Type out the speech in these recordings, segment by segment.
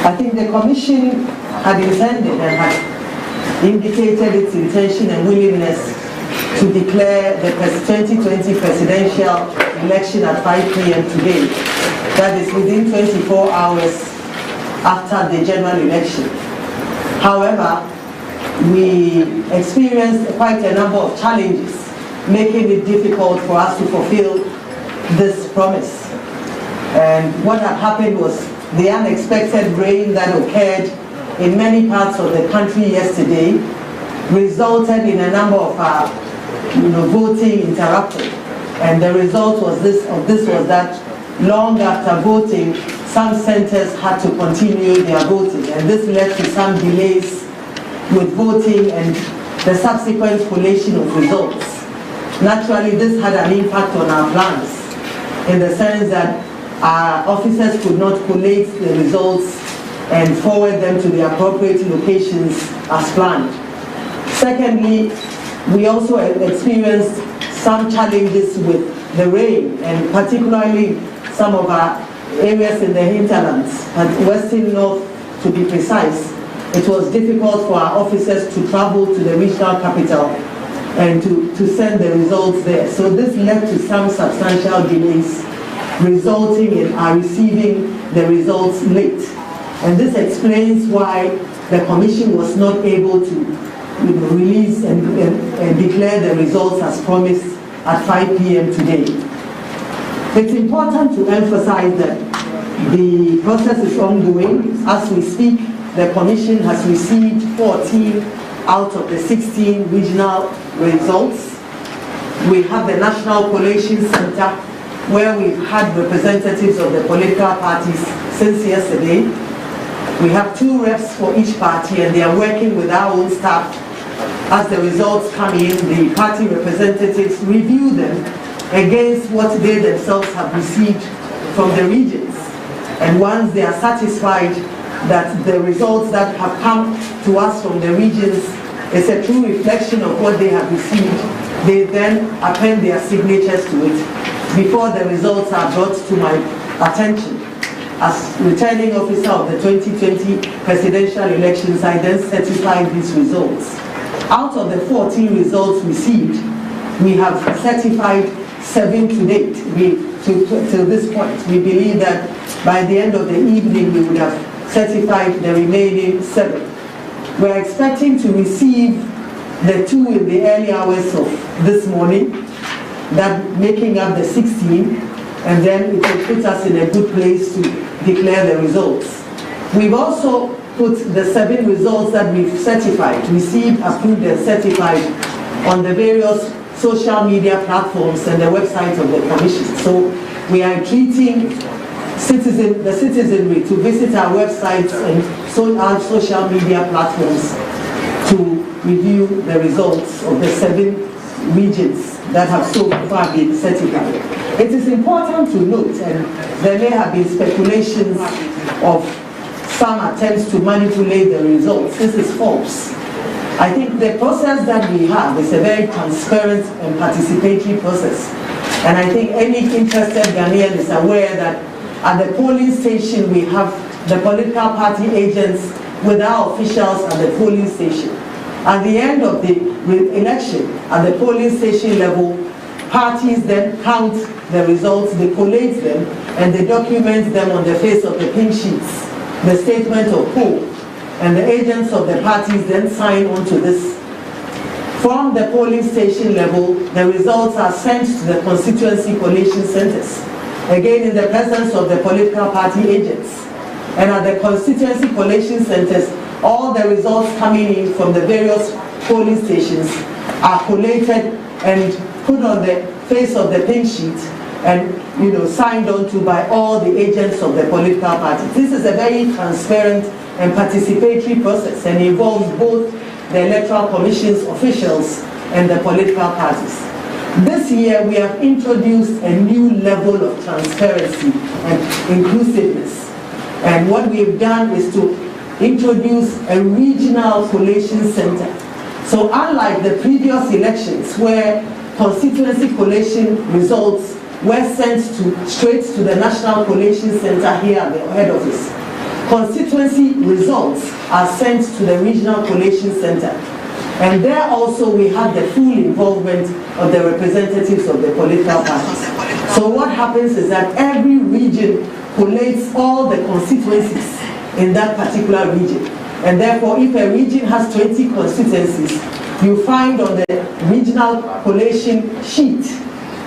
I think the Commission had intended and had indicated its intention and willingness to declare the 2020 presidential election at 5 p.m. today. That is within 24 hours after the general election. However, we experienced quite a number of challenges, making it difficult for us to fulfill this promise. And what had happened was the unexpected rain that occurred in many parts of the country yesterday resulted in a number of voting interrupted. And the result was this was that long after voting, some centers had to continue their voting, and this led to some delays with voting and the subsequent collation of results. Naturally, this had an impact on our plans in the sense that our officers could not collate the results and forward them to the appropriate locations as planned. Secondly, we also experienced some challenges with the rain, and particularly some of our areas in the hinterlands, and western north to be precise. It was difficult for our officers to travel to the regional capital and to send the results there. So this led to some substantial delays, resulting in our receiving the results late. And this explains why the Commission was not able to release and declare the results as promised at 5 p.m. today. It's important to emphasize that the process is ongoing. As we speak, the Commission has received 14 out of the 16 regional results. We have the National Collation Center, where we've had representatives of the political parties since yesterday. We have 2 reps for each party, and they are working with our own staff. As the results come in, the party representatives review them against what they themselves have received from the regions. And once they are satisfied that the results that have come to us from the regions is a true reflection of what they have received, they then append their signatures to it before the results are brought to my attention. As returning officer of the 2020 presidential elections, I then certified these results. Out of the 14 results received, we have certified 7 to date. To this point, we believe that by the end of the evening, we would have certified the remaining 7. We're expecting to receive the 2 in the early hours of this morning, that making up the 16, and then it will put us in a good place to declare the results. We've also put the 7 results that we've certified, received, approved, and certified on the various social media platforms and the website of the Commission. So we are treating the citizenry to visit our websites and our social media platforms to review the results of the 7 regions that have so far been certified. It is important to note, and there may have been speculations of some attempts to manipulate the results. This is false. I think the process that we have is a very transparent and participatory process. And I think any interested Ghanaian is aware that at the polling station we have the political party agents with our officials at the polling station. At the end of the election, at the polling station level, parties then count the results, they collate them, and they document them on the face of the pink sheets, the statement of poll, and the agents of the parties then sign on to this. From the polling station level, the results are sent to the constituency collation centers, again in the presence of the political party agents. And at the constituency collation centers, all the results coming in from the various polling stations are collated and put on the face of the pink sheet and signed on to by all the agents of the political party. This is a very transparent and participatory process and involves both the Electoral Commission's officials and the political parties. This year we have introduced a new level of transparency and inclusiveness. And what we've done is to introduce a regional collation center. So unlike the previous elections where constituency collation results were sent straight to the National Collation Center here at the head office, constituency results are sent to the regional collation center. And there also we have the full involvement of the representatives of the political parties. So what happens is that every region collates all the constituencies in that particular region. And therefore, if a region has 20 constituencies, you find on the regional collation sheet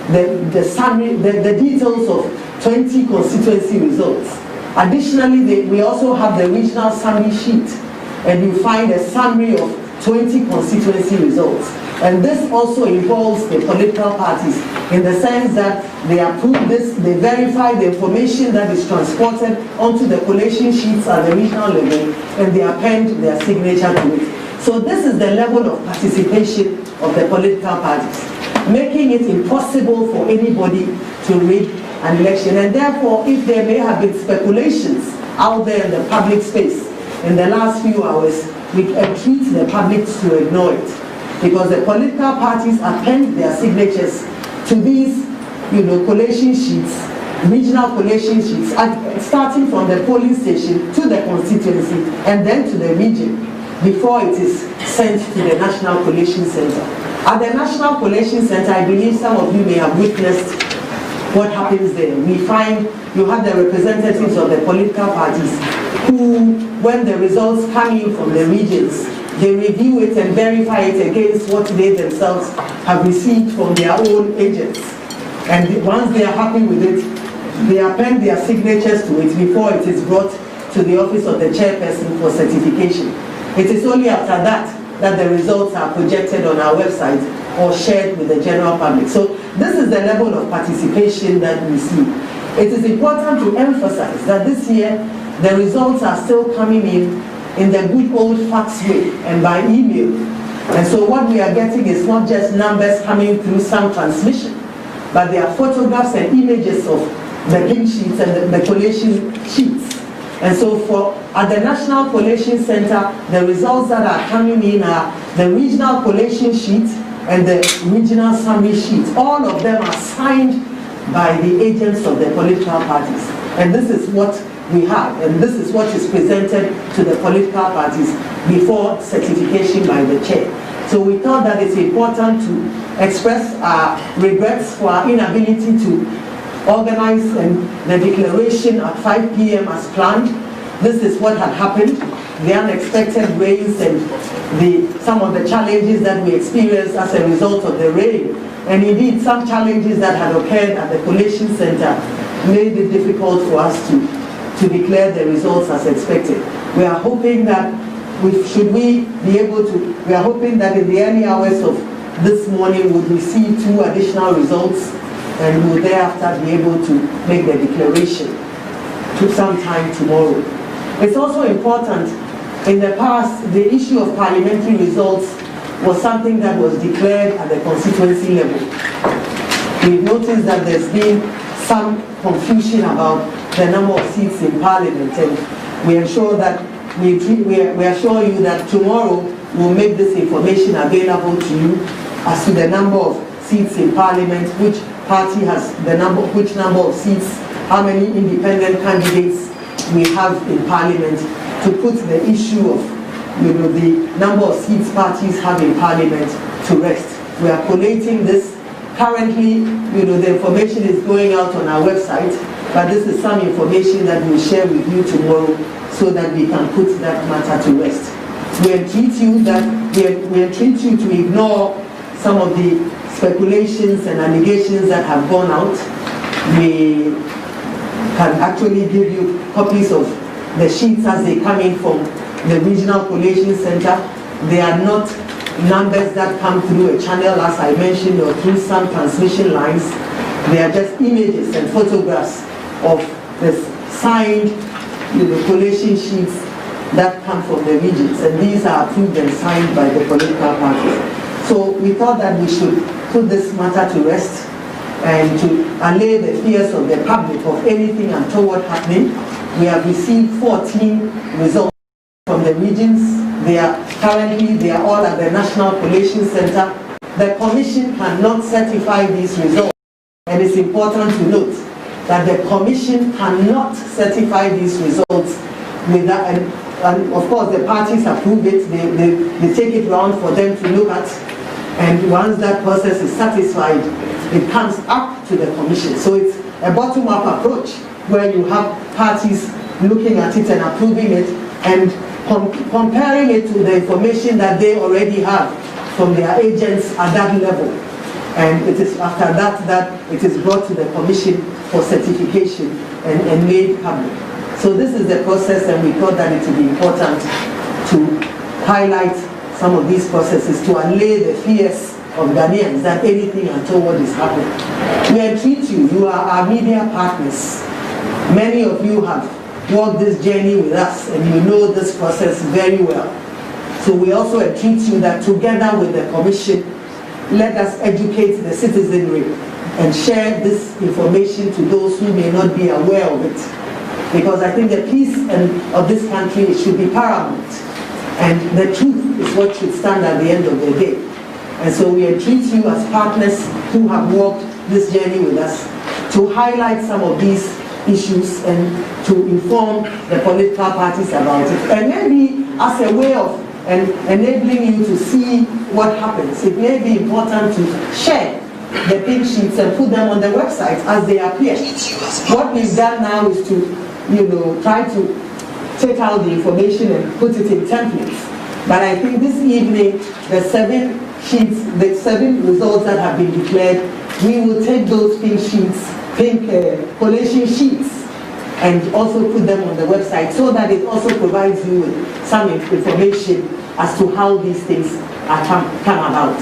the summary, the details of 20 constituency results. Additionally, we also have the regional summary sheet, and you find a summary of 20 constituency results. And this also involves the political parties in the sense that they approve this, they verify the information that is transported onto the collation sheets at the regional level, and they append their signature to it. So this is the level of participation of the political parties, making it impossible for anybody to rig an election. And therefore, if there may have been speculations out there in the public space in the last few hours, we entreat the public to ignore it, because the political parties append their signatures to these, collation sheets, regional collation sheets, starting from the polling station to the constituency and then to the region before it is sent to the National Collation Center. At the National Collation Center, I believe some of you may have witnessed what happens there. We find you have the representatives of the political parties who, when the results come in from the regions, they review it and verify it against what they themselves have received from their own agents. And once they are happy with it, they append their signatures to it before it is brought to the office of the chairperson for certification. It is only after that that the results are projected on our website or shared with the general public. So this is the level of participation that we see. It is important to emphasize that this year the results are still coming in the good old fax way and by email. And so what we are getting is not just numbers coming through some transmission, but there are photographs and images of the link sheets and the collation sheets. And so at the National Collation Center, the results that are coming in are the regional collation sheet and the regional summary sheet. All of them are signed by the agents of the political parties. And this is what we have, and this is what is presented to the political parties before certification by the chair. So we thought that it's important to express our regrets for our inability to organize the declaration at 5 p.m. as planned. This is what had happened. The unexpected rains and some of the challenges that we experienced as a result of the rain, and indeed some challenges that had occurred at the collation center made it difficult for us to declare the results as expected. We are hoping that we are hoping that in the early hours of this morning we'll receive 2 additional results, and we'll thereafter be able to make the declaration to sometime tomorrow. It's also important, in the past, the issue of parliamentary results was something that was declared at the constituency level. We've noticed that there's been some confusion about the number of seats in parliament, and we assure you that tomorrow we'll make this information available to you as to the number of seats in parliament, which party has which number of seats, how many independent candidates we have in parliament, to put the issue of the number of seats parties have in parliament to rest. We are collating this. Currently, the information is going out on our website, but this is some information that we'll share with you tomorrow so that we can put that matter to rest. We entreat you to ignore some of the speculations and allegations that have gone out. We can actually give you copies of the sheets as they come in from the Regional Collation Center. They are not numbers that come through a channel, as I mentioned, or through some transmission lines. They are just images and photographs of the signed collation sheets that come from the regions, and these are approved and signed by the political parties. So we thought that we should put this matter to rest and to allay the fears of the public of anything untoward happening. We have received 14 results from the regions. Currently they are all at the National Collation Center. The Commission cannot certify these results, and it's important to note that the Commission cannot certify these results with that, and of course the parties approve it, they take it round for them to look at, and once that process is satisfied, it comes up to the commission. So it's a bottom-up approach where you have parties looking at it and approving it and comparing it to the information that they already have from their agents at that level. And it is after that it is brought to the commission for certification and made public. So this is the process, and we thought that it would be important to highlight some of these processes to allay the fears of Ghanaians that anything untoward is happening. We entreat you, you are our media partners. Many of you have walked this journey with us and you know this process very well. So we also entreat you that together with the commission, let us educate the citizenry and share this information to those who may not be aware of it. Because I think the peace of this country should be paramount. And the truth is what should stand at the end of the day. And so we entreat you as partners who have walked this journey with us to highlight some of these issues and to inform the political parties about it. And maybe as a way of enabling you to see what happens, it may be important to share the pink sheets and put them on the website as they appear. What we've done now is to, try to take out the information and put it in templates. But I think this evening, the 7 sheets, the 7 results that have been declared, we will take those pink sheets, collation sheets, and also put them on the website so that it also provides you with some information as to how these things are come about.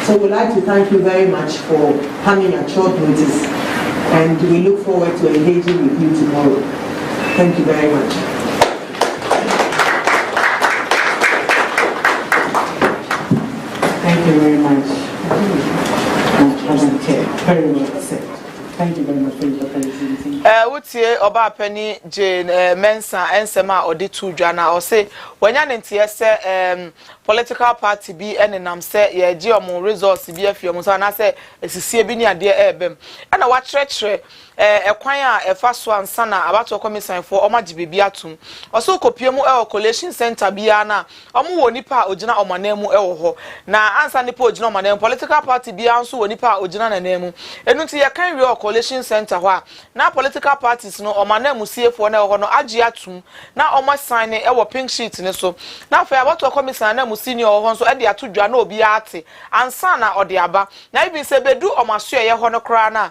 So we'd like to thank you very much for coming at short notice, and we look forward to engaging with you tomorrow. Thank you very much. Thank you very much. Madam Chair. Very well said. Thank you very much for your presentation. Wotie Oba Penny Jane Mensa ensema odi tu dwana o se wanya ntie se political party bi enenam se ye gi omo resource bi afie so na se esisie bi ni ade ebem na wa kyerɛkyerɛ ekwan a efa so ansa na abato commission for omaji bebi atum oso kopie mu collation center bia na omo wo nipa ogina omanam mu ho na ansa nipa ogina omanam political party bia nso wo nipa ogina nanam enu nti ye kan wi collation center ho a na political parties no omanam siefo na ho no agi atum na omo sign e wo pink sheet ne so na fa abato commission na senior ho nso e de atodwa na obi ate ansa na ode aba na ibi se bedu omaso ye ho no kra na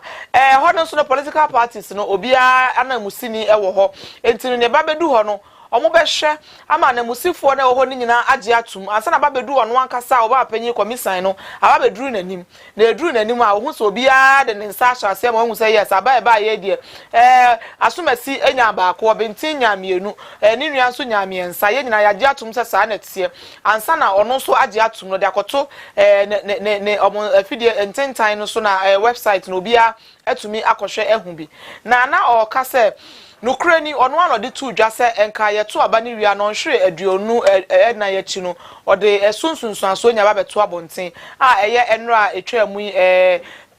ho no so no political parties no obia anamusini ewo ho entinu ne babedu ho no omo behwe ama anamusifo na ho ni nyina age atum ansa na babedu ho no ankasa oba apanyi commission no aba beduru nanim na eduru nanim a ho so obia de ne nsa ahase ma hu say yes aba eba ye de asomasi enya baako obentin nya mienu ni nua nso nya miensa ye nyina yage atum se sa na tie ansa na ono so age atum no de akoto ne omo afidie ententan no so na website no obia etumi akohwe ehu bi na o ka se nukrani ono anode tu dwa se enka ye to aba ni wia no nhwe aduonu na ye chi no ode esunsunsun aso nya ba beto abonten a eye enra etwa mu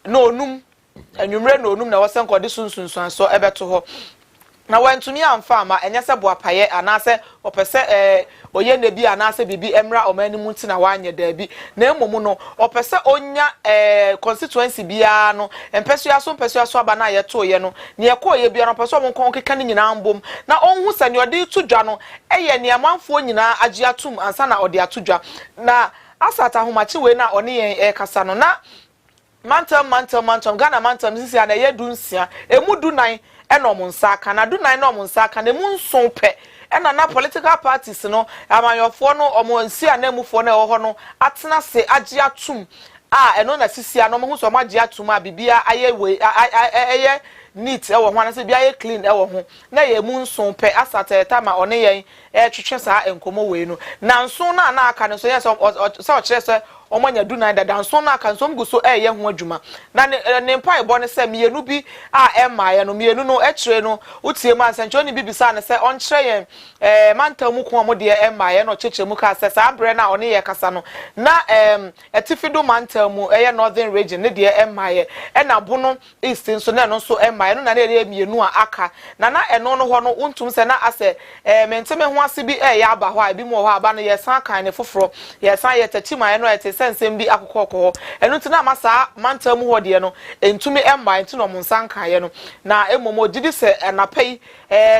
na onum anwumre na onum na wo se nko de sunsunsun aso ebeto ho na wantumi amfa ama enye se boapaye anase opese oye na bi anase bibi emra omanimu nti na wanye da bi na emomu no opese onya constituency bia no empesu aso aba na ye to ye no ne ye ko ye bia no opese omon keka ni nyina ambom na onhu se ne ode tudwa no eye ne amanfo nyina agi atum ansa na ode atudwa na asata homachi we na one ye kasa no na mantam Ghana mantam sisi ana ye dunsia emu dunan eno munsa aka na dunan no munsa aka na mu nson pe ena na political parties no amanyofo no omo nsi anamufo na ho no atena se agi atum eno na sisi ano mo hu so agi atum a bibia aye we aye neat ewo ho na se bia aye clean ewo ho na ye mu nson pe asata etama one yen twetwe sa enkomo we no na nson na aka no so yes so o kire se omanya dunan da danso na aka nso mguso ye ho adwuma na ne mpa ebo ne se mienu bi a emma ye no mienu no ekire no utie mu ansancho ni bibisa ne se onkyere yen mantam ko mo de emma ye no cheche mu ka se sa abre na one ye kasa no na etifido mantam mu ye northern region ne de emma ye na bono east nso na no so emma ye no na ne mienu a aka na eno no ho no untum se na ase menteme ho ase bi ya aba ho a bi mu ho aba no ye san kan ne foforo ye san ye tachima ye no ete sensem bi akokoko eno nti na masa mantam ho de no entumi emma enti no mo san kan ye no na emomo didi se anapai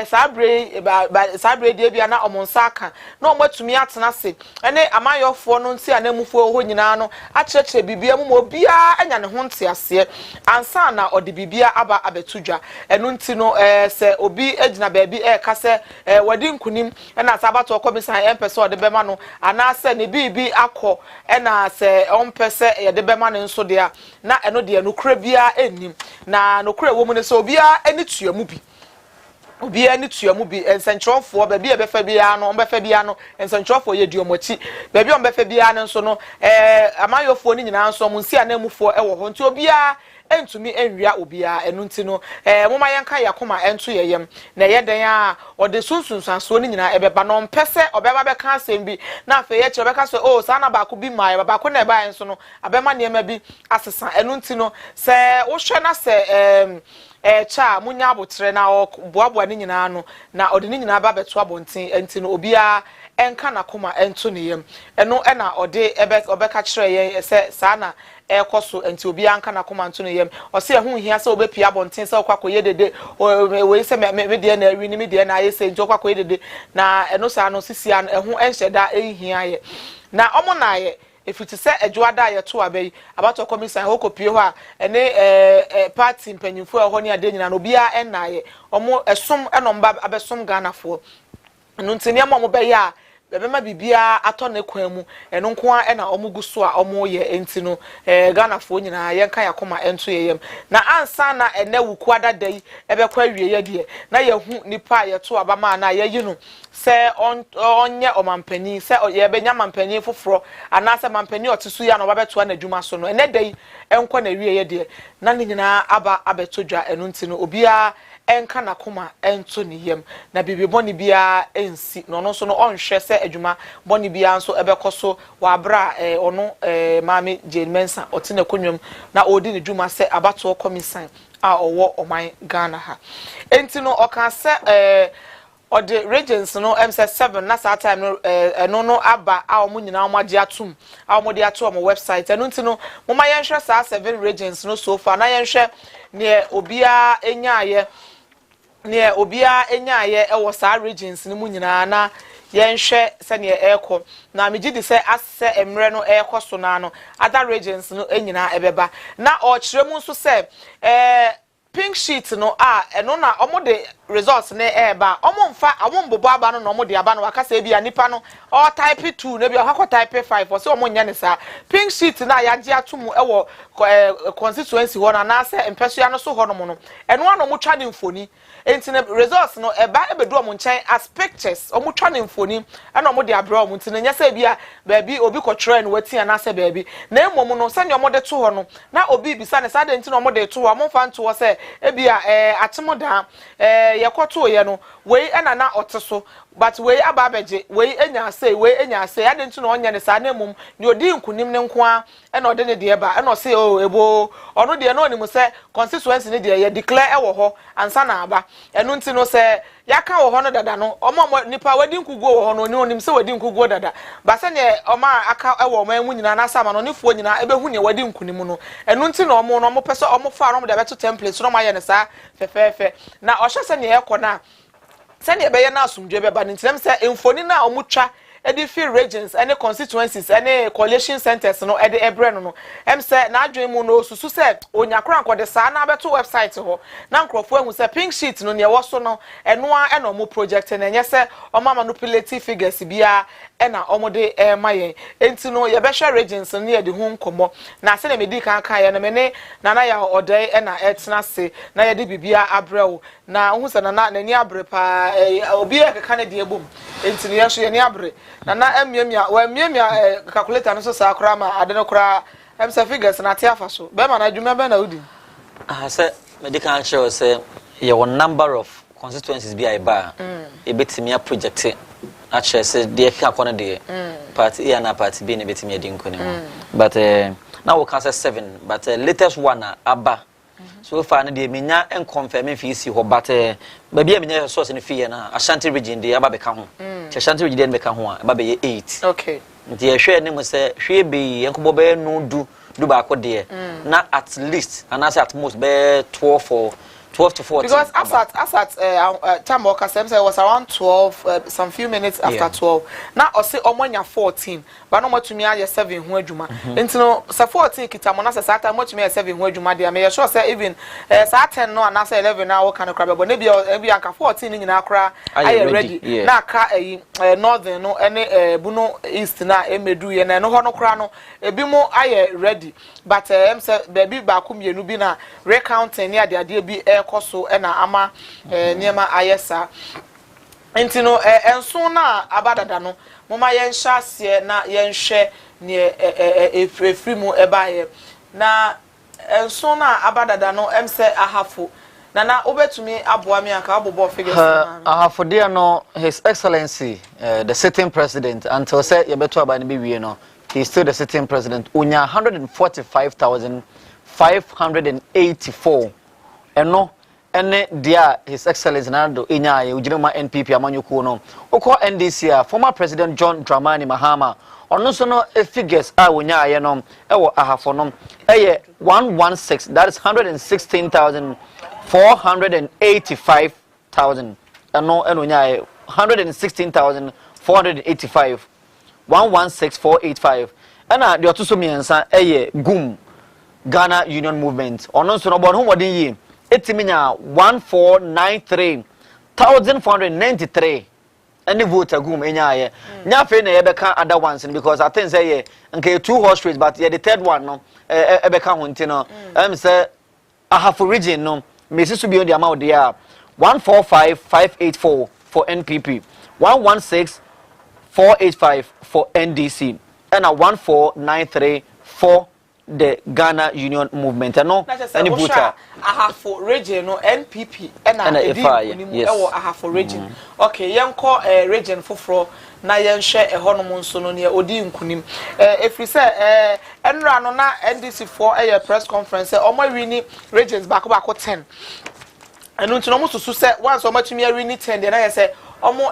sabre de bia na omonsa aka na omatumi atena se ene amayofo no nti anamufuo ho nyina no akyerɛkyerɛ bibia mu obia anya ne ho nte ase ansa na ode bibia aba abetudwa eno nti no se obi agina baabi ka se wadi nkunim na sabato komisan empese ode bema no ana se ne bibi akọ na se ompese ye de bema ne nso de a na eno de nokura bia enim na nokura wo mu ne se obia eni tuamu bi obia ni tuamu bi ensentrofo baabi ebefa bia no ombefa bia no ensentrofo ye diomochi baabi ombefa bia no nso no amayofo ni nyina nso mu nsi anamufo ewo ho nti obia entumi enwia obia enu nti no moma yenka yakoma ento yeyem na yeden a ode sunsunsanso ni nyina ebeba no mpese obeba beka asem bi na afa ye kire beka so oh sana ba ko bi mai ba ko na eba enso no abema niema bi asesa enu nti no se wo hwe na se cha munya abotre na boaboa ni nyina no na ode ni nyina ba beto abonten enti no obia enka na koma ento ne yem eno na ode obeka kire ye se sana ekoso enti obia anka na koma ento ne yem o se ehun hia se obepia abonten se okwakoye dede we se me de na awi ni me de na aye se enti okwakoye dede na eno sa no sisia no ehun enhyeda ehia ye na omo na ye efiti se adwoada ye to abai abato komisan ho kopie ho a ene party mpanyimfo ho ne ade nyina no bia enaye omo esom enomba abesom Ghanafo no ntini am omo be ya bebema bibia ato ne kwan mu eno nko a na omo guso a omo ye enti no Ghanafo nyina yenka yakoma ento yeyem na ansa na ene wuku adadai ebekwa wie ye de na yehu nipa ye to abama na ye yi no se onye omampani se ye benya mampani foforo ana se mampani otesu ya no babeto na adwuma so no ene dai enko na wie ye de na ne nyina aba abetodwa eno nti no obia enka na koma ento ne yem na bibi boni bia ensi no no so no onhwe se adwuma boni bia nso ebekoso wa bra ono maame Jane Mensa otine konwam na odi ne dwuma se abato komisan a owo oman Ghana ha enti no oka se or the regions no MC7 na sa time no no aba a omo nyina omagye atum a omo de ato omo website enu nti no moma yenhwe sa 7 regions no so far na yenhwe ne obia enyaye ewo sa regions ni mu nyina na yenhwe se ne ekọ na meji di se ase emre no ekọ so na no other regions no enyina ebeba na o kiremu nso se pink sheet no eno na omo de results ne eba omo mfa awon bobo aba no omo de aba no wakasa e bia nipa no all type 2 na bia hakọ type 5 o se omo nya ne sa pink sheet na yaje atomu ewo constituency ho na na se empesua no so ho no mo no eno ano mo twa ne mfoni enti ne results no eba ebedu omo nchen as pictures omo twa ne mfoni na omo de abra omo enti ne nya se bia baabi obi ko try no wati na se baabi na emom no se ne omo de to ho no na obi bisa ne sa de enti no omo de to ho omo fa nto ho se ebia atemoda yekoto ye no we ena na oteso but we ababeje we enya say ade ntu no onye ne sa na mum ne odi nkunim ne nko a ena ode ne de eba ena say o ebo ono de no onimu say constituency ne de ye declare ewo ho ansa na aba eno nti no say yaka wo ho no dada no omo nipa wadi nkuguo wo ho no onim say wadi nkuguo dada ba se ne oma aka ewo oma mu nyina na sama no nefuo nyina ebehu ne wadi nkunim no eno nti no omo pese omo fa no de beto template no ma ye ne sa fefefe na ohye se ne ekona sani ebeye na asumdwe beba ntinem se emfoni na omutwa edi fi regions any constituencies any collation centers no edi ebre no em se na adwen mu no susu se onyakora nkode sa na beto website ho na nkrofo ehu se pink sheet no ne woso no enoa ena omo project na enye se oma manipulative figures bia ena omode mayen enti no ye behwe regions no ye de hu nkomo na se na medi kan kan ye na mene na ya odai ena etena se na ye de bibia abrewo na hu se na ni abre pa obi e keka na de ebom enti ne so ye ne abre na emiamia wa emiamia calculator no so sa akra ma ade no kra em say figures na tia fa so be ma na adwuma be na udi say medical show say ye one number of constituencies bi aiba e betimi a project actually say de ka kono de party A na party B ne betimi adi nkoni but now we can say 7 but latest one aba so far na de menya en confirm fi si ho but ba bia menya source ne fi na Ashanti region de aba be ka ho Ashanti region de be ka ho aba be 8 okay nti ye hwe ne mo say hwe be enkobo be no du ba ko de na at least and at most be 12 to 14 because as at time work say was around 12 some few minutes after 12 now or say omonya 14 but no matumi aye 7 ho adwuma enti no say 14 kita mo na say that time matumi aye 7 ho adwuma dey me sure say even say 10 no na say 11 na wo kan kra be na anka 14 nyina kra aye ready na ka northern no ene buno east na emedu ye na no ho no kra no ebi mo aye ready but say baby ba ko mienu bi na recounting ne ade bi koso na ama niema ayesa enti no enso na abadada no moma yen hyasie na yen hwe ne efrefri mu ebaye na enso na abadada no emse ahafo na obetumi aboa me aka abobo figures ahafo dia no his excellency the sitting president until say yebeto aba ne be wie no he is still the sitting president unya 145,584 eno ene dia his excellency nando inya ye ujirema NPP amanyuku no okọ NDC former president John Dramani Mahama ono so no figures wonya ye no ewo ahafo no eye 116 that is 116,485,000 eno nya ye 116,485 116,485 ena de otoso miensa eye gum Ghana Union Movement ono so no bon ho modin yi etiminya 1493,493 any voter gum enyaye nya fe na yebeka other ones because I think say nke two horse race but the third one no ebeka ho ntino say ahafo region no mesisu bi on the amount there 145,584 for NPP 116,485 for NDC and a 1493 for the Ghana Union Movement no any voter ahafo region no NPP and ewo ahafo region okay yenko region foforo na yenhwe ehonom nso no ne odi nkunim efri se enra no na NDC for press conference omawini regions back 10 enu nti no mususu se once omatumi awini 10 de na yese omo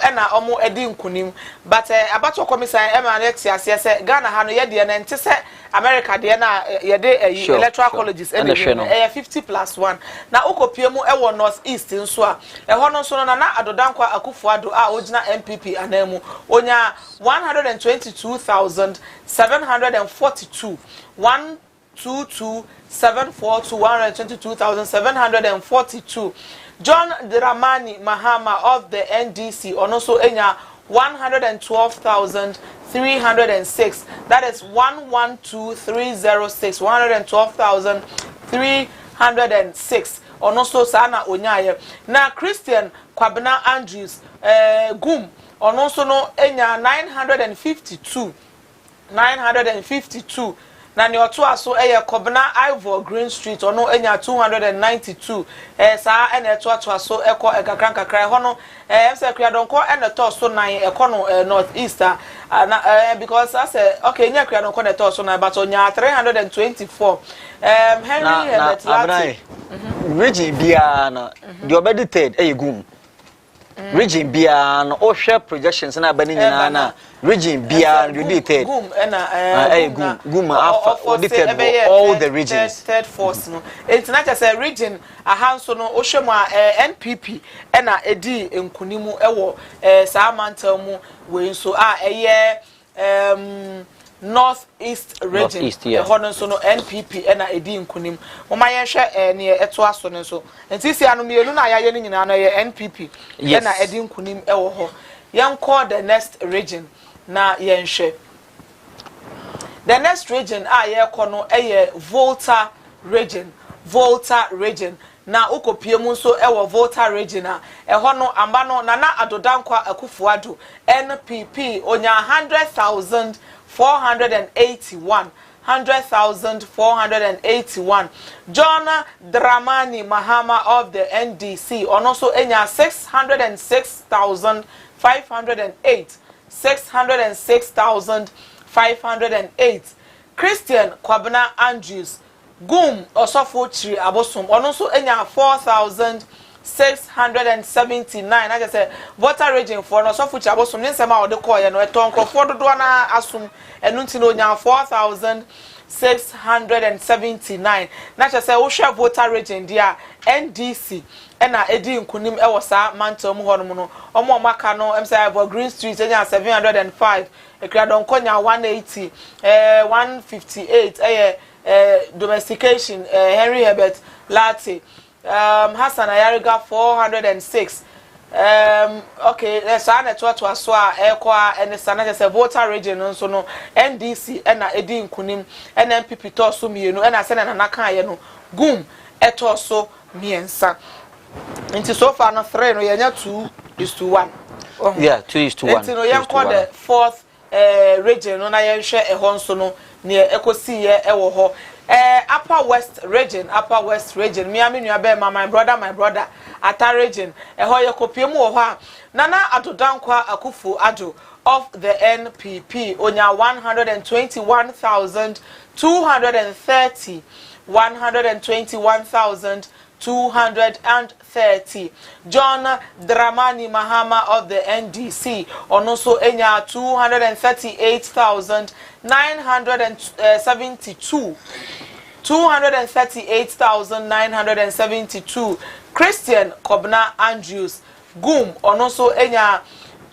edi nkunim but abato commission emanex ase se Ghana ha no ye de na nte se America de na ye de electoral colleges and 50+1 na okopie mu ewo north east nso a eho no nso na adodankwa akufuado a ogina MPP anamu onya 122,742 122,742 John Dramani Mahama of the NDC also enya 112,306 that is 112,306 112,306 also sana onyaye na Christian Kwabena Andrews gum also no enya 952 na ne oto aso Kobna Ivor Green Street ono enya 292 saa ena eto aso eko egakran kakra ho no emse kriadonko ena to so 9 eko no north east na because I say okay nya kriadonko na to so 9 but onya 324 Henry Herbert region bia na the obedi third gum region bia no ohwe projections na abani nyina na region bia related gum na gum audited all the regions third force no international say region ahanso no ohwemu NPP na edi nkunimu ewo saa mantam mu we nso North East region hono so no NPP na edi nkunim moma yenhwe ne eto aso ne so ntisi anu mienu na yaye ne nyina na ye NPP na edi nkunim ewo ho yenko the next region na yenhwe the next region ye kono Volta region na ukopie mu nso ewo Volta region eho no amba no Nana Adodankwa Akufo-Addo NPP onya 100,481 100,481. John Dramani Mahama of the NDC also enya 606,508 606,508. Christian Kwabena Andrews Gum Osofo Chiri Abosom also enya 4,679. I just say voter region for no Osofo Chiri Abosom nsema ode koye no eton krofo dodo na asum enunti no nya 4,679. Na just say wo hwe voter region dia NDC ena edi nkunim ewo sa mantom honom no omo maka no emsa abo Green Street enya 705 ekradon konya 180 158 domestication Henry Herbert Latte Hassan Ayariga 406 okay let's ana to aso a ekwa ene sana se voter region nso no NDC ena edi nkunim NPP to so mienu ena se na naka ye no gum eto so miensa nti so far no 3 no yenya 2:1 yeah 2:1 nti no yen call the fourth region no na yen hwe ehon nso no ne ekosi ye ewo ho Upper West region me aminu be my brother Ata region eho ye kopie mu ho a Nana Adodankwa Akufo-Addo of the NPP onya 121,230 121,230. John Dramani Mahama of the NDC also enya 238,972 238,972. Christian Kwabena Andrews Gum also enya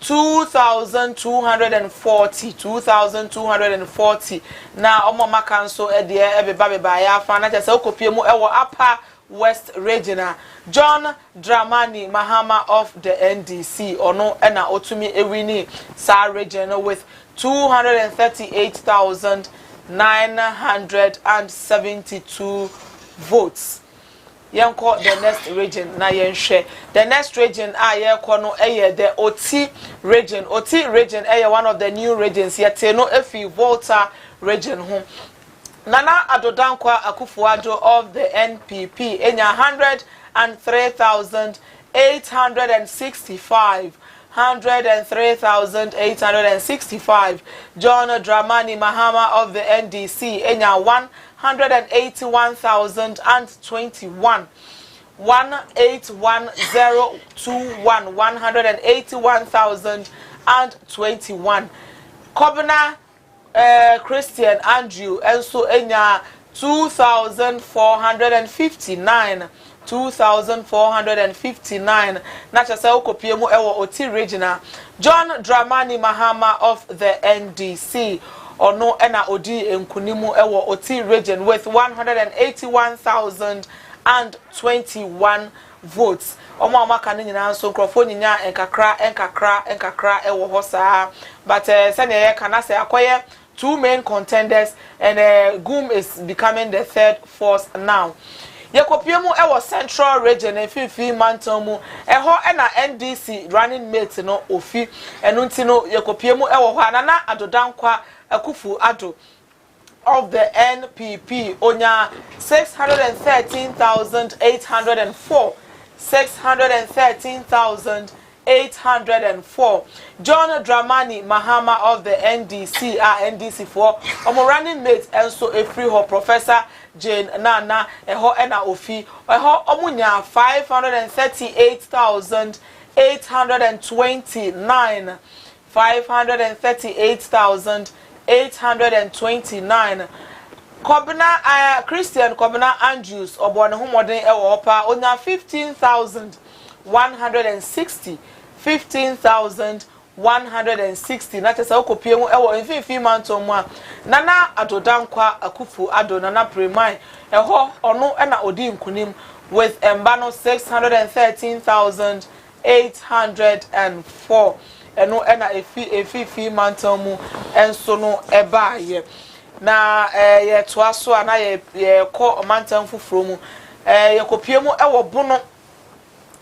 2,240 na omo makanso ede ebeba beba ya fa na chese okopie mu ewo Upper West region John Dramani Mahama of the NDC ono ena otumi ewini sa region with 238,972 votes. Yanko the next region na yenhwe the next region ayeko no the Oti region one of the new regions yete no efi Volta region home. Nana Adodankwa Akufo-Addo of the NPP enya 103,865 103,865. John Dramani Mahama of the NDC enya 181,021 181,021 181,021. Kwabena Christian Andrew enso enya 2,459 2,459 na chase okopie mu ewo Oti regional. John Dramani Mahama of the NDC ono ena odi enkunimu ewo Oti region with 181,021 votes. Omo amaka ni nyina nso nkrofo nyinya enkakra ewo ho saa but sene ye kana se akoye two main contenders and Gum is becoming the third force now. Yekopiemu ewo Central region efifi mantomu eho ena NDC running mate no ofi enunti no yekopiemu ewo ho Nana Adodankwa Akufo-Addo of the NPP onya 613,804 613,804. John Dramani Mahama of the NDC NDC for running mate enso efri ho Professor Jane Nana eho ena ofi eho omunya 538,829 538,829. Kwabena Christian Kwabena Andrews obone homoden ewo opa onya 15,160 15,160 na tesa okopie mu ewo mfifi mantom a Nana Adodankwa Akufo-Addo Nana Premiai eho ono ena odi nkunim with embano 613,804 eno ena efi mantom mu enso no eba ye na ye toaso ana ye ko mantam fufuro mu Yekopiemu ewo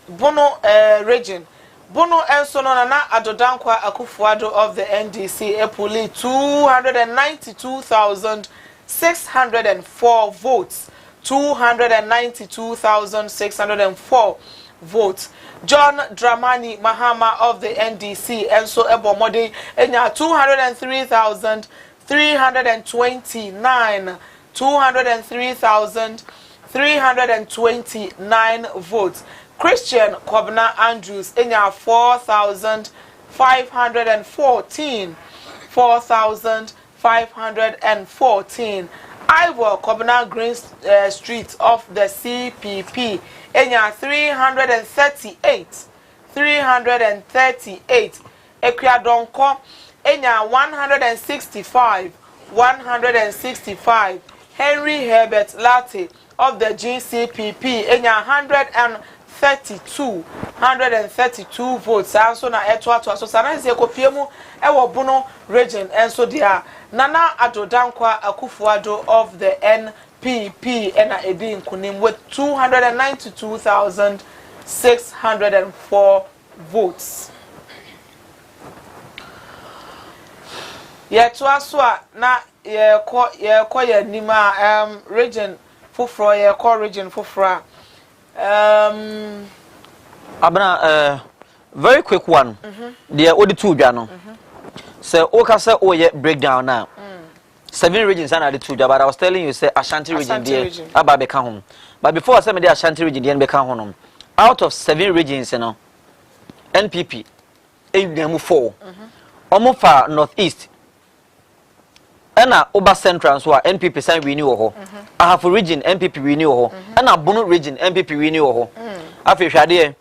Bono region. Bono enso no na Adodankwa Akufuado of the NDC epuli 292,604 votes. 292,604 votes. John Dramani Mahama of the NDC enso ebomode enya 203,329 203,329 votes. Christian Kobna Andrews enya 4,514 4,514. Ivor Kobna Green Street of the CPP enya 338 Ekriadonko enya 165 Henry Herbert Latte of the GCPP enya 132 votes. Also na eto so sana se kopiemu ewo Bono region enso dia Nana Adodankwa Akufuado of the NPP ena edi nkunim with 292,604 votes. Yeto aso na ye nima region fufro ye region fufra Abna very quick one. The odi two dwa no. So oka say oye breakdown now. 7 regions and the two, but I was telling you say Ashanti region there aba beka home. But before I say me the Ashanti region there beka home. Out of 7 regions, you know, NPP them 4. Omo fa northeast. Ena Oba Central so NPP sign renew ho. Ahafo region NPP renew ho. Ena Bono region NPP renew ho. Afi hwade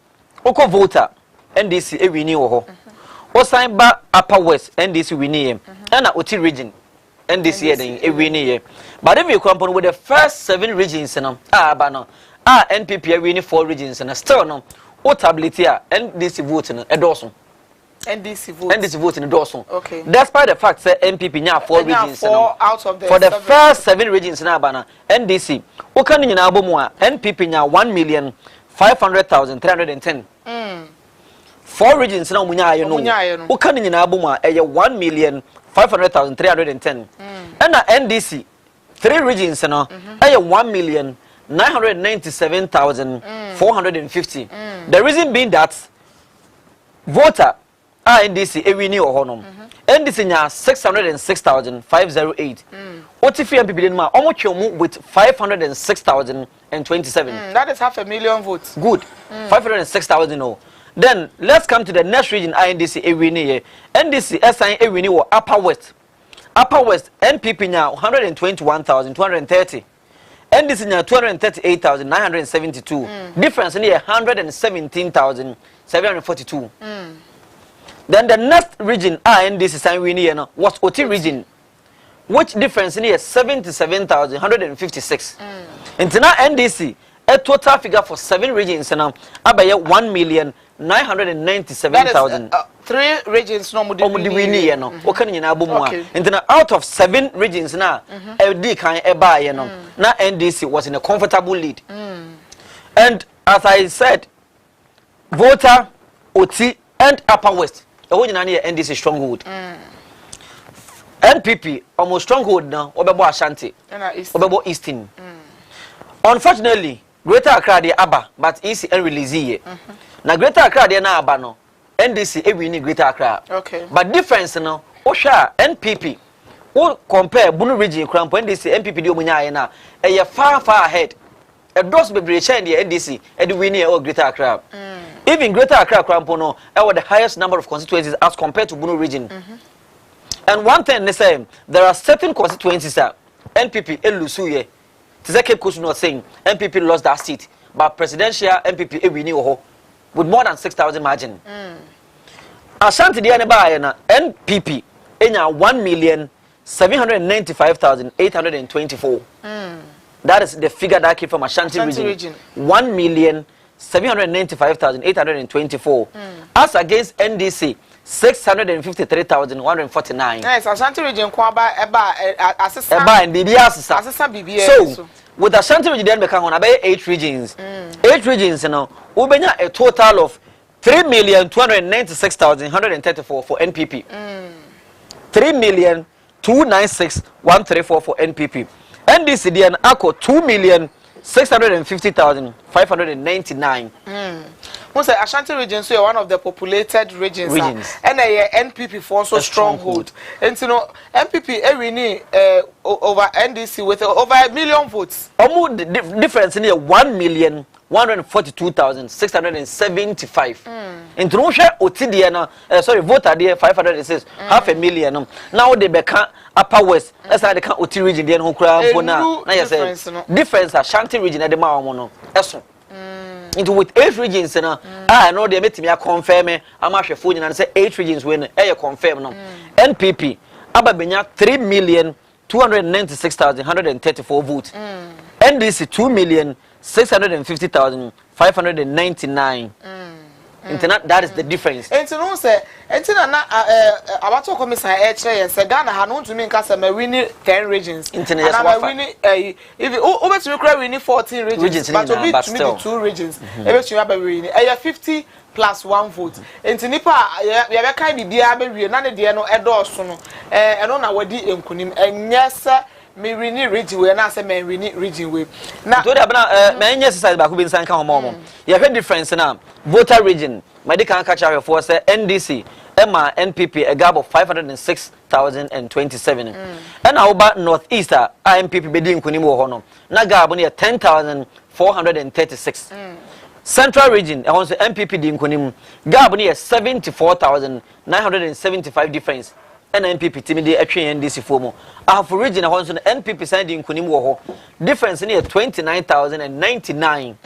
oko voter NDC e renew ho. O sign ba Upper West NDC renew. Ena Oti region NDC e renew. But if you compare with the first 7 regions no NPP e renew 4 regions and still no o tablet here NDC vote no edoso. NDC vote in Dawson. Okay. Despite the fact that NPP now 4 regions out of the for the first 7 regions now bana NDC. Okani nyina abomu NPP now 1,500,310. 4 regions now munya ayo no. Okani nyina abomu eye 1,500,310. And NDC 3 regions now eye 1,997,450. The reason being that voter NDC ewini ohonom NDC nya 606,508 OTF MPP den ma omo with 506,027 that is 500,000 votes good 506,000 no. Then let's come to the next region NDC ewini NDC SI ewini wo Upper West NPP nya 121,230 NDC nya 238,972 difference in 117,742 Then the next region NDC sign winning was Oti region, which difference in here 77,156. And now NDC a total figure for 7 regions now about 1,997,000. 3 regions no winning no. Okay, and then out of 7 regions now, LD can buy now NDC was in a comfortable lead. And as I said, voter Oti and Upper West. The whole NDC stronghold. NPP almost stronghold now. Obebo Ashanti. Obebo Eastern. Unfortunately, Greater Accra de Aba, but easy and release ye. Now Greater Accra de na Aba no. NDC every need Greater Accra. Okay. But difference now. Osha NPP. Who compare Bono region cramp NDC NPP di omunya na. Eye far ahead. A dose be change the NDC and the winner or Greater Accra. Even Greater Accra Crampono have the highest number of constituencies as compared to Bono region. And one thing they say, there are certain constituencies that NPP Elusuye. Tizeke Kusu not saying NPP lost that seat, but presidential NPP renew with more than 6,000 margin. Ashanti Diana NPP enya 1,795,824. That is the figure that came from Ashanti region. 1,795,824. As against NDC 653,149. Yes, Ashanti region kwaba assistant. And BBA Assistant BBA. So with Ashanti region then become on about 8 regions. 8 regions, you know, ubenya a total of 3,296,134 for NPP. 3,296,134 for NPP. NDC then ako 2,650,599. Most Ashanti region, so you're one of the populated regions. And a NPP for also stronghold. And you know, NPP every over NDC with over 1 million votes. Almost difference in here 1,142,675. In Trusha, Otidiana, sorry, voter there 506, 500,000. Now they become Upper West. That's how they can't Oti region. Then who cry for now? Difference Ashanti region at the Maomono. Into with 8 regions, I know they met me a confirm. I'm actually phone and say 8 regions win. Confirm no. NPP Ababenya 3,296,134 votes. NDC 2,650,599. Internet, that is the difference. And to know say, and to na about to come say and say Ghana ha no to me nka me win 10 regions. Internet and win if over to me win 14 regions, but to be to me 2 regions. Ebe to me win 50 plus 1 vote. Enti nipa ya be kan bibia be wie na ne de no edoso no eno na wadi enkunim enyesa me win region we na say me win region we. Na to dey abna me enya exercise ba ko bi nsan ka homo. Ya hwe difference na voter region medical catch our for say NDC Emma NPP a gap of 506,027. And our northeast NPP bedi nkunim wo ho no na gap no 10,436. Central region also NPP di nkunim gap no 74,975 difference. And NPP team dey atwe NDC for mo for region also NPP side di nkunim wo ho difference no 29,099.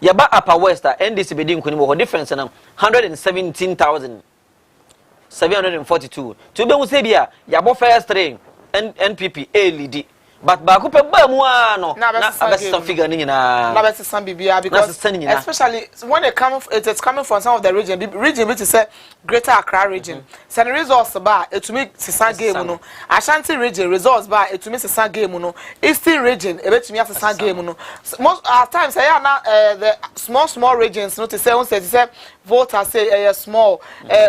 Yaba Upper West NDC bedi nkunim wo ho difference na 117,742. To be mu say bia yabo first train NPP a lead but ba ko pe ba mu ano na best figure ni na best some bibia because especially when it is coming from some of the region which is say Greater Accra region some results ba etumi sisa game no Ashanti region results ba etumi sisa game no Eastern region ebetumi sisa game no most at times say na the small regions no to say on say voters say small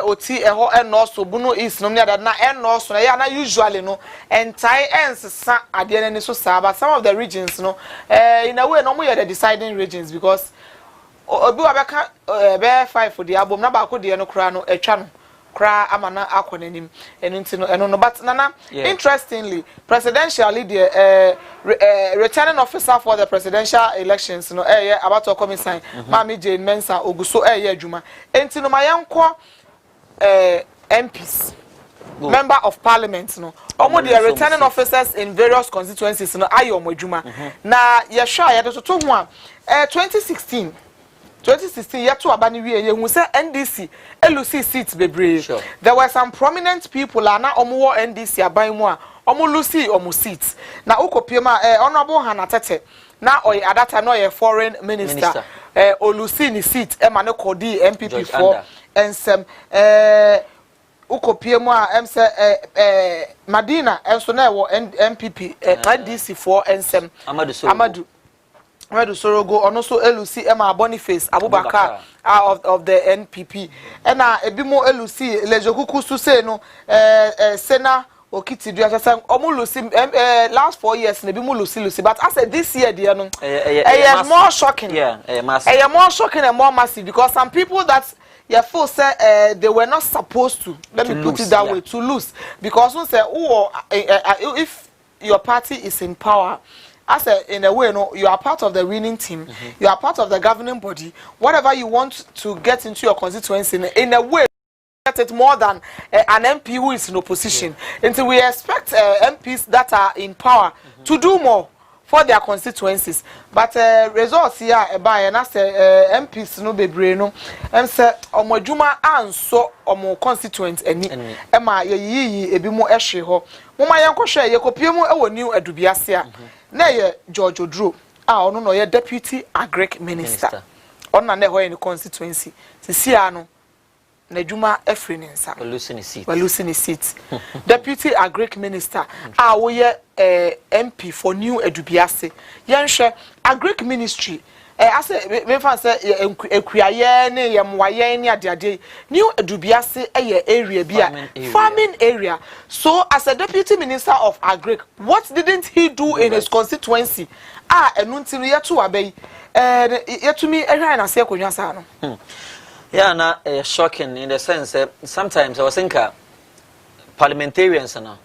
oti eho eno so bunu east no na eno so na usually no entire ensisa ade na ni so sa but some of the regions no in a way no more the deciding regions because obi wa beka be 5 for the album na ba ko de no kra no etwa no kra amana akonanim eno no but nana interestingly presidentially the returning officer for the presidential elections no about to come sign Mami Jane Mensah Oguso adwuma enti no mayenko MPs member of parliament no omo the returning officers in various constituencies no ayo mo adwuma na ye hwa ye to ho a 2016 yeto abani wie ye hu say NDC LC seats bebre there were some prominent people na omo NDC aban mu a omo lucy omo seats na ukopiema honorable Hanatete na oy at that time no ye foreign minister olusi ni seat e ma ne kodi MPP for ensem ukopiemu a emse Madina enso na wo MPP NDC for ensem Amadu Sorogo ono so Elusi Emma Boniface Abubakar of the NPP na ebimo Elusi lejokuku su say no Sena Okiti Duasasa omo Lucy last 4 years na ebimo Lucy but I said this year they no more shocking massive more shocking and more massive because some people that feel say they were not supposed to let me put it that way to lose because one say if your party is in power as in a way, no, you are part of the winning team. You are part of the governing body. Whatever you want to get into your constituency, in a way, get it more than an MP who is in opposition. Until we expect MPs that are in power to do more for their constituencies. But results here by and as MPs no be no. Say omo djuma anso omo constituent eni. Ema ye ebi mo ehwe ho. Moma yankwohwe ye kopiemu ewo new adubiase a. Na ye George Odro ono no ye deputy agric minister. Ona na ho ye constituency. Sisi ano Najuma Efrinensa. We're losing his seat. Deputy Agric Minister, we MP for New Edubiase. Yanshe Agric Ministry. I say, me fan say ekuyaye ne yemwaye ne ade New Edubiase area bia farming area. So as a deputy minister of Agric, what didn't he do in his constituency? Enu ntinu yetu abey yetumi ehwan na se akonwa sa no. Yeah, na shocking in the sense sometimes I was thinking parliamentarians na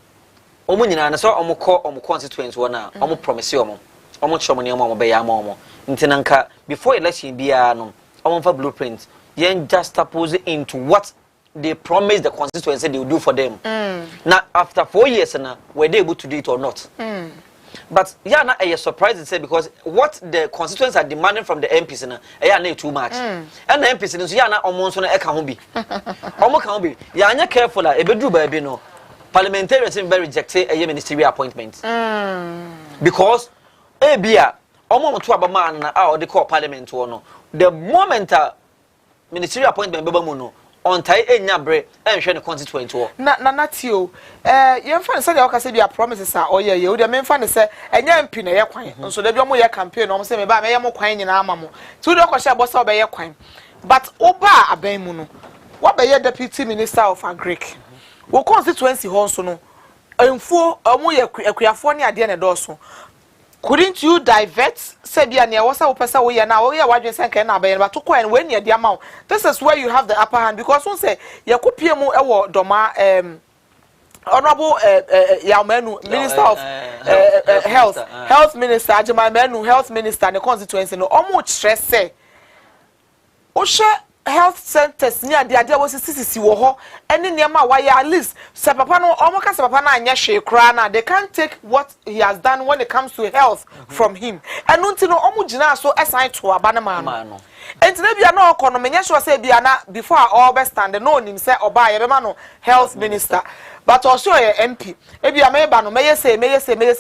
omo nyina na so omo constituency wona omo promise omo chomo ne omo be ya omo ntinanka before election bia no omo fa blueprint yen just suppose into what they promised the constituency they will do for them. Now after 4 years na were they able to do it or not? But yeah, na a surprise to say because what the constituents are demanding from the MPs na na too much. And the MPs no yeah na omo so na e ka ho bi. Omo ka ho bi. Ya anya careful a e bedru ba bi no. Parliamentarians be reject a ministerial appointment. Because e bia omo to abama na a they call parliament wo no. The moment ministerial appointment be ba mu no on tai enya bre enhwe ne constituent wo na tio yemfa ne say dey okase bia promises a oye ye o dey memfa ne say enya mpi na ye kwan nso da bia mo ye campaign no mo say me ba me ye mo kwan nyina ama mo ti do kwahye bosa obe ye kwan but oba aban mu no wo be ye deputy minister of agric wo constituency ho nso no enfuo omo ye akuyafo ne ade ne doso. Couldn't you divert Sebia near what's our person we are now? We are watching second but to coin when you're the amount. This is where you have the upper hand because one say Yakupiemu Ewo Doma Honorable Yamenu Minister of Health Minister Ajama Menu Health Minister and the constituency no almost stress say Osha health centers near the idea was CCC wo ho ene niam why at least se papa no omo ka se papa na anya hwe kra na they can't take what he has done when it comes to health from him enu nti no omo gina so assign to aba na ma no enti na bia na okọ no menya sure say bia na before all be stand no nim say oba ye be ma no health minister but also a MP ebi ameba no meye say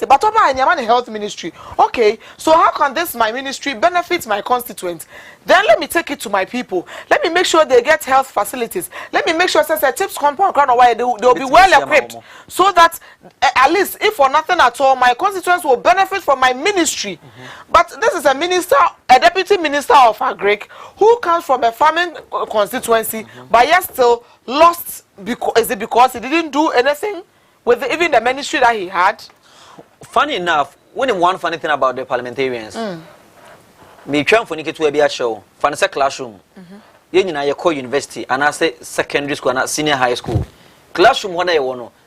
but oba anyama the health ministry. Okay, so how can this my ministry benefit my constituents? Then let me take it to my people. Let me make sure they get health facilities. Let me make sure say tips compound crown why they will be well equipped so that at least if for nothing at all my constituents will benefit from my ministry. But this is a minister, a deputy minister of agric who comes from a farming constituency but yet still lost because is it because he didn't do anything with even the ministry that he had? Funny enough, when one funny thing about the parliamentarians, me try for Nikki to be a show, fancy classroom. You know, you call university and I say secondary school and senior high school. Classroom one day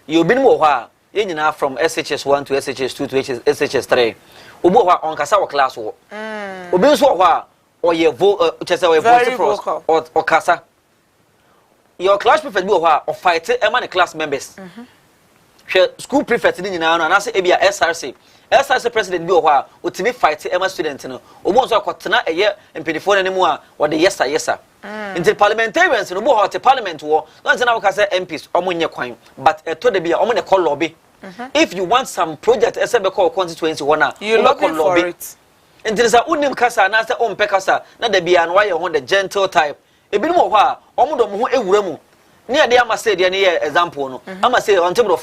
you've been more you know from SHS1 to SHS2 to SHS3. Ubo on Kasawa class work. Ubin so or your vote or Kasa. Your class prefect be or fight among class members. School prefect in now and I say be a SRC president be or to me fight among students no. Obo so kwatena a year and 24 anymore or the yes sir. Until parliamentarians no bo the parliament war not na we say MPs omonye kwan but to the be omone call lobby. If you want some project SB call constituency one you lobby for it. Until sa unim kasa na say on pekasa na da bia no why on the gentle type. Ebi no ho a omodo mo ho ewura mu ne ade ama say de ne example no ama say on table of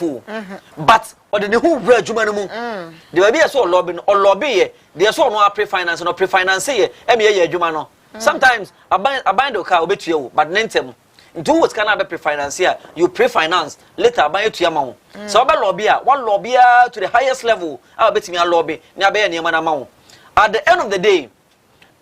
but ode ne ho wura adwuma no mu de ba bia so lobby no lobby ye de so no pre finance no pre finance ye e me ye adwuma no sometimes aban do ka obetua wo but nentem ntu what can be pre finance here you pre finance later aban etua ma wo so oba lobby a one lobby to the highest level a betimi a lobby ne aban ne ma na ma wo at the end of the day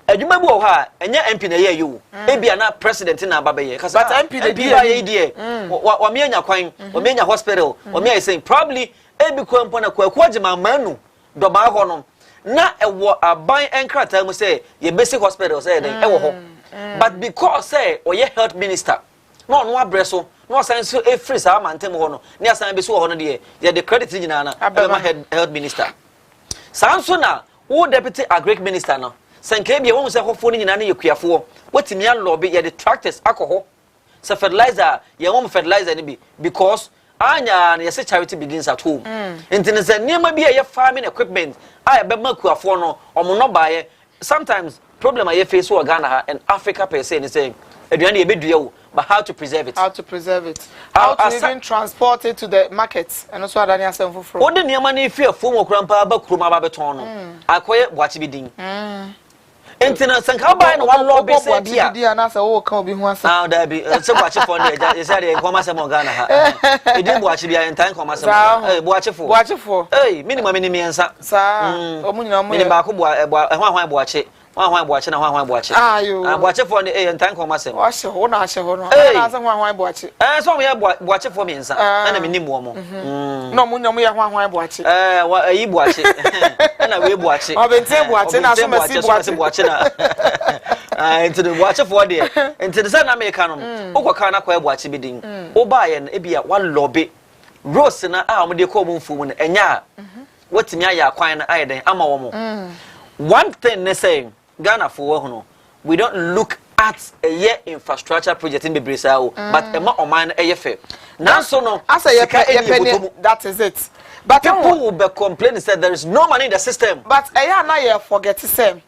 adwuma bi wo ha enya MP na ye you ebia na president na baba ye but MP na ye die wa me anya kwan wa me anya hospital wa me say probably ebi kwampo na kwaji mamanu do ba ho no na ewo aban enkrata mu say ye basic hospital say den ewo ho but because say o ye health minister no no abreso no san so e free sa amantem ho no ne asan be so ho no de ye the credit nyina na health minister sanso na wo deputy agric minister no sanke bia won se hofo ni nyina na yekuafo wotimi an lobby ye the tractors akoho se fertilizer ye won fertilizer ni bi because anya na ye se charity begins at home intene se niam bia ye farming equipment aye be makuafo no omo no baaye sometimes problem aye face wo Ghana ha and Africa per se ni say aduane ye bedua but how to preserve it. How to preserve it. How to even transport it to the market. And also adani asem foforo. What the niama na ifia fo mo krampa ba kuruma ba beton no. Akoye boachi bidin. Entina sanka ba na one law be say bia. Bia na say wo kan obi hu asa. Ah da bi se boachi fo na e say dey nkoma se mo Ghana ha. E din boachi bia entan nkoma se mo. Eh boachi fo. Boachi fo. Eh minimum miensa. Sa omunyina mo. Mini ba ko hwan boachi. Hwan boachi na hwan boachi. Ayo. Ah boachi fo na entan nkoma se mo. Wa hye ho na hye ho no. Na say hwan boachi. So mo ya boachi fo miensa. Na minim wo mo. No omunyina mo ya hwan boachi. Wa ayi boachi. Na we boachi. Obente boachi na so masi boachi na. Into the watch for there. Into the San American. Okwaka na kwa boachi bidin. Oba ye na ebia one lobby. Rose na mo de ko mo fu mu enya. Wetimi aya kwan na ayeden ama wo mo. One thing they say Ghana for no. We don't look at a year infrastructure project in Bebrisa but ema oman eyefe. Now so no as a that is it. But people will be complaining said there is no money in the system. But na you forget to say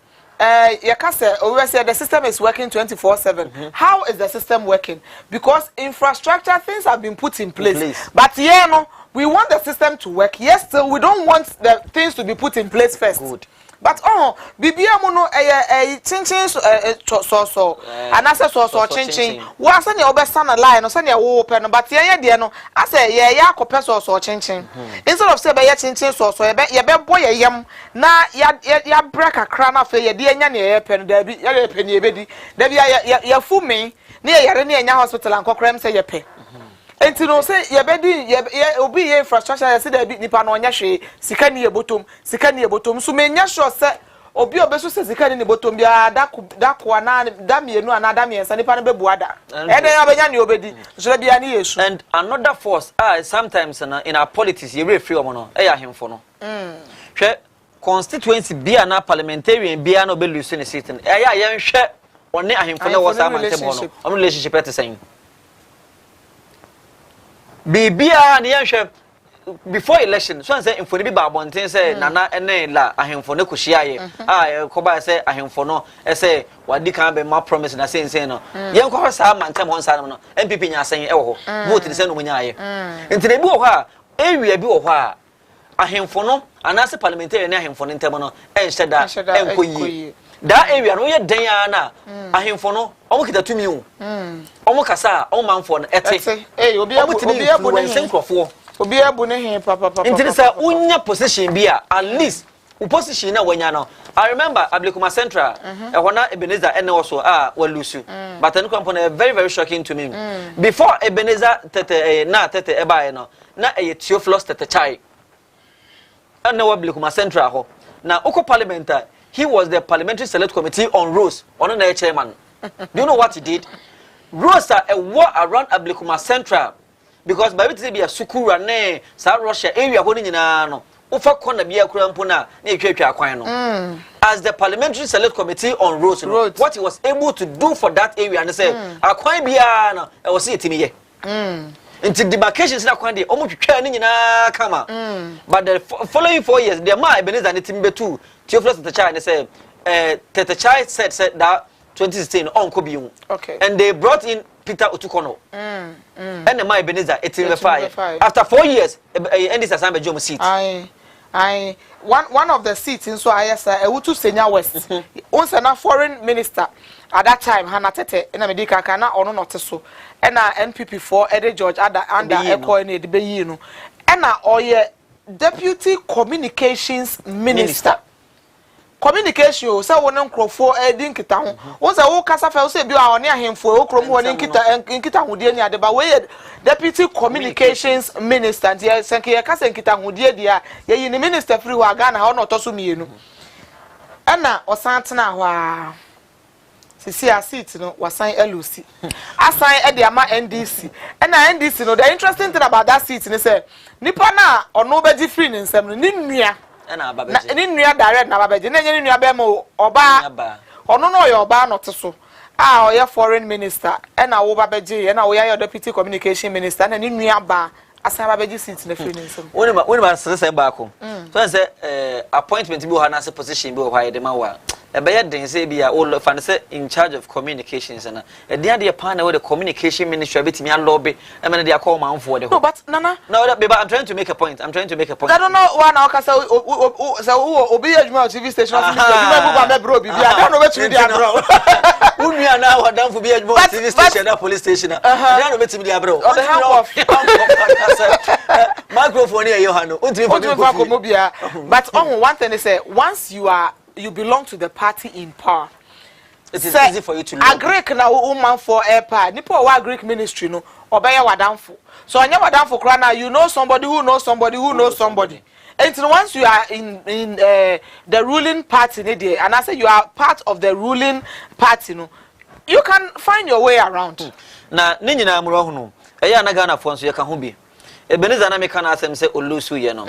you can say the system is working 24/7. How is the system working? Because infrastructure things have been put in place. But no, we want the system to work. Yes, still we don't want the things to be put in place first. Good. But bibia mo no chinchin so and I say so chinchin wo ase ne obesa na line no se ne wo pe no but ye de no ase ye ya akopɛ so chinchin instead of say be ye chinchin so ye be boy ye yam na ya break akra na fe ye de anya ne ye pe no da bi ye pe ne ye bedi da bi ya fu me ne ye yare ne anya hospital ankokram say ye pe. Enti no say ye bedi ye obi ye infrastructure ye say da bi nipa no nya hwe sika ne ye botom so me nya sure say obi obeso say sika ne botom bia da ko na da mienu ana da miensa nipa no bebu ada e den abenya ne obedi so bia ne yesu. And another force sometimes in our politics ye free omo no e ya hemfo no hwe constituency bia na parliamentarian bia na obelu ne seat e ya ye hwe one ahemfo na wo sa amantemo no omo relationship et saying Bibia ne yehwe before election so say info ne bi ba bonten say nana ene la ahemfo ne kohia ye ko ba say ahemfo no say wadi kan be ma promise na say no yen ko sa mantem hon sa no MPP nya asen e wo ho vote ne say no munya ye entine bi wo ho a ewia bi wo ho a ahemfo no anase parliamentarian ne ahemfo ne ntem no enhye da enkoyi da area no ye den ya na ahemfo no omo kita tumi o omo kasa omo manfo no ete obi abu ne nkrofo obi abu ne he papa intini sa unya position bi a at least u position na wanya no I remember Ablekuma Central ehona Ebenezer ene also walusu but an company very very shocking to me before Ebenezer tete eba no na Theophilus tete chai ene Ablekuma Central ho na uko parliament he was the parliamentary select committee on roads on the chairman. Do you know what he did? Roads are a war around Ablekuma Central because by the be a sukura ne South Russia area honi nyina no ufa kona bia kura mpo na etwetwa akwan no as the parliamentary select committee on roads what he was able to do for that area and say akwan bia no e was etimi ye into demarcations na kwan de omo twetwa ni nyina kama but the following 4 years the ma Ebenezer ne timbe too Theophilus Tetechai say Tetechai said that 2016 on Kobium. Okay. And they brought in Peter Otukono. And the my Ebenezer 1805. After 4 years, and this assignment job seat. I one of the seats in so I say Ewutu Senior West. Once a foreign minister at that time Hana Tete and Medika kana ono not so. And NPP for Eddie George under Echo and the Bayino. And oye deputy communications minister. Communication say won nkrofo edin kita ho won say wo kasa fa say bi a one ahemfo wo krom won nkita hodie ni ade ba we deputy communications minister dia senke ye kasa nkita hodie dia ye yi ni minister free wa Ghana ha no toso mienu ana osan tena ho a sisi a seat no wasan LOC asan e de ama NDC ana NDC no the interesting thing about that seat ni say nipa na ono be di free ni nsem no ni nua na babeje ni nua direct na babeje na nye ni nua be mo oba ono no ye oba no teso oye foreign minister na wo babeje na wo ya deputy communication minister na ni nua ba asan babeje seat na free nsem woni ma sese ba ko so say appointment bi ho na se position bi ho ha de ma wa Ebeye den say bia all fan say in charge of communications na. E dia de partner with the communication ministry betimi a lobby. E me dey call man for the. No, but Nana. No, but I'm trying to make a point. I don't know why now cause obi adwuma TV station I don't know where to dey bro. Unua na wadam for be adwuma TV station na police station. I don't know where to dey bro. On the hand off. Microphone here you hano. Untimi for but one thing is say once you belong to the party in power. It is easy for you to learn. Greek na woman for airport. Nipo wa Greek ministry no. Obeye wadamfo. So anya wadamfo kra na you know somebody who knows somebody who knows somebody. And once you are in the ruling party and I say you are part of the ruling party no, you can find your way around. Na ni nyina amuro hunu. Eya na Ghana fo nso ye ka ho bi. Ebeneza na meka na asem say olusu ye no.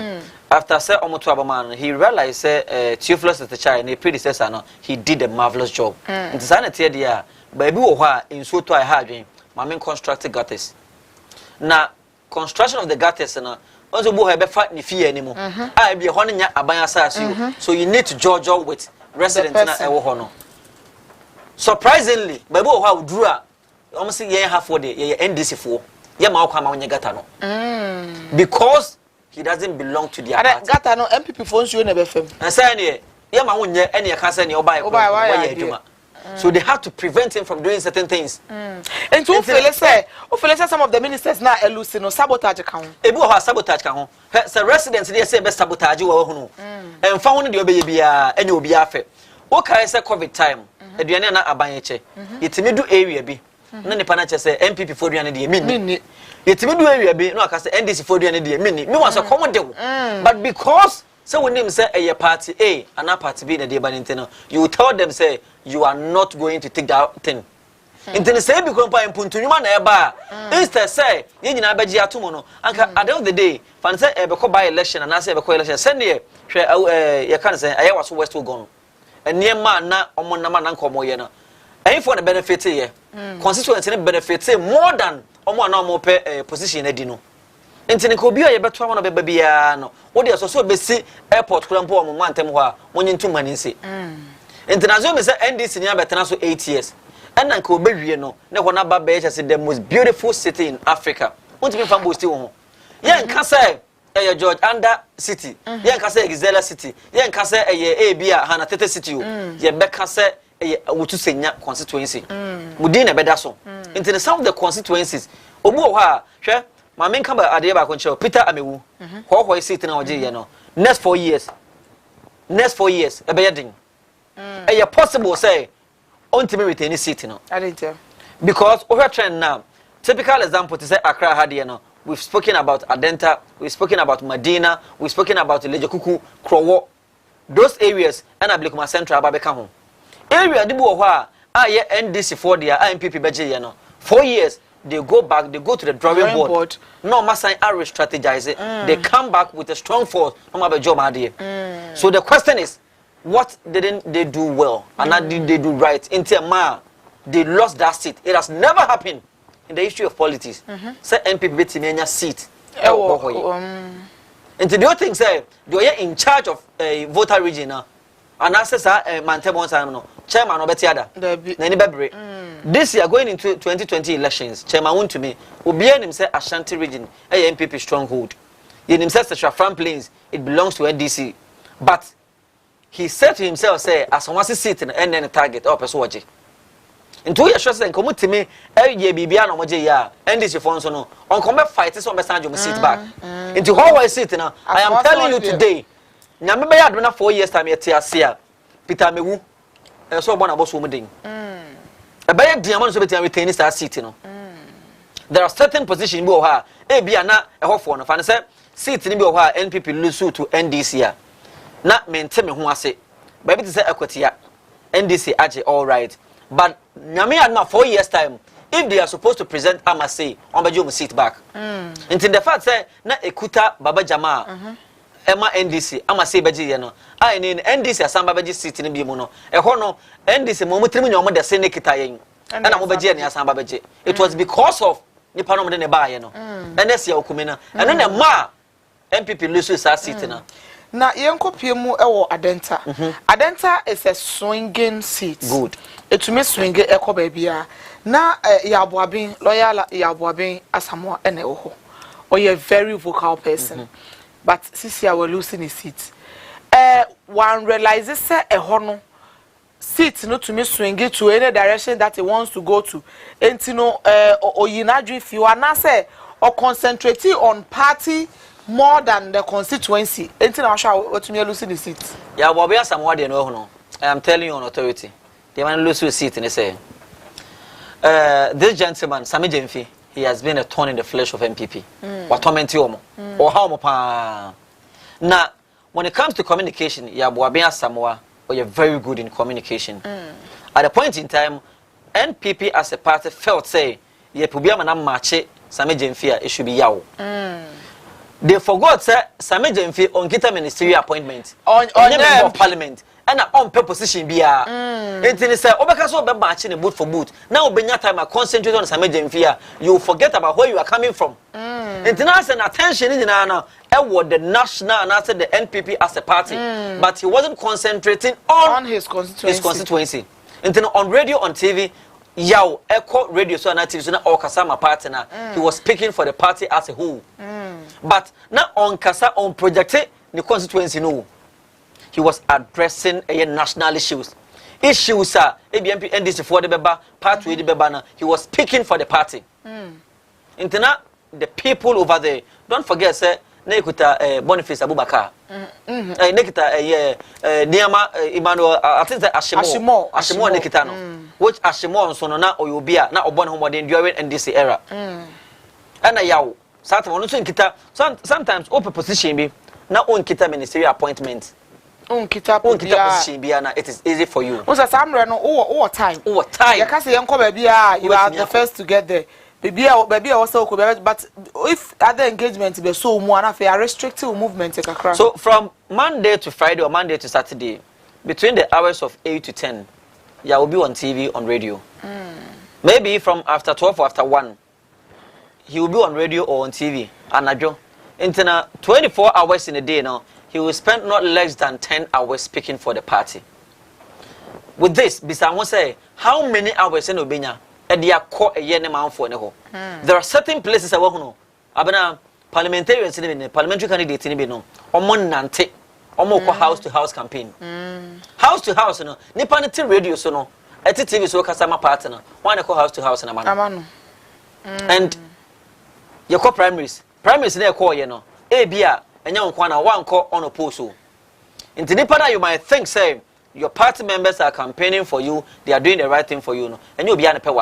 After say omoto abama he realized say Theophilus the child ne predecessor no he did a marvelous job. Nti sa na tie dia ba bi wo ho a nsuo to a ha adwen mamen constructed gutters. Na construction of the gutters na also bo ha be fa ni fie ani mu. Ah bi ho nya aban asase so you need to judge with residents na e wo ho no. Surprisingly ba bi wo ho a uduru a almost ye half for the ye NDC for ye ma kwa ma onye gata no because he doesn't belong to their party. Gata no MPP for nsuo na be fam and say ne ye ma onye ene ye ka say ne oba ye adwuma. So they have to prevent him from doing certain things. And to say some of the ministers now elusi no sabotage kan. Ebi wo sabotage kan ho. Say residents dey say be sabotage wo ho no. Emfa ho no de obeye bia enya obi afa. Wo kai say COVID time. Aduane na aban eche. Yetimi do area bi. Na nipa na che say MPP for aduane de minni. Yetimi do area bi no aka say NDC for aduane de minni. Me was a common deal. But because so when them say a party A and a party B in the debate, you tell them say you are not going to take that thing. Instead say because pa impuntunyuma na eba. Instead say ye nyina beji atomo no. Anka at the end of the day, fan say e be ko by election and say e be ko election. Send here hwe ye kan say aye waso west go no. Enema na omo na ma na nkomo ye no. Ayin for the benefit here. Constituency ne benefit more than omo na omo pe position edi no. Ntini ko bi o ye beto amana beba bia no wo de so be si airport kura mpo mo mantem ho a monyi ntum mani nse ntina zo me say NDC nya betena so 8 years enna nka obewie no ne ho na ba be say the most beautiful city in Africa untimi fa bosti wo ho ye nka say eye George Under City ye nka say Exela City ye nka say eye Ebia Hana Tete City o ye beka say eye Wotu Senya constituency mudi na beda so ntina some of the constituencies obu ho a hwe ma men kan ba ade ba konche Peter Amewu ho seat na oje ye no next 4 years e be yedin e possible say ontimi retain seat no I didn't tell because over trend now typical example to say Accra had you know we've spoken about Adenta, we've spoken about Medina, we've spoken about Lejekuku, Krowo, those areas and Ablikuma Central Babeka home area di bo ho a ye NDC for their MPP beje ye no 4 years they go back, they go to the drawing board. No, Masai are strategize it. They come back with a strong force. So the question is, what didn't they do well? And what did they do right? In Tema, they lost that seat. It has never happened in the history of politics. Say MPP betimenya seat. And the other thing say, they are in charge of a voter region now. And I say, Mantebon Simon, chairman of Betiada. This year, going into 2020 elections, chairman won to me, will be him say Ashanti region, a MPP stronghold. In himself, the Shafran Plains, it belongs to NDC. But he said to himself, say, as someone is sitting and then a target or persuade. In 2 years, and come to me, year Bibiano Moja, NDC Fonso, no, on combat fighters on Bessanjo, sit back. Into how I sit now, I am telling you today. Nyambe ya aduna 4 years time yeti asia Peter Amewu so bona boso mudin ebe diamond so beti retain star seat no there are certain position bi o ha e bia na ehofo no fa ne say seat ni bi o ha NPP lose to NDC a na mente me ho ase ba bi te say ekwatia NDC age all right but nyame aduna 4 years time if they are supposed to present Amase on bejo seat back until the fact say na ekuta baba jamaa Emma NDC Amase beji ye no ai ni NDC asamba beji seat ni bi mu no ho no NDC mo mutrim nyo mo de se ne kita yen na mo beji ne asamba beji it was because of nipa no mo de ne ba ye no NSC okumi na eno na ma MPP lose sa seat na na yenkopie mu ewo Adenta. Adenta is a swinging seat. Good. Etumi swing ekọ baabia. Na Yaboabin, loyal Yaboabin Asamoah ene oho. Or you're a very vocal person. But Sisia we're losing his seat. One realizes say a hono seat no to me swing it to any direction that he wants to go to. And you know, or if you are not say or concentrating on party more than the constituency. Anything I shall what me losing the seat. Yeah, well, we are somewhat you know. I am telling you on authority. They want to lose his seat and they say, this gentleman, Sami Jemfi, he has been a thorn in the flesh of MPP. Or torment you or how now, when it comes to communication, Yaboabia Samoa, or you're very good in communication. At a point in time, NPP as a party felt say, ye Pubiama Mache, Sami Jemfi, it should be Yao. They forgot, sir, Sami Jemfi on Kita ministerial appointment on member of parliament. And on purpose position be it is say obekaso be matching boot for boot now benya time I concentrate on Sami Jemfi you forget about where you are coming from international attention in now the national and after the NPP as a party but he wasn't concentrating on his constituency until on radio on TV yaw echo radio so na TV so na okasama party na he was speaking for the party as a whole but now on kasa on project the constituency no. He was addressing national issues. Issues are ABMP NDC for the Beba, Pathway the Bebana. He was speaking for the party. Interna the people over there. Don't forget, sir, Nekuta Boniface Abubakar. Nekita Niama Emmanuel, I think that Ashimo Nekitano. Which Ashimo and Sonona or Yubia, now Obon Homodin during NDC era. And a yaw. Sometimes open position be now on Kita ministerial appointments. Kita position biana it is easy for you. Once Samre no over time. Over time. You can say you are the first to get there. Baby also but if other engagement be so more na fair restrictive movement kakra. So from Monday to Friday or Monday to Saturday between the hours of 8 to 10 you will be on TV on radio. Maybe from after 12 or after 1 he will be on radio or on TV anajo. Interna 24 hours in a day now. He will spend not less than 10 hours speaking for the party. With this, Bisamo say, how many hours in Obenya? There are certain places I want to know. Abana parliamentarians in the parliamentary candidate in Bino, Omon Nante, Omoko house to house campaign. House to house, no, Nipanity radio, so no, at TV so customer partner, one house to house in a man. And your co primaries in their call, you know, ABR. And young one call on a post. In the you might think, say, your party members are campaigning for you, they are doing the right thing for you, no? And you'll be an appeal.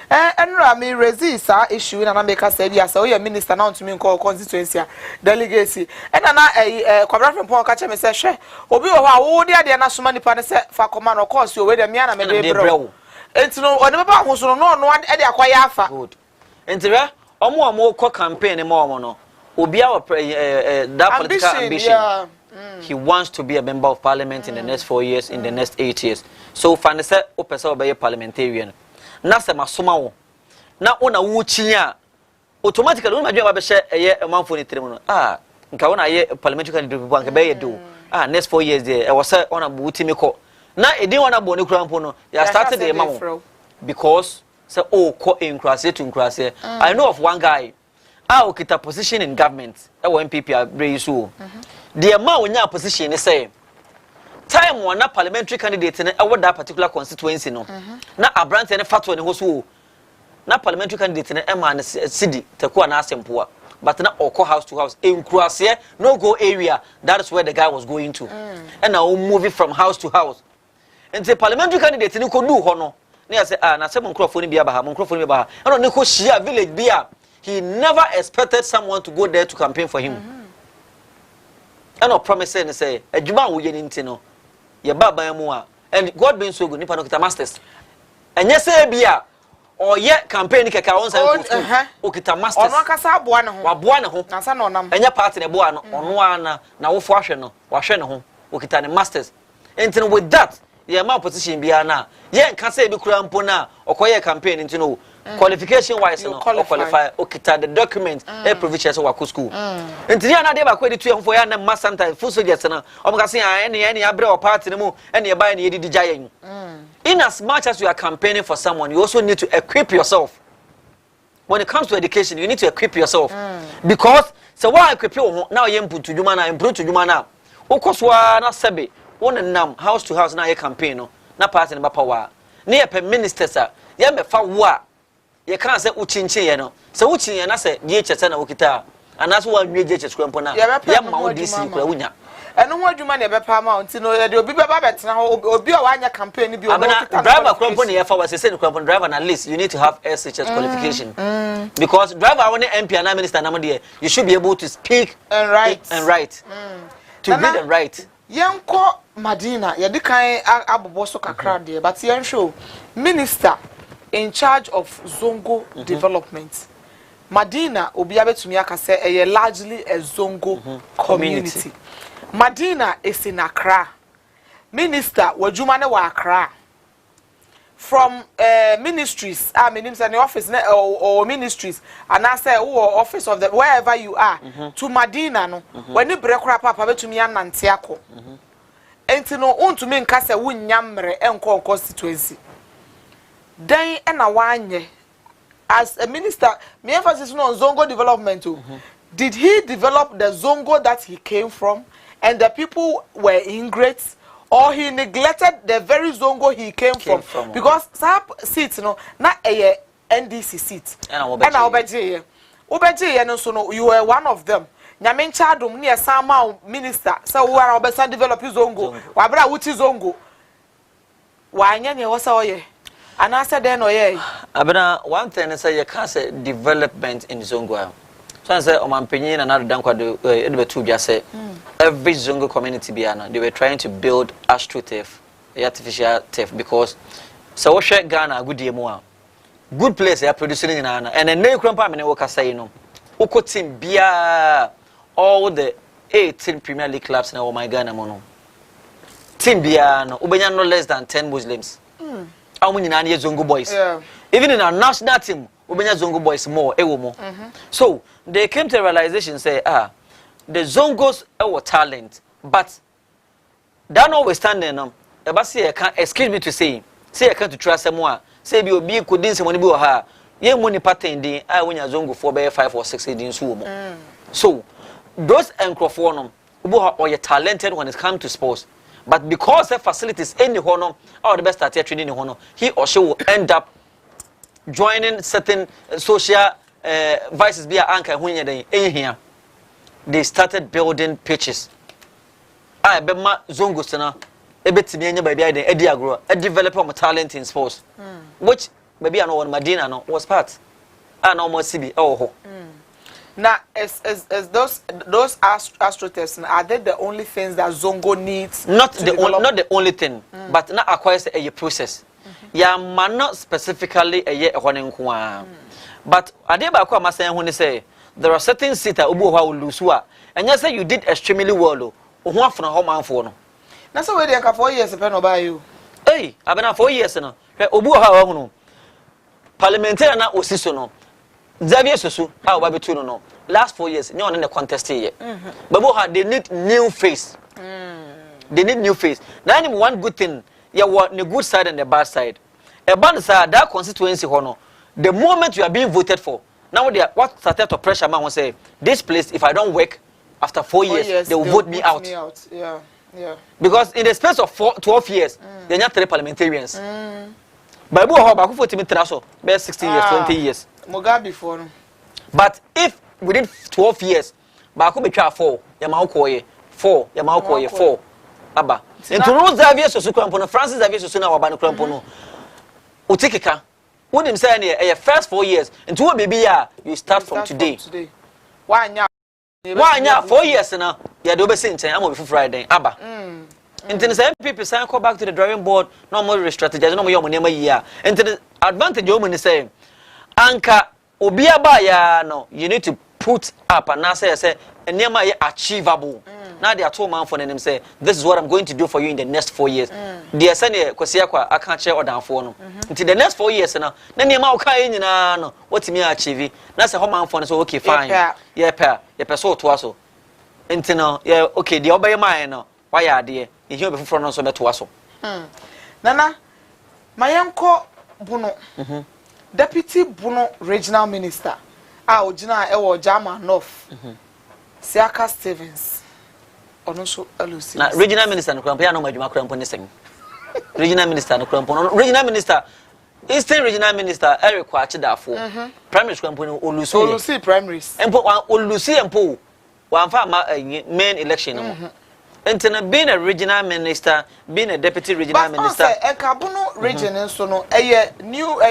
And Rami resist our issue, and I make us say, yes, so your minister now to me call constituency delegacy. And I correct from Paul Catcher, Mr. She, or be all the national money for command or course, you with a man and bro. And to know, or never who's no one at the acquire good. And there are more campaign and more no. That political ambition. He wants to be a member of parliament in the next 4 years, in the next 8 years. So, Fanessa, Opesa, be a parliamentarian. Nasa Masumao. Now, on a Wuchia, automatically, I do a month for the tribunal. Ah, Kawana, a parliamentary candidate, do. Ah, next 4 years there, I was on a Butimiko. Now, it didn't want to bone crampono. They started the amount because, so, oh, caught in Crasset to Crasset. I know of one guy. I get a position in government. MPP are very so. The amount when your position is same. Time one parliamentary candidate in that particular constituency no. Na a branch and a fat one who's who. Na parliamentary candidate in a man city to go and ask him poor. But not all house to house in Croatia, no go area. That is where the guy was going to. And now moving from house to house. And the parliamentary candidate in could do honor. Near say, ah, na some microphone be about microphone be. I don't know Shia village be. He never expected someone to go there to campaign for him. And I promise and say, a Juma will get into no. Your baba mua. And God being so good, Nippon masters. And yes, Bia or yet campaign Kakaons and Okita masters. Or Nakasa Buana home, Nasanonam, and your party in Buana, on one now fashion, Washana home, Okitani masters. And with that, your position Biana. Yen can say Bukurampona or Koya campaign into no. qualification wise no qualify okita the document provision so wako school ntini ana de ba kwa editu enfo ya na mass sometimes full soldiers na o mka say ene abre o party mu ene ba ene yedi giant in as much as you are campaigning for someone you also need to equip yourself when it comes to education you need to equip yourself because so why equip you now you input to juma na ukoswa na sebe won nam house to house na ye campaign no na party na ba power na ye pe ministers a ye me fa wo a ye kan say uchinchin ye no se uchin ye na se DHS na okita anaso wa nwe DHS kwampo na ye ma odisi kura wunya eno ho adwuma na be pa ma nti no ye de obi be ba betena ho obi a wanya campaign bi o driver kwampo na ye fa was say kwampo driver na list you need to have SHS qualification because driver won MP and minister na de you should be able to speak and write to read and write yenko Madina ye de kan abobo so kakra de but yen show minister in charge of Zongo development Madina obi abetumi aka say largely a Zongo community. Madina is in Accra. Minister wajuma ne wa Accra. From ministries, I mean in the office or ministries, and I say office of the wherever you are to Madina no. When you break papa betumi anantiako. Enti no untumi nka se wunyamre enko constituency. Then and a 1 year as a minister, me emphasis on Zongo development too. Did he develop the Zongo that he came from and the people were ingrates, or he neglected the very Zongo he came from? Because some seats, you know, not a NDC seat. And Obeje, so no, you were one of them. Nyamin Chadum near Sama minister, so we are Obesan develop Zongo. Wabra Wuti Zongo. Why, Nyanya was all ye? And I said, then, oh, yeah. Abena, one thing is, you can't say development in Zongo. So I said, my opinion, another Danko, every Zongo community, they were trying to build astroturf, artificial turf, because so we share Ghana, good deal more. Good place, they are producing in Ghana. And then, no crump, I mean, what I say, you know, Oko team, Bia, all the 18 Premier League clubs now, my Ghana, mono. Team Bia, no, Ubenya no less than 10 Muslims. How many Zongo boys? Yeah. Even in our national team, Ubenya Zongo boys more, more. So they came to a realization, say, the Zongos are talent, but that notwithstanding, excuse me to say I can't trust someone. Say you be couldn't say money be her. Ye money pattern day, I win a Zongo for 5 or 6 days. So those encrophonum or you're talented when it comes to sports. But because the facilities in the honor or the best at training in the honor, he or she will end up joining certain social vices via anchor when they in here. They started building pitches. I bet my Zongosana, a bit to me by the idea, a developer of talent in sports, which maybe I know what Madina was part. I know more CB. Oh, now, as those astroturfs, are they the only things that Zongo needs? Not the only thing, but not acquires a process. Ya man not specifically a year running. But I did back what saying when they say there are certain sitters who will lose, and you say you did extremely well. One from home and for no. That's why they are 4 years depend on you. Hey, I've been 4 years now. Obu how no parliamentary na osiso Xavier Susu, how about you no? Last 4 years, no one in the contest here. But they need new face. They need new face. Now, one good thing, you want the good side and the bad side. A bad side, that constituency, the moment you are being voted for, now they are what started to pressure man will say, this place, if I don't work after 4 years, they will vote me out. Yeah. Because in the space of 12 years, they're not 3 parliamentarians. But who for Timmy Traso, 16 years, 20 years. Mugabe for. But if within 12 years, Baku be 4, Yamaukoye, 4, Yamaukoye, 4. Abba. And to lose Xavier Susu, Francis Xavier Susu, our Banacrampono. Utikika. Wouldn't say a first 4 years. And to baby, you start from today. Why now? 4 years now. You are doing something. I'm over Friday. Abba. And then some people say, go back to the drawing board. No more strategize. No more money year. And the advantage you want to say, Anka Obiaba ya no. You need to put up and say, and near my achievable. now they are told man for them say this is what I'm going to do for you in the next 4 years they say ne kwesi akwa aka che odanfo no until the next 4 years na ne ma uka nyina no what me achieve na say home man for so okay fine yeah pa so to aso until no yeah okay the obey man no why are there you be fufro no so beto aso nana mayenko bunu deputy bunu regional minister ojina ewo Jama North Siaka Stevens ono so alusi na regional minister no krampo ya no madwuma krampo ne sem regional minister no krampo no regional minister Eastern regional minister Eric Kwachidafo primary krampo no olusi primaries empo olusi empo wanfa main election no Entena being a regional minister, being a deputy regional minister. But Kabuno region so no new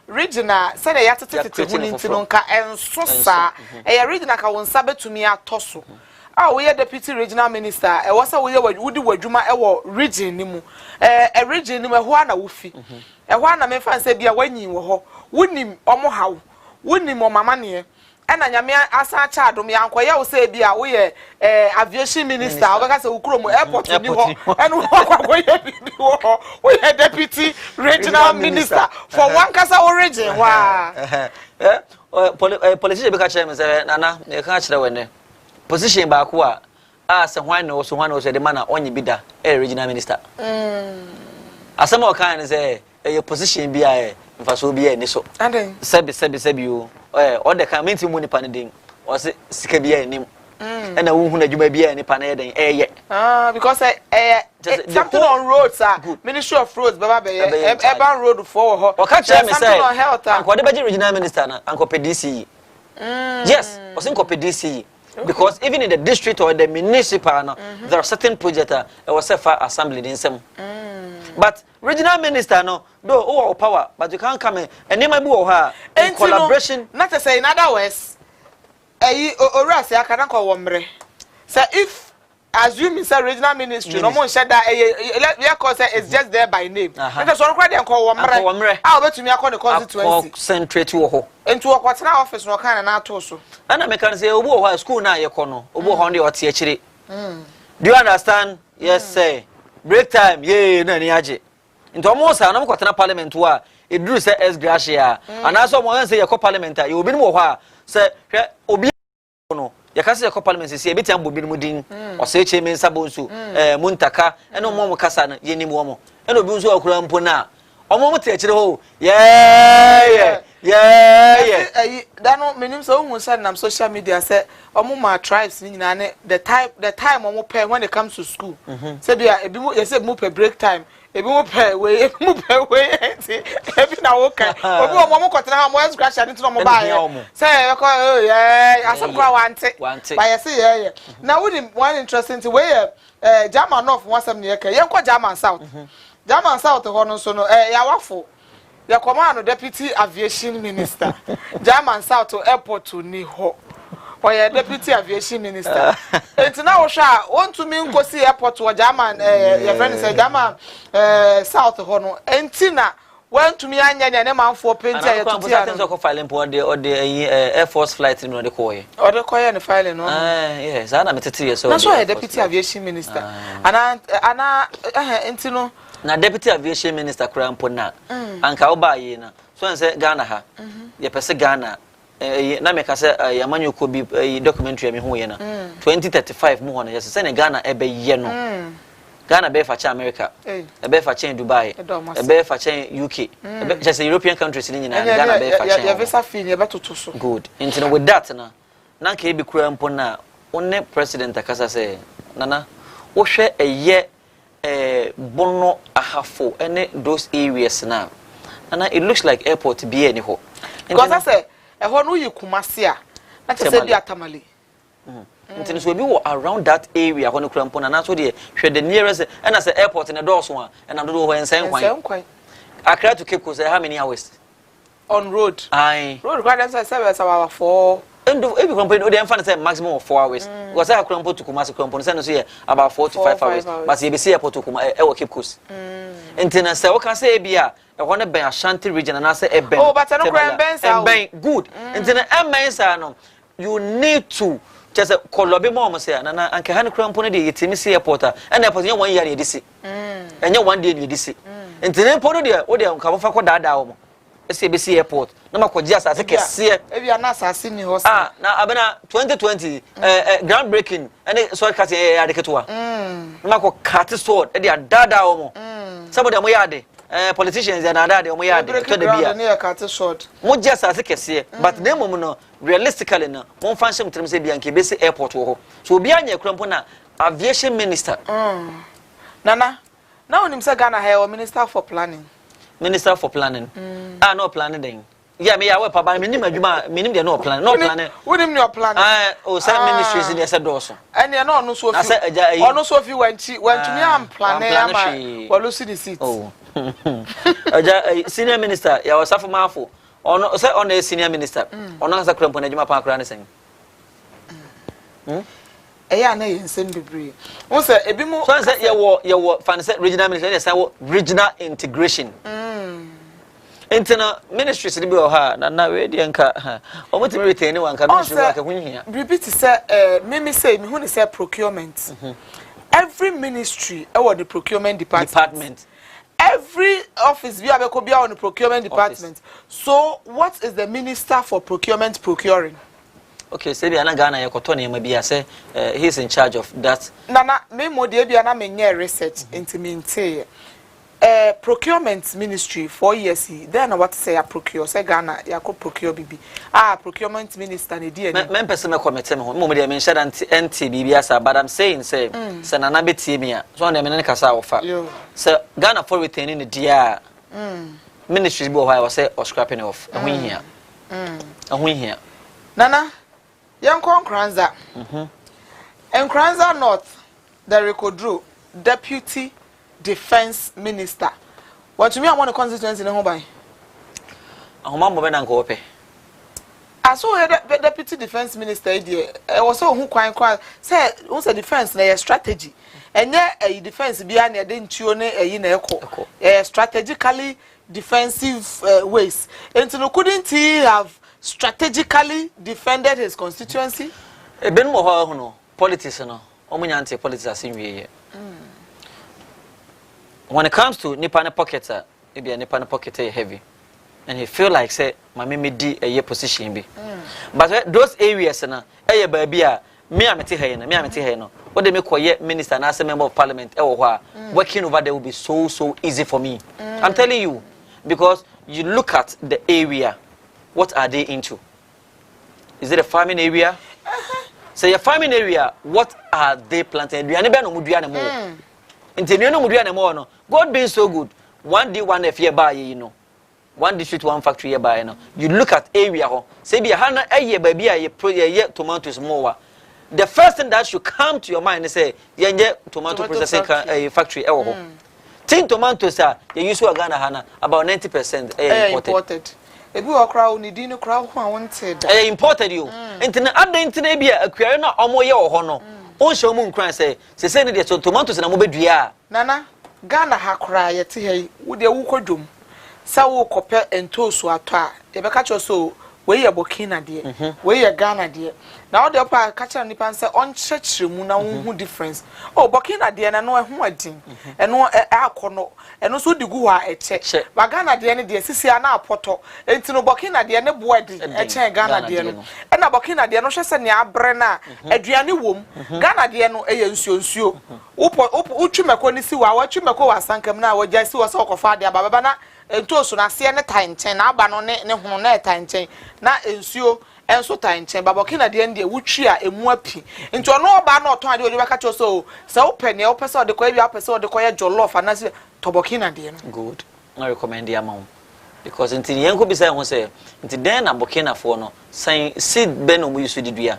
regional said a yatete hunintinonka and sosa a regional ka won sabe to me atoso. Ah we deputy regional minister e wasa we wudi wadwuma e wo region ni mu a region ni mu ho na wofi. E ho na me fan say bia wanyin wo ho. Wonim omo hawo. Wonim omama ne and nyame asa cha adom yankoye wo say bia wo ye aviation minister wo ka say ukromo airport ni ho and wo kwakoye bi ho wo ye deputy regional minister for one kasa origin wa politician be ka chere me say nana e ka chere wene position ba ko a se hwan no so de mana onye bi da regional minister asema o kan say e position bi a mfaso bi ni so sebi o all the community money paneding or sika bia nim and a woman adwuma bia ni paneden because something on roads ministry of roads baba be urban road for her o ka chere me say on health anko de beji regional minister na anko PDC yes o sin ko PDC because even in the district or the municipal no there are certain projects was for assembly in some but regional minister no though oh power but you can't come in and name in collaboration not to say in other words ora say aka na ko womre say if assume say regional ministry no mo share that we call say it's just there by name because so kwa dem ko womre obetumi akọ the constituency concentrate wo ho into okotena office no kan na ato so ana me kan say obo ho school na ye ko no obo ho dey ote akire do you understand yes say break time na ni age into mo sa na mo kwatena parliament wa eduru say s gracia ana so mo say ye ko parliament a ye obi no ho a say hwe obi no ye ka say ye ko parliament say e beti am bobi no din o say che me nsabo nso muntaka eno mo kasa na ye nim wo mo eno obi nso akura mpo na omo mo te akire ho yeah that no menim so who said na social media say omo ma tribes ni nyina ne the time omo pay when it comes to school say bia ebi mo say mo pay break time ebi mo pay we ebi na wo kan obi omo kwotena ha mo scratch and to no buy say asem kwa wante by say now with one interesting thing we German North one some near ke yenko German South German South ho no so no ya wafo the command deputy aviation minister German South to airport to ni ho or your deputy aviation minister it's now sha want to mean go see airport to German your friend say German South ho no entina want to me anya ne man for paint ya to tia no ko file mpo or the air force flight no de koye or the koye ne file no yes ana metete ye so na so deputy aviation minister ana entino na deputy aviation minister krampo na anka oba yi na so nse Ghana ha ye pese Ghana na me ka se yamanyo ko bi documentary me ho ye na 2035 mu ho na ye se ne Ghana ebe ye no Ghana be fa cha America be fa cha Dubai be fa cha UK just European countries ni nyina Ghana be fa cha ya visa fee ye betoto so good into with that na ka e bi krampo na onne president akasa se nana wo hwe eye bono ahafo ene those areas now and it looks like airport be any ho because I say ho no yikumase a na te say bi atamale ntin so bi wo around that area ho no krampo na so de hwe the nearest and as airport in the door so and am do ho ensen kwan Accra to Cape Coast how many hours on road road quite say 7 4 and if you complain the fan say maximum of 4 hours because I krampo to Kumasi krampo say no so about 4 to 5 hours but you be see airport to Kumasi e wo Cape Coast ntina say we can say bia e ho ne ben Ashanti region and say e ben but no crime ben good ntina e men say no you need to just kolobe mo say na anke han krampo ne de yetimi see airport and airport ye 1 year ye disi enye 1 day ye disi ntene mpo no de wo de nka fa ko daada wo mo ese be see airport na makoji asase kese e bia na asase ni ho na abena 2020 ground breaking and so cut e adeketoa na mako cut sword e de daada wo mo somebody mo yade politicians and daada de mo yade to de bia na cut sword mo ji asase kese but na mom no realistically no mo fa nsem trem se bia nke be see airport wo ho so obi anya krampo na aviation minister nana now nim say Ghana have minister for planning no planning then yeah me ya we pa ba me nim adwuma me nim de no planning we nim your planning o say ministries in say do so and you no so fi ono so fi wanti me am planning am we see the seat oh aja senior minister ya wasafo mafo ono say ono senior minister ono asa krampo na adwuma pa akra ne sen eya na yensem bebre won say ebi mo so say ye wo fan say regional minister say regional integration internal ministries ni bi o ha na we de nka o mutimi retain wan ka ministry wa ka hunhia repeat say me say me hu ni say procurement every ministry e the procurement department every office bi abeko bia on the procurement department so what is the minister for procurement procuring? Okay, say bia na Ghana ye koto na bia say he is in charge of that. Nana me mo de bia na menye research into maintain procurement ministry 4 years then what say ya procure say Ghana ya ko procure bibi procurement minister ne die ni me person me committee me ho mo de me share NT bibi asa but I'm saying say nana betie me a so na me ne kasa ofa say Ghana for retaining the dia ministry bi o ha say or scrapping off ehun hia nana Yankon Kranza. And Kranza North, the Rekodru, Deputy Defense Minister. What to me, I want a constituency in the home by. A mama and go pay. I saw the Deputy Defense Minister. I was so who quite said, what's a defense, a strategy. And yet, a defense behind a didn't you a strategically defensive ways. And so couldn't he have strategically defended his constituency? E ben mo ho no politics no omunyante politics asenwie when it comes to nipa ne pocket e bia nipa ne pocket heavy and he feel like say my me di a position bi but those areas na e ba bia me amete he no what they make koye minister na as member of parliament e wo ho working over there will be so easy for me. I'm telling you, because you look at the area. What are they into? Is it a farming area? Say a farming area, what are they planting? God being so good. One day, one F by you know. One district, one factory by you know. You look at area, say be a hana a year baby a tomatoes more. The first thing that should come to your mind is say, yeah, tomato processing factory. Tin tomatoes are you use to Ghana hana about 90% imported. Ebi o crowd ni di no crowd ho wanted. Imported you. Internet adent bia akware na omoye wo ho no. On show mu nkran say ne de tomatoes na mo bedua. Nana Ghana ha kra ye te hei wo de wo kodwom. Sa wo kope entosu ato a e be ka cho so we ye Burkina de we ye Ghana de na wo de pa ka cha nipa say on chechire mu na wo hu difference oh Burkina de na no ho adin eno akono eno so digu ha eche ba Ghana de ne de sisi na apoto enti no Burkina de ne boadi eche Ghana de no e na Burkina de no hwese ne abre na aduane wom Ghana de no eye nsuo wo twimako ni si wa twimako wa sankam na wa jasi wo so kofa de ababa na entoso na se ne tanchen na aba no ne hono na tanchen na ensuo enso tanchen babokina de ndie wutwi a emu api nti ono oba na oton ade odibaka cho so wo pene wo pese ode koye bi apese ode koye jollof na se tobokina de no good I recommend the amount because nti yenko bi say ho say nti den na bokina fo no san seed ben omo use didua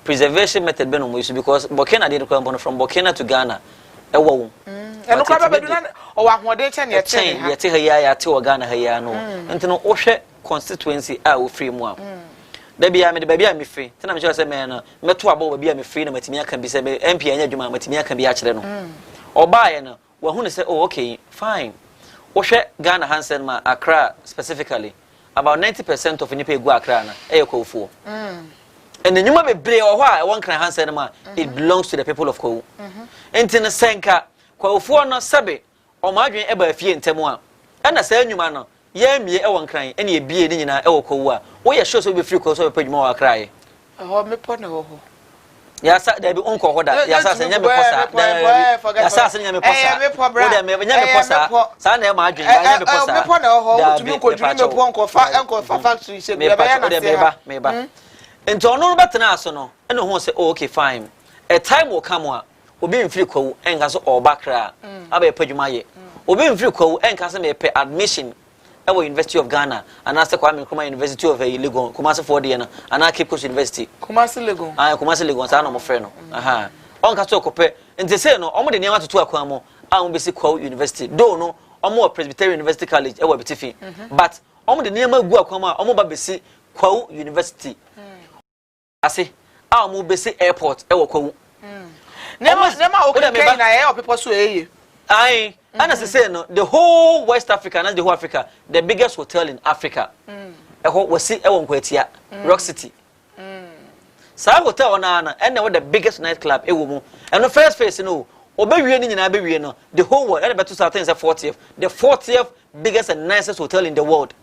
preservation method ben omo use because bokina de ko from Burkina to Ghana ewo eno kwa ba beduna o wa hoden che ne ye te ha ya te o Ghana ha ya no nti no wo hwe constituency a wo free mu a da bia me de bia me free tena me say me no meto abo bia me free na matimi aka bi say MP anya dwuma matimi aka bi a kire no oba ye no wo hu ne say oh okay fine wo hwe Ghana Hansen ma Accra specifically about 90% of nipa egu Accra na e yakofuo And the nyuma be brave or why one can answer them. It belongs to the people of Kowu. Enti ne senka Kwawufo no sebe o ma adwen eba afie ntemu a. E na sa nyuma no ye mie e won kran e na e bie ni nyina e wo Kowu a. Wo ye sure so be free ko so be padwuma wa krae. Ho me po na ho ho. Ya sa da bi onko ho da. Ya sa se nya me posa. Ya sa se nya me posa. Wo da me nya me posa. Sa na e ma adwen nya me posa. Me po na ho ho tumi ko dwuni me po enko fa factory se be ba na se. Me ba. Enti ono no betena aso no e no ho se okay fine. A time will come a obi mfiri Kowu enka so obakra aba padwuma ye. Obi mfiri Kowu enka se me pe admission at University of Ghana and ask Kwame Nkrumah University of Legon Kumasi for the and I keep Coast University Kumasi Legon Kumasi Legon sa no mo frɛ no aha onka so kope nti say no omo de niam to akwan mo a mo be si Kowu University do no omo Presbyterian University College e wa betifi but omo de niam agu akwan mo a omo ba be si Kowu University ase a mo be si airport e wa Kowu nema okay na e people so eye aye and as I say no the whole West Africa and the whole Africa the biggest hotel in Africa we see e won kwatia Rock City sa hotel na and the biggest nightclub e wo mu and the first face no obewie ni nyina bewie no the whole world and better certain is the 40th biggest and nicest hotel in the world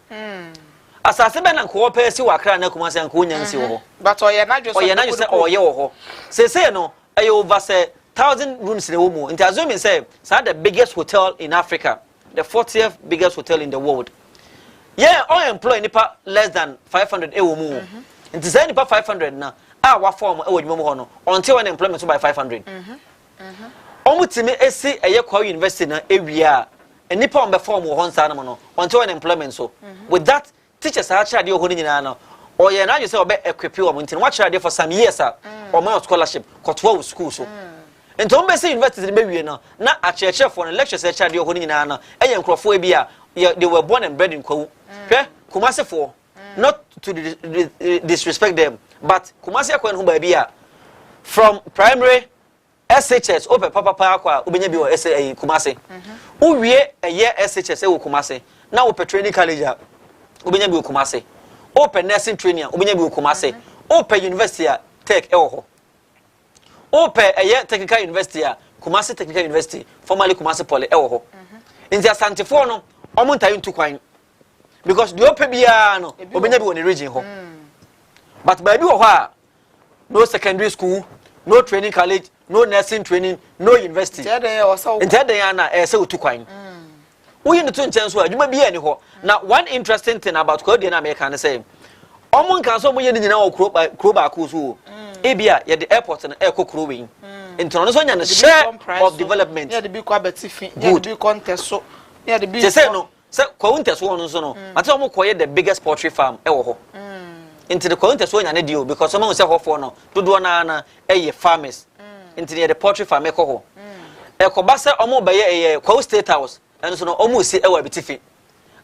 asase be na nko pe si wakra na kuma se nko nyansi wo but oye na jo se oye wo ho say no ayo over say 1,000 rooms in the woman. It assuming say it's the biggest hotel in Africa, the 40th biggest hotel in the world. Yeah, all employ nipa less than 500 a woman. And to say nipa 500 na what form a woman hono until unemployment so by 500. Omutimi esi eye Kowu University na area and nipa on perform wo honsa na no until unemployment so. With that teachers are charge you honi nyina no. Or ye na you say obe equip you omo ntin what charge for some years or my scholarship kotwa school so. And to be university be no na acheche for lectures e charge ho nyina na eye nkrofo e bia they were born and bred in Kowu hwe Kumasi for not to disrespect them but Kumasi akwan ho ba bia from primary SHS open papa akwa obenya bi wo Kumasi uwie eye SHS e wo Kumasi na wo training college obenya bi wo Kumasi open nursing training obenya bi wo Kumasi open university tech e wo ho ope technical university Kumasi Technical University formerly Kumasi Poly e wo ho nti asantefo no omontayi ntu kwan because the ope bia no obenya bi woni region ho but ba bi wo ho no secondary school no training college no nursing training no university nti eden na se otu kwan wo yin to nchen so adwuma bia ni ho na one interesting thing about Kowu na America na say omon kan so mo ye ni nyina wo kro ba ko so ebia ye the airport na e kokoro wen nti no so nya no share of development yeah the big kwabetifi yeah the big contest so yeah the big say no say Kowu nteso no so no ate o mo koye the biggest poultry farm e wo ho nti the Kowu nteso nya ne dio because some say ho for no dodo na e farmers nti the poultry farm e ko ho e ko ba say o mo ba ye Kowu State House and so no o mo si e wa betifi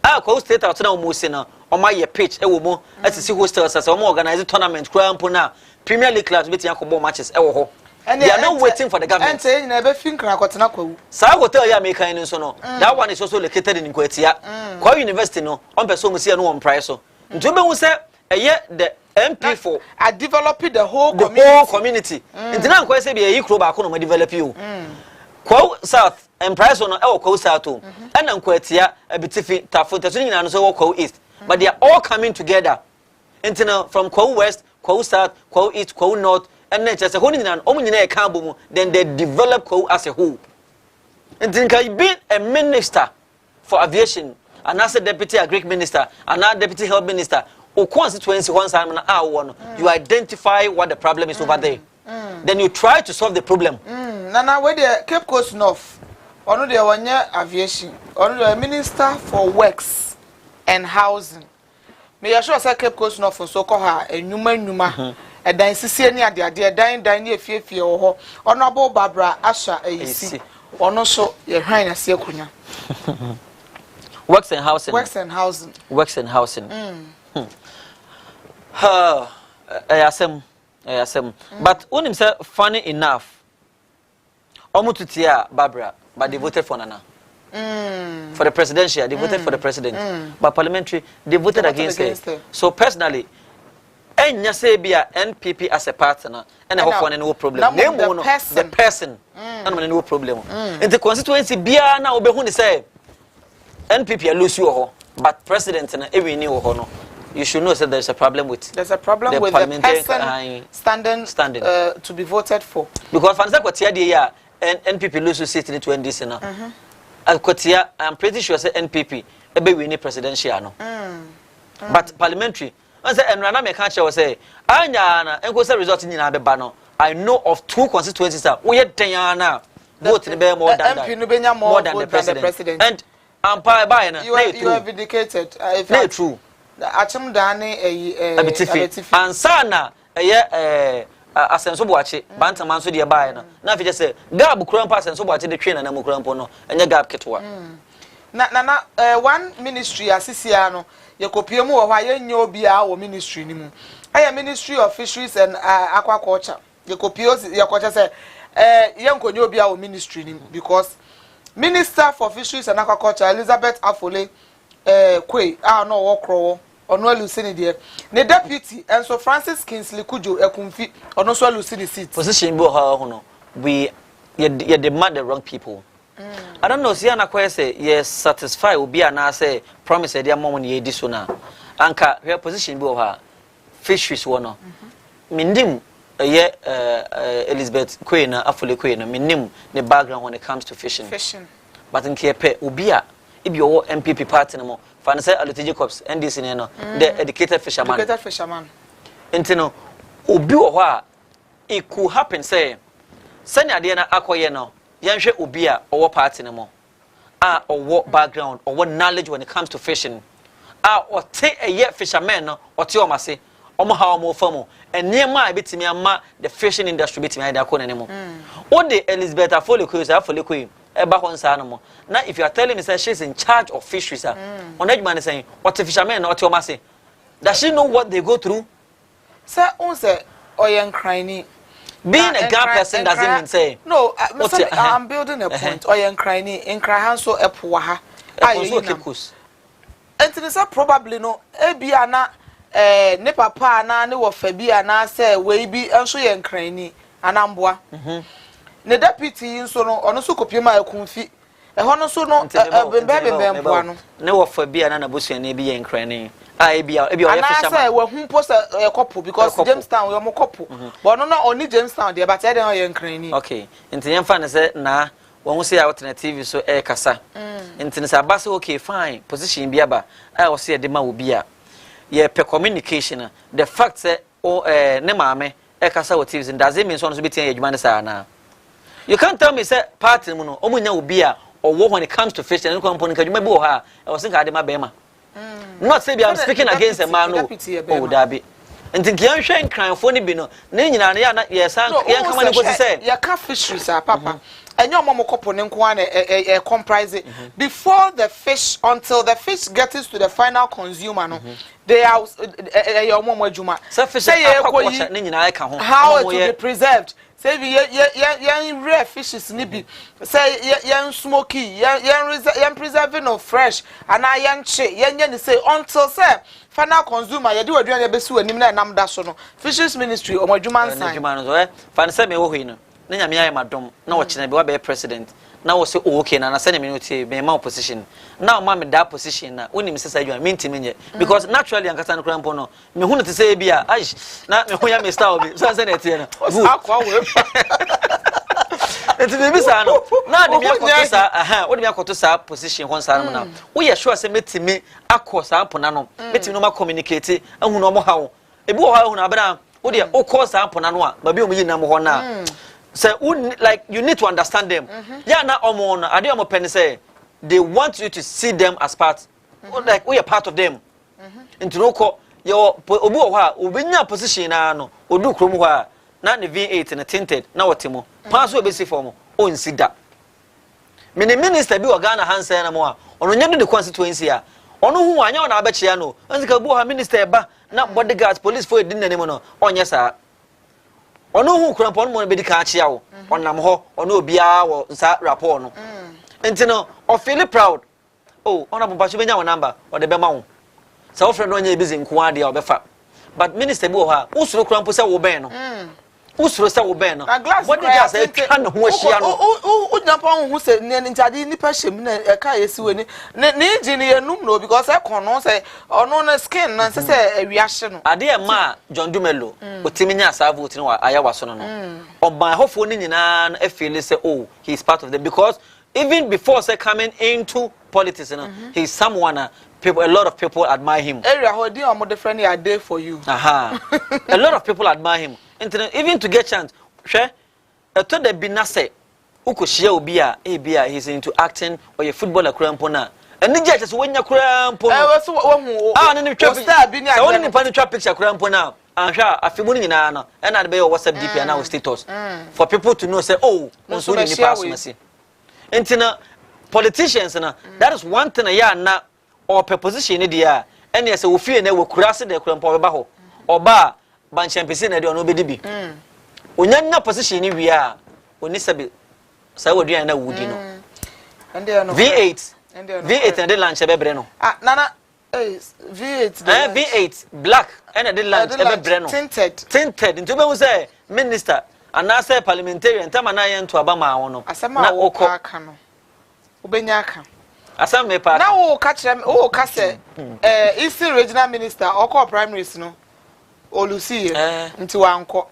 Kowu State House na o mo si na o ma ye pitch e wo mo asisi hostels as o mo organize tournament kura mpo na Premier League clubs betia ko matches e wo ho they are not waiting for the government and say na be fin kra kwatena Kowu sa hotel ya American no so no that one is also located in Nkwatia Kowu University no on person mu see no on price so nti be hu say the MP4 are developing the whole community nti na nkwa say be yi kro ba ko no ma develop you Kowu South and price no e wo Kowu South o and Nkwatia abitifi tafo taso nyina no so wo Kowu East but they are all coming together nti no from Kowu West Kowu South, Kowu East, Kowu North, and then just a whole in then they develop Kowu as a whole. And then can be a minister for aviation, another deputy agric minister, another deputy health minister, or constituency once I'm an hour, you identify what the problem is over there. Then you try to solve the problem. Nana, where the Cape Coast North, or the one year aviation, or the minister for works and housing. Me assure say Cape Coast no for so call her enuma e dan sisi ani ade dan ne efiefie wo ho honorable Barbara Asha Ayisi ono so ye hwan na se akunya works and housing ayasem but unim say funny enough omututia Barbara but they voted for Nana for the presidential, they voted for the president. But parliamentary, they voted against her. So personally, enya say bia NPP as a partner and a hofo no problem name no the person and no problem in the constituency bia na obehu ni say NPP lose you ho but president na every new ho no you should know that there's a problem with the person standing to be voted for because fancy kwatia dey ya NPP lose seat in 20 na kwatia I'm pretty sure say NPP ebe win presidential no but parliamentary I say enrana me can say anya na enko say result nyina beba no I know of 2 constituencies that we ten na vote ni be more than MP no benya more than the president and ampa by na you are vindicated if true achim dane abetifi ansana asenso boache bantama nso de bae na fi je say gab kura mpa asenso boache de twen na mu kura mpo no enye gab ketwa na one ministry asisia no yekopie mu wo hwa yenye obi a wo ministry ni mu aya ministry of fisheries and aquaculture yekopie yekoche say yenkonye obi a wo ministry ni because minister for fisheries and aquaculture Elizabeth Afole kwe no wo krowo ono alusini de ne deputy enso Francis Kingsley Kujo ekumfi ono so alusini seat position bo ha ho no we you demand the wrong people. I don't know, see, I say yes, satisfy will be an say promise a dear moment ye disona. Anka, her position be her fisheries one. Mindim a year Elizabeth Queen, Afule Queen, minim the background when it comes to fishing. But in Kepe, Ubia, if your MPP party no more, Fancy Alutiji Corps, and this in the educated fisherman. Educated fisherman. Intino, Ubi or it could happen, say, Sanya Diana Aquayeno. Yanhwe obi a owo party no mo owo background owo knowledge when it comes to fishing or take a year fisherman no ote omase omo ha omo famu enema e betimi ama the fishing industry betimi ida ko nene mo o de Elizabeth Afole Koyi e ba ho nsa no mo na if you are telling me say she's in charge of fisheries on edman saying what fisherman no ote omase does she know what they go through say on say oyen crying. Being a gap person doesn't mean say no. I'm building a point. Oyen crying in Krahanso Epuaha. And it is probably no Ebiana ne papa na ne wofabia na say we be enso yen crying anamboa. Ne deputy nso no ono so kopiema ekumfi. Eho no so no bemboa no. Ne wofabia na nabusu na bi yen crying. Ebia oya fisherman. Say we hu post a couple because Jamestown we mo couple. But no only Jamestown there but I dey on cranny. Okay. Nti yemfa ne say na wo hu say alternative so e kasa. Nti ne say abase okay fine position bi aba. I wo say de ma obi a ye pe communication the fact say ne maame e kasa wo TV does it mean so no so betia adwuma ne say na. You can't tell me say party mu no omunya obi a owo when it comes to fishing no company kadwuma bi wo ha e wo say ka de ma be ma. Not say I'm speaking against a man who Dabi. And think young Shane crying for Nibino. Nina, yes, young come to say, your cat fisheries are papa. And your mama couple and comprise it before the fish until the fish gets to the final consumer. No, they are your mama Juma. Say, how it will be preserved. Say, young rare fishes nibby. Say, young smoky, young preserving of fresh, and I young chick, young say until say final consumer. You do a drink besu and Nimna Nam Dasono. Fishes Ministry or my Juman sign. Fancy me who Nanya me madam, no watching be president. Now was so okay, and I send a minute be my position. Now, mamma, that position, when him says you are minty because naturally, I'm Catano Crampono. Me who to say, be a not me who I may start. So I said, it's maybe Sano. Now, what do you call to sa position one Salmon? We are sure, say, meet me, a course, Amponano, meet me no more communicate, and who know how. A boy, Abram, what do you course Amponanoa, but be me number one now. So, like you need to understand them. Yeah, now I don't penny say they want you to see them as part, like we are part of them. Into no your obu position no odu krom ho na the V8 na tinted na wotimo. Pass we be see for mo o nsida. Me the minister bi Ghana Hansen na mo a ono nya do the constituency a ono hu anya na abechia no. Nzika bu ha minister ba na bodyguards police for edin na nemo no onye saa. Ono hu krampon mo be di ka achia wo onam ho ono obia wo nsa rapport no enti no o feel proud oh ona bomba so benya wo number o de be ma wo sa wo friend no nya busy nko ade a obefa but minister bi wo ha usuro kura mpo se wo ben no usuro se wo ben no body gas e twa no ho ahia no o jump on who say ntade nipa hyem na e ka yesi weni ne ji ne yenum no because e kono say ono na skin na say awiahye no ade e ma John Dumelo otimi nya asa vote no aya waso no oban hofo ni nyina na e feel say oh he is part of them because even before say coming into politics you know he is someone people, a lot of people admire him. Area holding or more different are there for you. A lot of people admire him. Even to get chance, share. I told the binase, uko share ubia, he's into acting or a footballer crampona. And the judges when you crampona. No traffic. I want to find the traffic picture crampona. And sure, I feel money in Anna, and I'd be your WhatsApp DP and our status for people to know. Say, oh, no, so many pass. And politicians, that is one thing a year now. Or preposition dia ene ese wo fie na wo kurase de kurampo beba ho oba ban championship na de ono be dibi onyanya position ni wi a oni sabe sai wo duan na wudi no V8 na de launch bebre no nana V8 V8 black ene de launch bebre no tinted into be say minister ana say parliamentarian tama na ye nto aba ma wo no na okọ aka no obenya aka asam me pa na wo ka kire wo ka se Eastern regional minister okọ primaries no Olusi nti wanko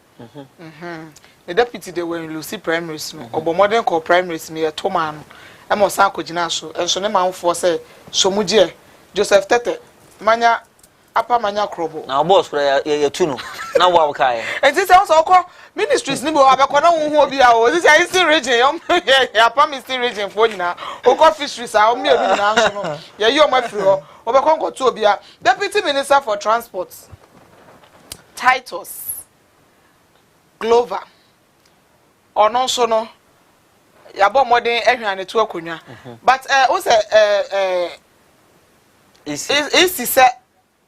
the deputy they were in Lucy primaries no obo modern call primaries me to man e mo san kogina so enso ne manfo se somugye Joseph Tete manya apa manya krobo na boss kura ya tu no na wa kai enti se so okọ ministries ni bo abekọ na hu obi a o this is Eastern region ya pa Eastern region fo nyina okọ fisheries a o mi edu nyina nso no ye yi o mafiri ho obekọ nko tu obi a deputy minister for transport Titus Glover ono nso no ya bo modern ehwane to akonwa but o say is say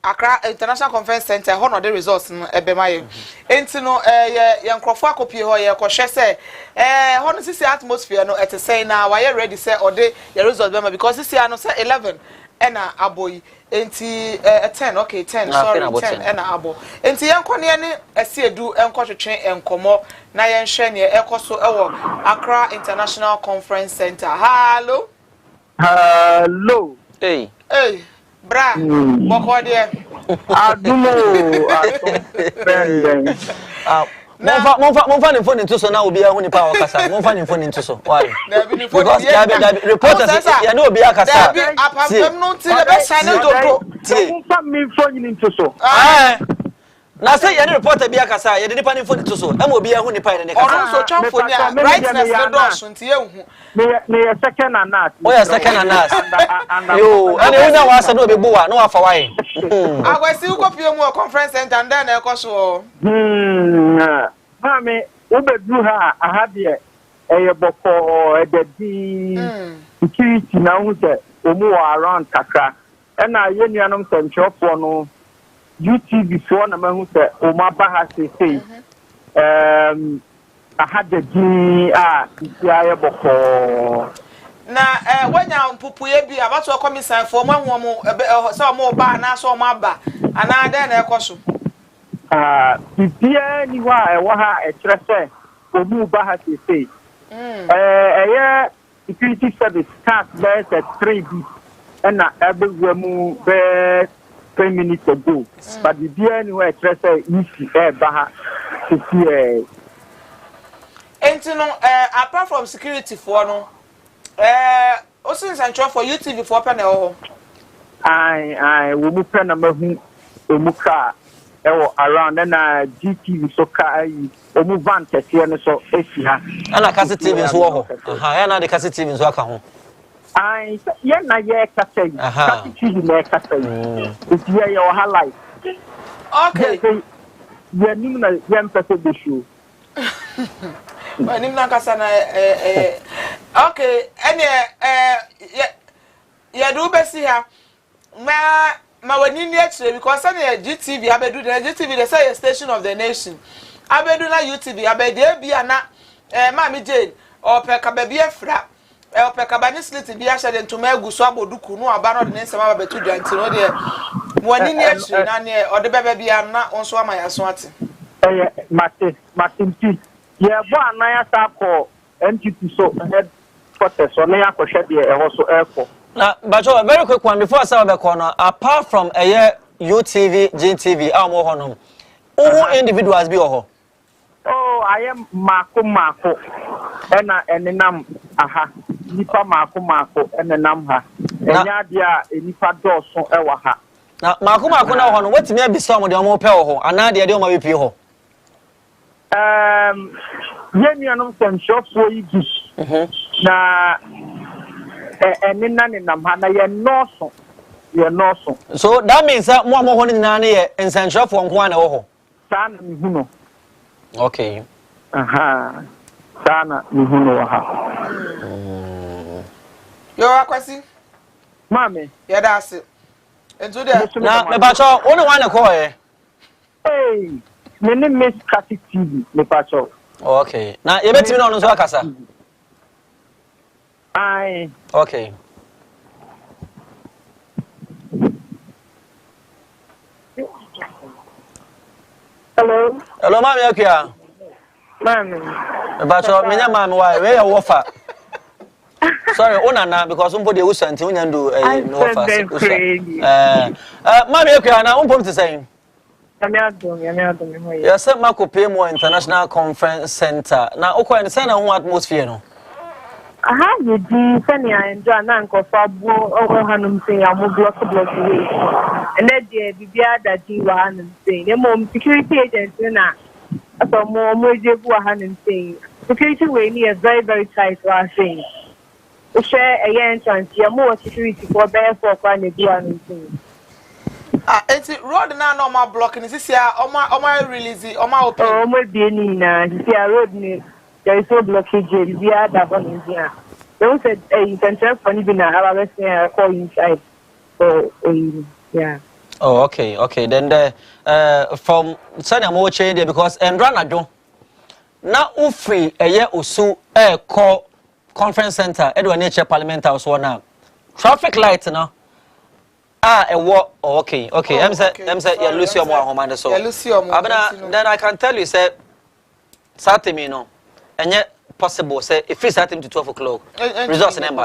Accra International Conference Center hono the results no ebemaye enti no ye nkrofo akopie ho ye kohwe se hono sisi atmosphere no etesei na wa ye ready say ode the results bema because sisi ano say 11 ena aboyi enti 10 okay 10 sorry 10 ena abo enti yenkone ne esiedu enkotwetwe enkomo na yenhwe ne ekoso ewo Accra International Conference Center hello hey bra boko de adumo atom monfa ni phone into so na obi ahuni pa wakasa monfa ni phone into so why because reporters ya no obi akasa apapem no ti le be shine dodo monfa mi phone into so na say ya ni reporter bi akasa ya de nipa ni phone into so am obi ahuni pa ne kasa ono so twamfo ni rightness no do so nti ye hu me second anas oh ya second anas yo ani unya wa asa no be buwa no afa why agwasi ukopie mu conference center and then ekoso mame obedu ha ahade eye boko ededi security na hu se omu around kakra na ye nuanom semchofo no UTV so na mahu se omu abaha sei ahade di isia boko na wanya mpupuye bi abato komisan fo mo ho so mo ba na so mo aba ana de na ekoso bibia ni wa ha kire se omu ba ha sei eye security service task there at 3B na ebewemu be 10 minutes ago but bibia ni wa kire se isi ba ha sei enti no apart from security for no osin sancho for UTV for pa na ho ai wo mu pa na mahu omuka ewo around na GTV so ka ai omu van tete no so esi ha ana kase TV so ho ya na de kase TV so aka ho ai ye na ye kase TV na kase esi ye o highlight okay ye nim na ye mpese be show nim na kasa na okay ene ya do be see ha ma wani ni actually because na GTV abedu the GTV they say a station of the nation abedu na UTV abede bia na Mami Jane o peka ba bia fra o peka ba ni slit bia hye de ntoma aguso aboduku no aba no de nsema ba betu dwanti no de Wani ni achiri na ne ode bebe bia na onso ama ya so ate. Martin ye bo anaya sa ko NTP so head quarter so na yakwohwe de e ho so airport. Now, but very quick one before I say the corner. Apart from UTV, GTV, who individuals be oh? Oh, I am Mako, and enam aha. Nipa Mako, and enam ha. And yadia, nipa doso ewaha. Now, Mako na hono. What me be some of the more pale and now the idea my be ho. Yen you some shop for you. Na and enam ha na ye no so. So that means that more honey nane and send shop for one oh. Sana mihuno. Okay. Aha. Sana mihuno ha. Yo akwasi. Mami. Yeah, that's it. Into there. Now, me pacho, only one call eh. Hey, me name Miss Cathy TV, me pacho. Okay. Now, you bet me no so akasa. Aye. Okay. Hello. Hello, mami akia. Mami. Me pacho, me nya mami why? Where you offer? Sorry, Onana, because somebody who sent you and do no offer. Mami akia na umpom to say. Yes, Marco Pemo International Conference Center. Now, okay, and send on atmosphere no. Aha, you do send and John Uncle Fabo over Hanum say I'm block away. And that day, Bibia that you were Hanum saying, the mom security agents now. So more you go Hanum saying. Security way near very, very tight was saying. We share a yen chance, you're more security for bear for finding the Hanum saying. It's road now normal blocking. Is this here? Oma release it. Oma open. Oh, my dear Nina, you see a road near. There is no blockage. We are that one in here. They said, you can tell for even a call inside. So, yeah. Oh, okay, okay. Then from Sunday I'm watching there because and Ranado. Now, free a year or so, call conference center, Edward Nature Parliament House one now. Traffic light now. A walk. Oh, okay, okay. I'm saying, you lose your more home so. Then I can tell you, say, Saturday, no. And yet possible say if it's at him to 12 o'clock results number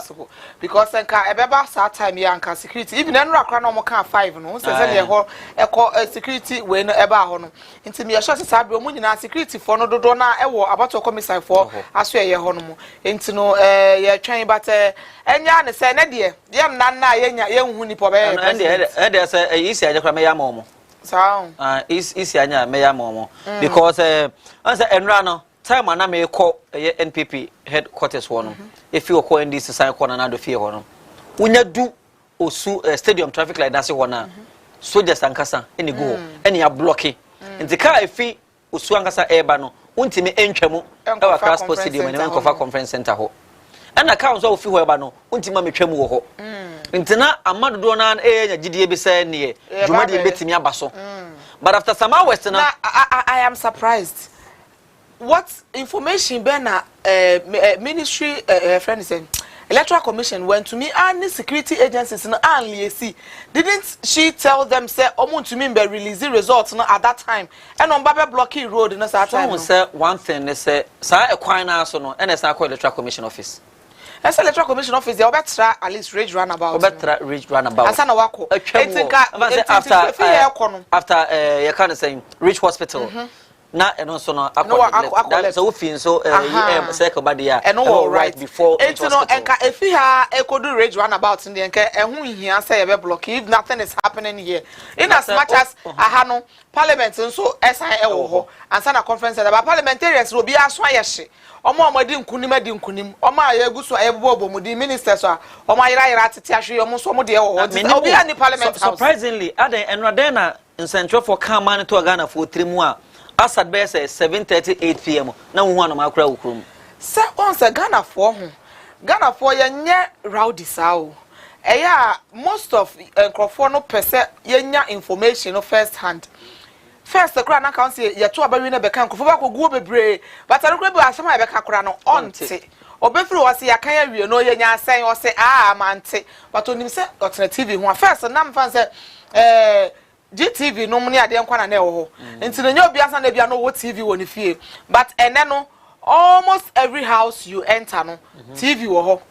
because ebeba start time yanka security even enra kra no mo kan 5 no say say e security we no eba ho no nti me sure say sabe mo nyina security for no dodo na e wo abato commissary for aso ye ho no mo nti no ye twen but enya ne say ne de na yenya ye hu ni po be e de say isi aje kra me ya mo so isi anya me ya mo because answer enra no time na me call NPP headquarters one if you call NDC sign corner na do fear one unya du osu stadium traffic light that's one soldiers ankasa any go any ya blocking nti car efi osu ankasa eba no untimi entwamu e wa transport stadium na Nkofa conference center ho na car so ofi ho eba no untimi metwamu wo ho nti na amadodo na enya gidie bi say ne jumadi betimi abaso but after some hours na I am surprised. What information Bena ministry friend is saying electoral commission went to me and the security agencies no only see didn't she tell them say omuntu me be release the results no at that time and on babe blocking road no that time no say one thing they say say ekwan na so no and say call electoral commission office as electoral commission office they obetra at least rage runabout obetra rage runabout asa na wako after you can say rich hospital na eno so no akọ so wofin so circle body ya right before it no enka efi ha ekodu rage runabout ndi enka ehun hia say be block if nothing is happening here in as much as aha no parliament so esan ewo ho ansa na conference the parliamentarians will be aso ayehye omo di nkunim omo ayeguso ayebobo mudi ministers a omo ayira tete ahwe omo so omo de ewo ho obi ani parliament house surprisingly aden enrade na incentral for Kaman to Ghana for 3 mu a Asad be say 7:38 p.m. na wo hu makra ukrum se on se Ghana for ye nye rowdy sao eya most of Nkrofo no pese ye nya information no first hand first the kra na kan se ye to abawi na beka Nkrofo ba koguo bebre but anokra bi asema ye beka kra no onte obefiri wo se yakan awie no ye nya asen wo se amante but onim se alternative ho first na mfa se GTV no money ade nkwa na e wo ho enti na nya obi asa na bia no wo TV wo ni fie but ene no almost every house you enter no TV wo ho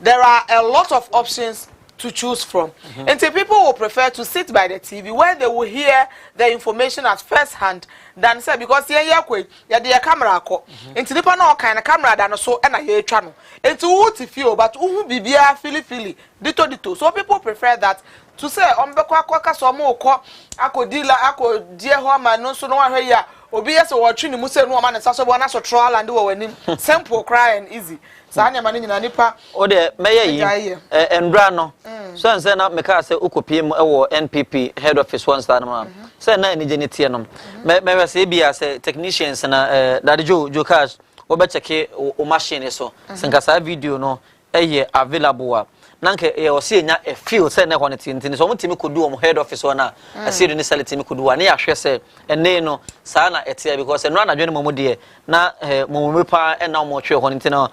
there are a lot of options to choose from and people will prefer to sit by the TV where they will hear the information at first hand than say because here kwe ya de camera akọ enti nipa na o kan na camera da no so e na ye twa no enti wo ti feel but wo bibia fili dito so people prefer that to say ombekwa akọ so mo ukọ akodila akodie ho ma no so no ahwe ya obi yes wo twi ni mu se no ma na so bo na so trial and wo wanim simple cry and easy sa anya ma ni nyina nipa o de meye yi endra no so nse na meka say ukopiem e wo NPP head office one star no say na ni genete no me say bia say technicians na dade jo cash wo be check o machine so senka sa video no eye available nanke o se nya a feel say na honest ntini so mutimi kodu o head office na asiri ni sality mi kodu na ya hwe say ene no saa na etia because eno anadwe no momode na momomi pa na mo hwe ho ntini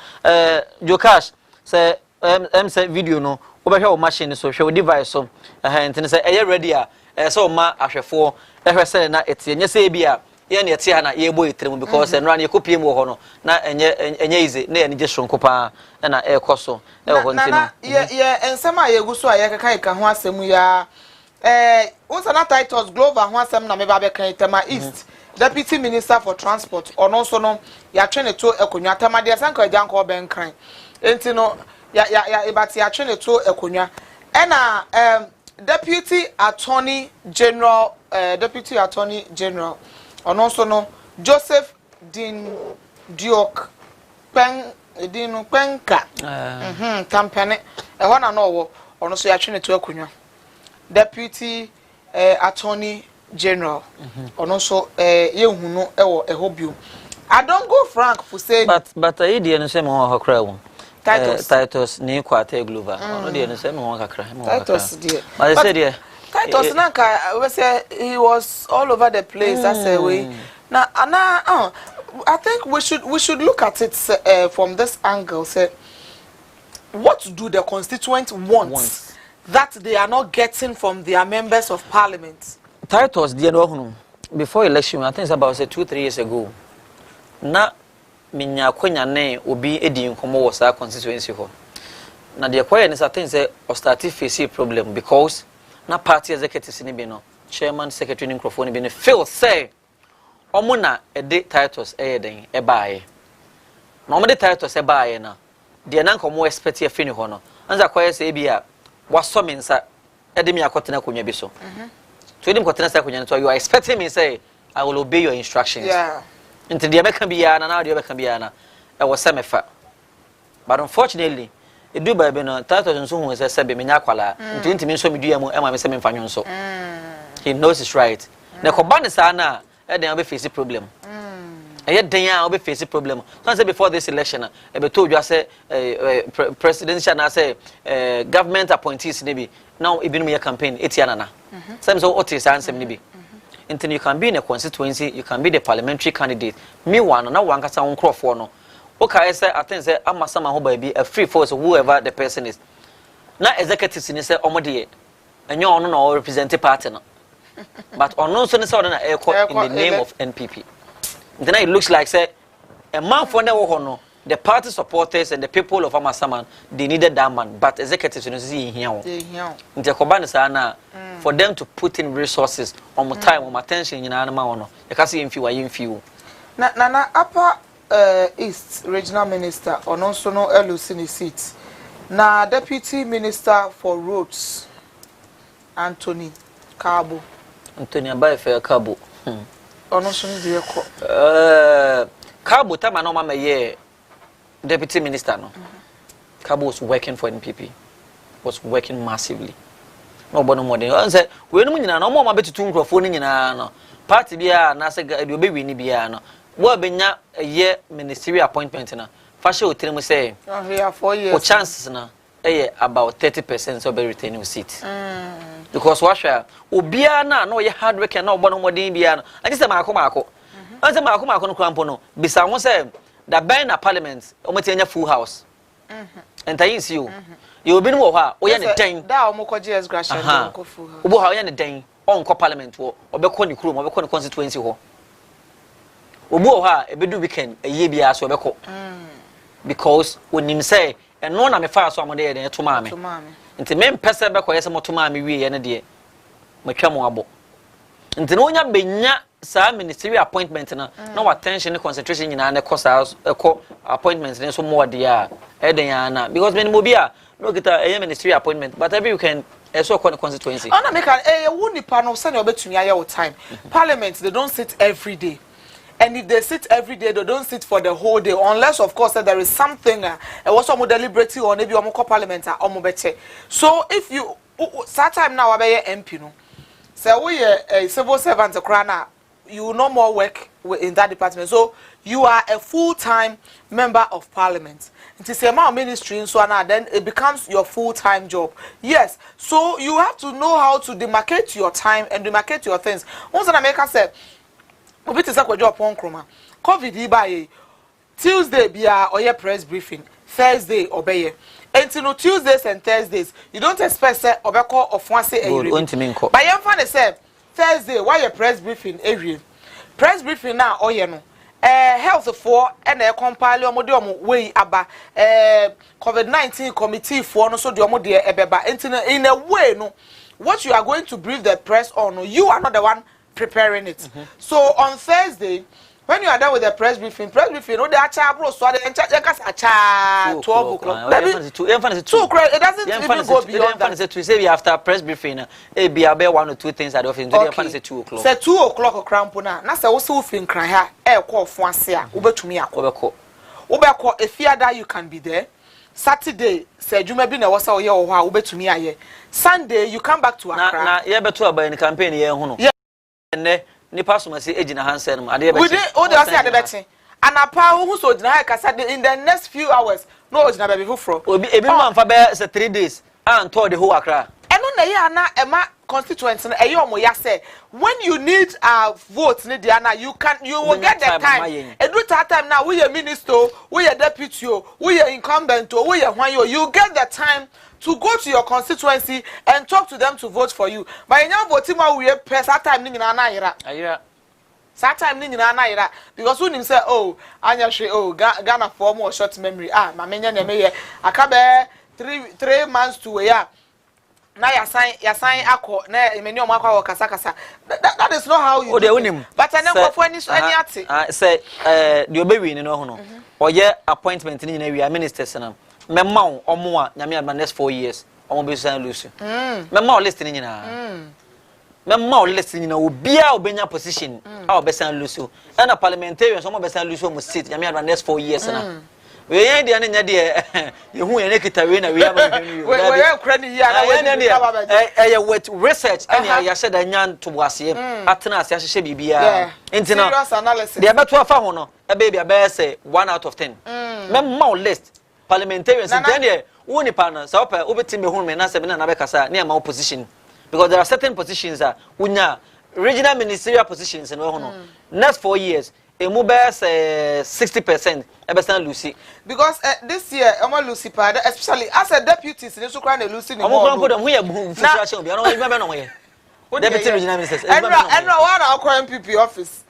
jo cash say say video no wo be hwe o machine so hwe o device so ntini say eye ready a so ma ahwefo hwe say na etia nya say bia ye na etia na ye boy tremu because eno na ye kopie mu ho no na enye ize na ye ni je shonko pa na ekoso ho ntini ye ensema ye guso a ye keka ho asemu ya unsana titles global ho asem na me ba be kan tema east deputy minister for transport ono so no ya twene to ekonwa tema de sanka ajanko oben kan enti no ya ibati ya twene to ekonwa na deputy attorney general ono so no Joseph Diok Edinu Penka campaign ho na no wo ono so ya twene to akonwa deputy attorney general ono so yehunu ewo ehobio I don't go frank for saying but I dey no say mo ho kra wo titles ni kwata global ono dey no say mo kakra mo titles dey but say dey titles na ka we say he was all over the place that's a way now I think we should look at it from this angle say what do the constituents want that they are not getting from their members of parliament titles dey no hunu before election I think it's about say 2-3 years ago na minya kwanya ne obi edi nkomo wo sa constituency ho na de kwaya ne certain say o start face problem because na party executives ni bi no chairman secretary ni microphone bi ne feel say omo na ede titles den e baaye na omo de titles e baaye na de na nkomo expect e fini ho no anza kwaya say bi a waso me nsa ede mi akotena konwa bi so so ede mi akotena sa konwa so you are expecting me say I will obey your instructions into the American Biana now the American Biana I was semefa but unfortunately it do by no titles so who say be menya kwala into me so me dua mu e ma me se me fanyo so he knows it's right na ko ban sa na e den be face problem e den a be face problem so say before this election e be told you say presidential na say government appointees ne bi now e bi no me campaign etiana na some so otis ansem ne bi until you can be in a constituency, you can be the parliamentary candidate. Me one, na one kasa on crofo no. Okay, say I think say am sama ho ba bi a free force whoever the person is. Na executives ni say omode enyo ono na represent party no. But ono so ni say na in the name of NPP. Then it looks like say a man for na wo no the party supporters and the people of Amasaman they needed that man but executives no see here. Nti ko ban sa na for them to put in resources on my time on attention nyina na ma wono e ka se yemfi na upper east regional minister ono so no elusi ni seat na deputy minister for roads Anthony Abayefe Kabo ono so ni de ko Kabo tama no mama ye deputy minister no Kabo was working for NPP was working massively no bono more than say we no nyina no mo ma betutu nkrofo ni nyina no party bia na say e obe wi ni bia no wo benya ye ministerial appointment na fa she otirem say here 4 years o chances na about 30% so be retain your seat because what share obia na no ye hard work na obono more than bia no ati say maako anse maako no krampo no bisa ho say da ban na parliament o meti anya full house entayin si o ye obi no wo ha wo ye ne den da o mo ko GS graduate ko fu ha obo ha wo ye ne den on ko parliament wo obekọ ni kuro mo obekọ ni constituency ho obi wo ha ebedu weekend eye bia so obekọ because onim say eno na me fa so amode ye den to maame nti me mpese bekọ ye se mo to maame wie ye ne de matwa mo abo nti no nya benya sa ministry appointment na no attention concentration nyina na course eko appointments ne so mo de a eden ya na because me mo bia no kita ministry appointment but every weekend so called constituency na make wu nipa no se na obetumi aye o time parliament they don't sit every day. And if they sit every day, they don't sit for the whole day, unless, of course, that there is something. Was some deliberate or maybe parliament or so if you start time now, MP no. So we a civil servant, you no more work in that department. So you are a full-time member of parliament. It is a ministry, so now then it becomes your full-time job. Yes. So you have to know how to demarcate your time and demarcate your things. Once an American said. Obi te say kwajo opon kroma covid ibaye Tuesday bia oye press briefing Thursday obeye enti no Tuesdays and Thursdays you don't expect say obeko ofuase eyire but yemfa ne say Thursday why your press briefing ewie press briefing na oye no health for and e compile omo de omo wey aba covid-19 committee for no so de omo de ebeba enti in a way no what you are going to brief the press on you are not the one preparing it. So on Thursday, when you are done with the press briefing, no, they are bro, so they acha 12 o'clock. It doesn't even go beyond that. To say after press briefing, it be about 1 or 2 things at the office. Okay. Say 2 o'clock. Say 2 o'clock or crampona. Na say also fin cry here. Call Francia. Ubetumi akọ. Ubeko. If you are there, you can be there. Saturday, say you may be na wasa oye oha. Ubetumi aye. Sunday, you come back to Accra. Na ye beto aba in campaign ye hono. Ni pass ma say ejina hansen ma ade be we dey o dey say ade be tin and apa who so ojina ha kasa in the next few hours no ojina be fufuro obi ebi man fa be say 3 days and tour the whole Accra eno na ye ana ema constituents na eyo omo ya say when you need vote ni dia na you will get the time edu time now we a minister we a deputy we a incumbent we a hwan you get the time to go to your constituency and talk to them to vote for you. But in your voting, we press that time in Anaira. That time in Anaira. Because when you say, oh, Anya, Ghana for more short memory. My minion, I come 3 months to a year. Now you sign Ako, Emmanuel Maka or Kasakasa. That is not how you do it. But I never for any say, the baby, you know, or yeah, appointment in a ministers. Memma omo nyame aba next 4 years omo be san lose memma listening nyina memma listening nyina obia obenya position a obesan lose and a parliamentarians omo besan lose omo seat nyame aba next 4 years na we yan dia nya dia yehu yan kita we na we aba we kra ni ya na we with research and ya said anya to wase atena ase ahye bibia entina dia beto afa ho no e be bia say 1 out of 10 memma list parliamentarians then there woni pana so opa obetim ehun me na se me na be kasa na ma opposition because there are certain positions that unya regional ministerial positions no ho no next 4 years emu be 60% e be stand Lucy because this year emo Lucy pa especially as a deputy in so kra na Lucy ni mo ko dem hu ye frustration obi na be no ho ye deputy regional ministers and one akwa MPP office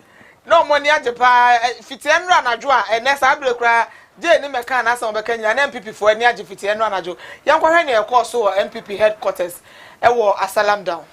no money ajepa fiti enra anadwo a next abre kra je ni meka na asem beka nyina na MPP for ani agifiti eno anajo yankwa hwe na ekọ so MPP headquarters e wo Asalam down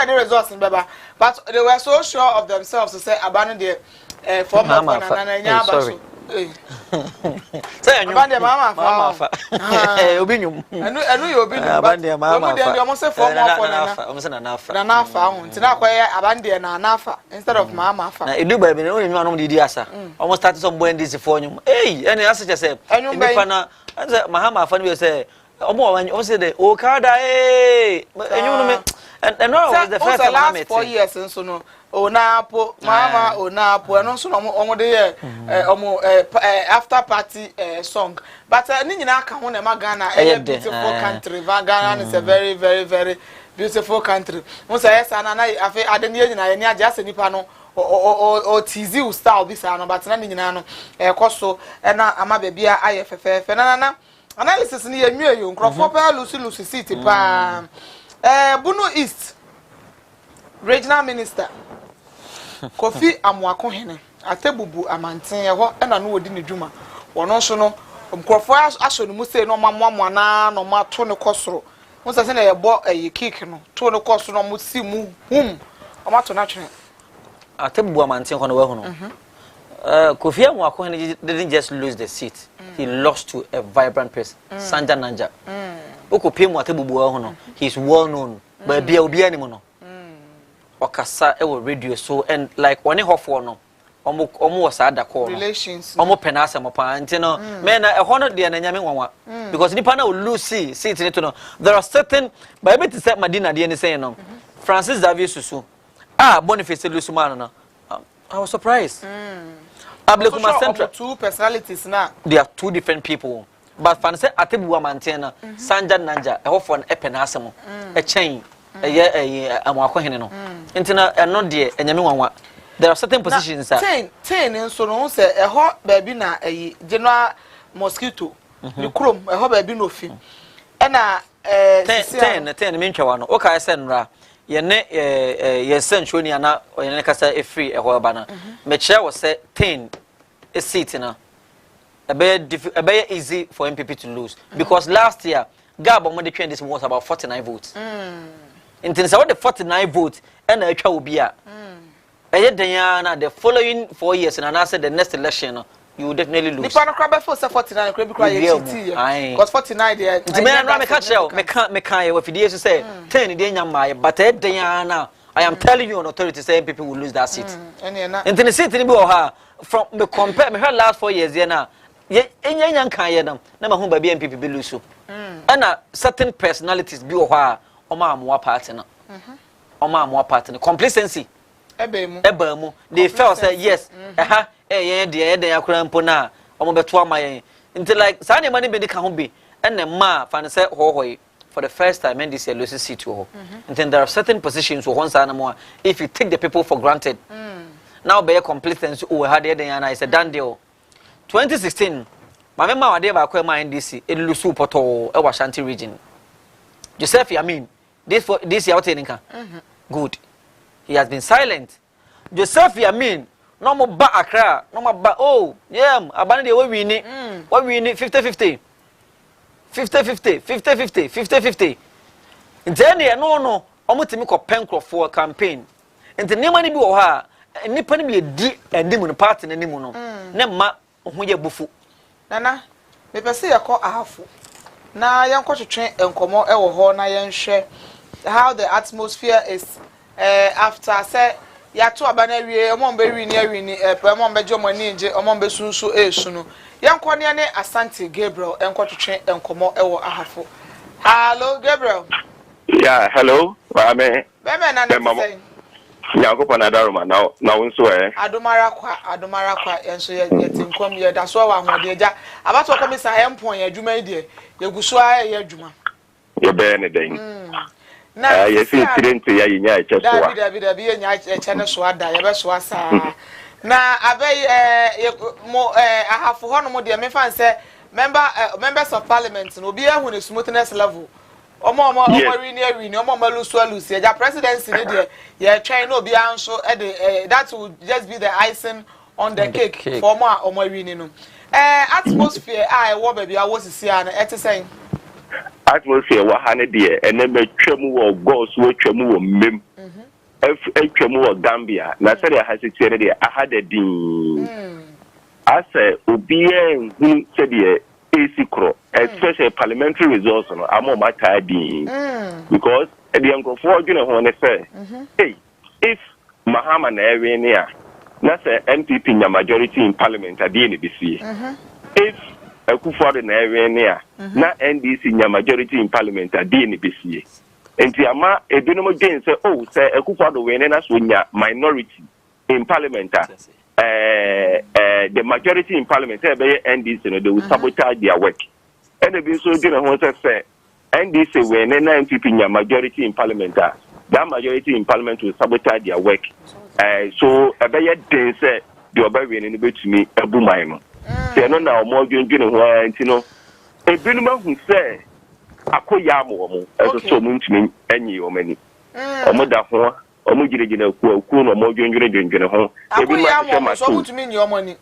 the results in Baba, but they were so sure of themselves to say abandon the former sorry. Say abandon mama Obinum. I know you obinum. Abandon mama. They almost say former Nanafa. Tina kwaya abandon Nanafa instead of mama. Na edu baby no you know didi asa. Almost started some boy this for you. Hey, any as just say. Any pana. Mahama fan we say. Omo say the Okada eh. And no was the first last 4 years and so no Onapo mama Onapo and also omo the after party song but ni nyina ka ho na Ghana a beautiful country. Ghana is a very very very beautiful country. Mo say yes na afi ade ne nyina ni aja se nipa no o tizi style this no but na ni nyina no ekoso na ama bebia aye fefe na analysis ni ye nwie yo nkrofo pa lucy city pa Bunu East Regional Minister Kofi Amuako Hene atebubu amanten ho na no wodi ne dwuma wono so no nkrofo aso no mu sei no mamwa na no mato ne kosoro mo se na ye bo kick no to ne kosoro no mo si mu hum o mato na twene atebubu amanten ho no wa hu no Kofi Amuako Hene didn't just lose the seat. He lost to a vibrant person, Sanja Nanja. Okopie mu atebubu ho no, he's well known, but bia obi animo no. Okasa e wo radio so and like one hofo no. Omo was ada call. Relations. Omo penasa mo pa nti no. Me na e hono de na nyame nwanwa. Because nipa na will lose seat ni to no. There are certain by me to say Madina de ni say no. Francis Xavier Susu. Boniface Lusumano no. I was surprised. Ablekuma Central. Two personalities now. They are two different people. But fan say atebu amantena Sanja Nanja e hofo e penasem e chen Amuako Hene no. Ntina eno de enyame nwanwa. There are certain positions that 10 nso no say e ho ba bi na general mosquito ni krom e ho ba bi no fi. E na 10 me ntwa no o ka se nra ye ne ye senchoni ana ye ne kasa e free e ho ba na me kire wo say 10 a seat na a very easy for MPP to lose because last year Gabon when they trained this was about 49 votes. Until so the 49 votes and a twa will be a the following 4 years and I said the next election you will definitely lose. Nipa no crab for 49 crab cry because 49 there. Ntimena no me catch you, me can we fidie so say 10 dey nyama but e den na I am telling you on authority saying people will lose that seat. And the seat ni bi o ha from me compare me last 4 years here na enya kan ye nam na ma hu ba bi MPP be lose so. And certain personalities bi o ha o ma amwa party na. O ma amwa party na complacency. Eba mu they felt say yes yen de akura mpo na o mo beto amayen until like sa ne mani be de ka ho be and ma fa ne say hohoi for the first time in this year loses seat to and then there are certain positions who once more if you take the people for granted now be a complacency oh had the and I said done deal 2016 my member wa dey ba kwa NDC e lose poto e Washanti region Joseph Yamin this year what anyka good he has been silent Joseph Yamin no mo ba Accra no mo ba oh yeah abane dey we win 50-50 50-50 ntene no omutimi ko penkrofo campaign ntene mani bi wo ha nipa ni bi di endimu no party nanimu no ne ma ho ye bufu nana me pese ye ko ahafo na yen ko twetwe enkomo e wo ho na yen hwe how the atmosphere is after say ya to abana wie omon be wi ni awi ni omon be jomo ni nje omon be sunsu esunu yanko ne ne Asante Gabriel enko twetwe enkomo ewo ahafo. Hello Gabriel. Yeah, hello. Mame. Beme na na say. Nyankopon adaroma na wonso Adomara kwa enso ye tinkom ye da so wa hode eja abato komisa empon ye adwuma ide ye guso ye adwuma. Ye be ne den. Na ye fi tirenti ya yinya eche so wa. Dabi ye nya eche ne so ada ye be so asa. Na abey ahafo hono mo de me fan say members of parliament no be ahu ne smoothness level omo wi ni omo malusu ya presidency ni de ye twen no be anso that will just be the icing on the cake for omo wi ni no atmosphere I wo ba bia wo sisi an etesen atmosphere wa ha ne de ene matwam wo goals wo twam wo mem atwam wo Gambia na sere ha sisi ne de ahada din ase obiye hu se de esikro especially parliamentary results no amo mata din because the yankofo odwene ho ne say hey if Mahama na ewe ne a na say MPP nya majority in parliament ade ne bisi if Akufo-Addo na ewe ne a na NDC nya majority in parliament ade ne bisi enti ama ebinom gen say oh say Akufo-Addo we ne na so nya minority in parliament the majority in parliament say be NDC no they will sabotage their work and they be so gina ho say NDC we na MPP nya majority in parliament that majority in parliament will sabotage their work so be den say the oba we ne betumi abu man no say no na omo dwendwene ho anti no ebinuma hu say akoya mo so muntumi anyi o mani omo da ho omo giregyina ku no omo dwendwene ho ebi ma hye ma so mutumi nyi omo ni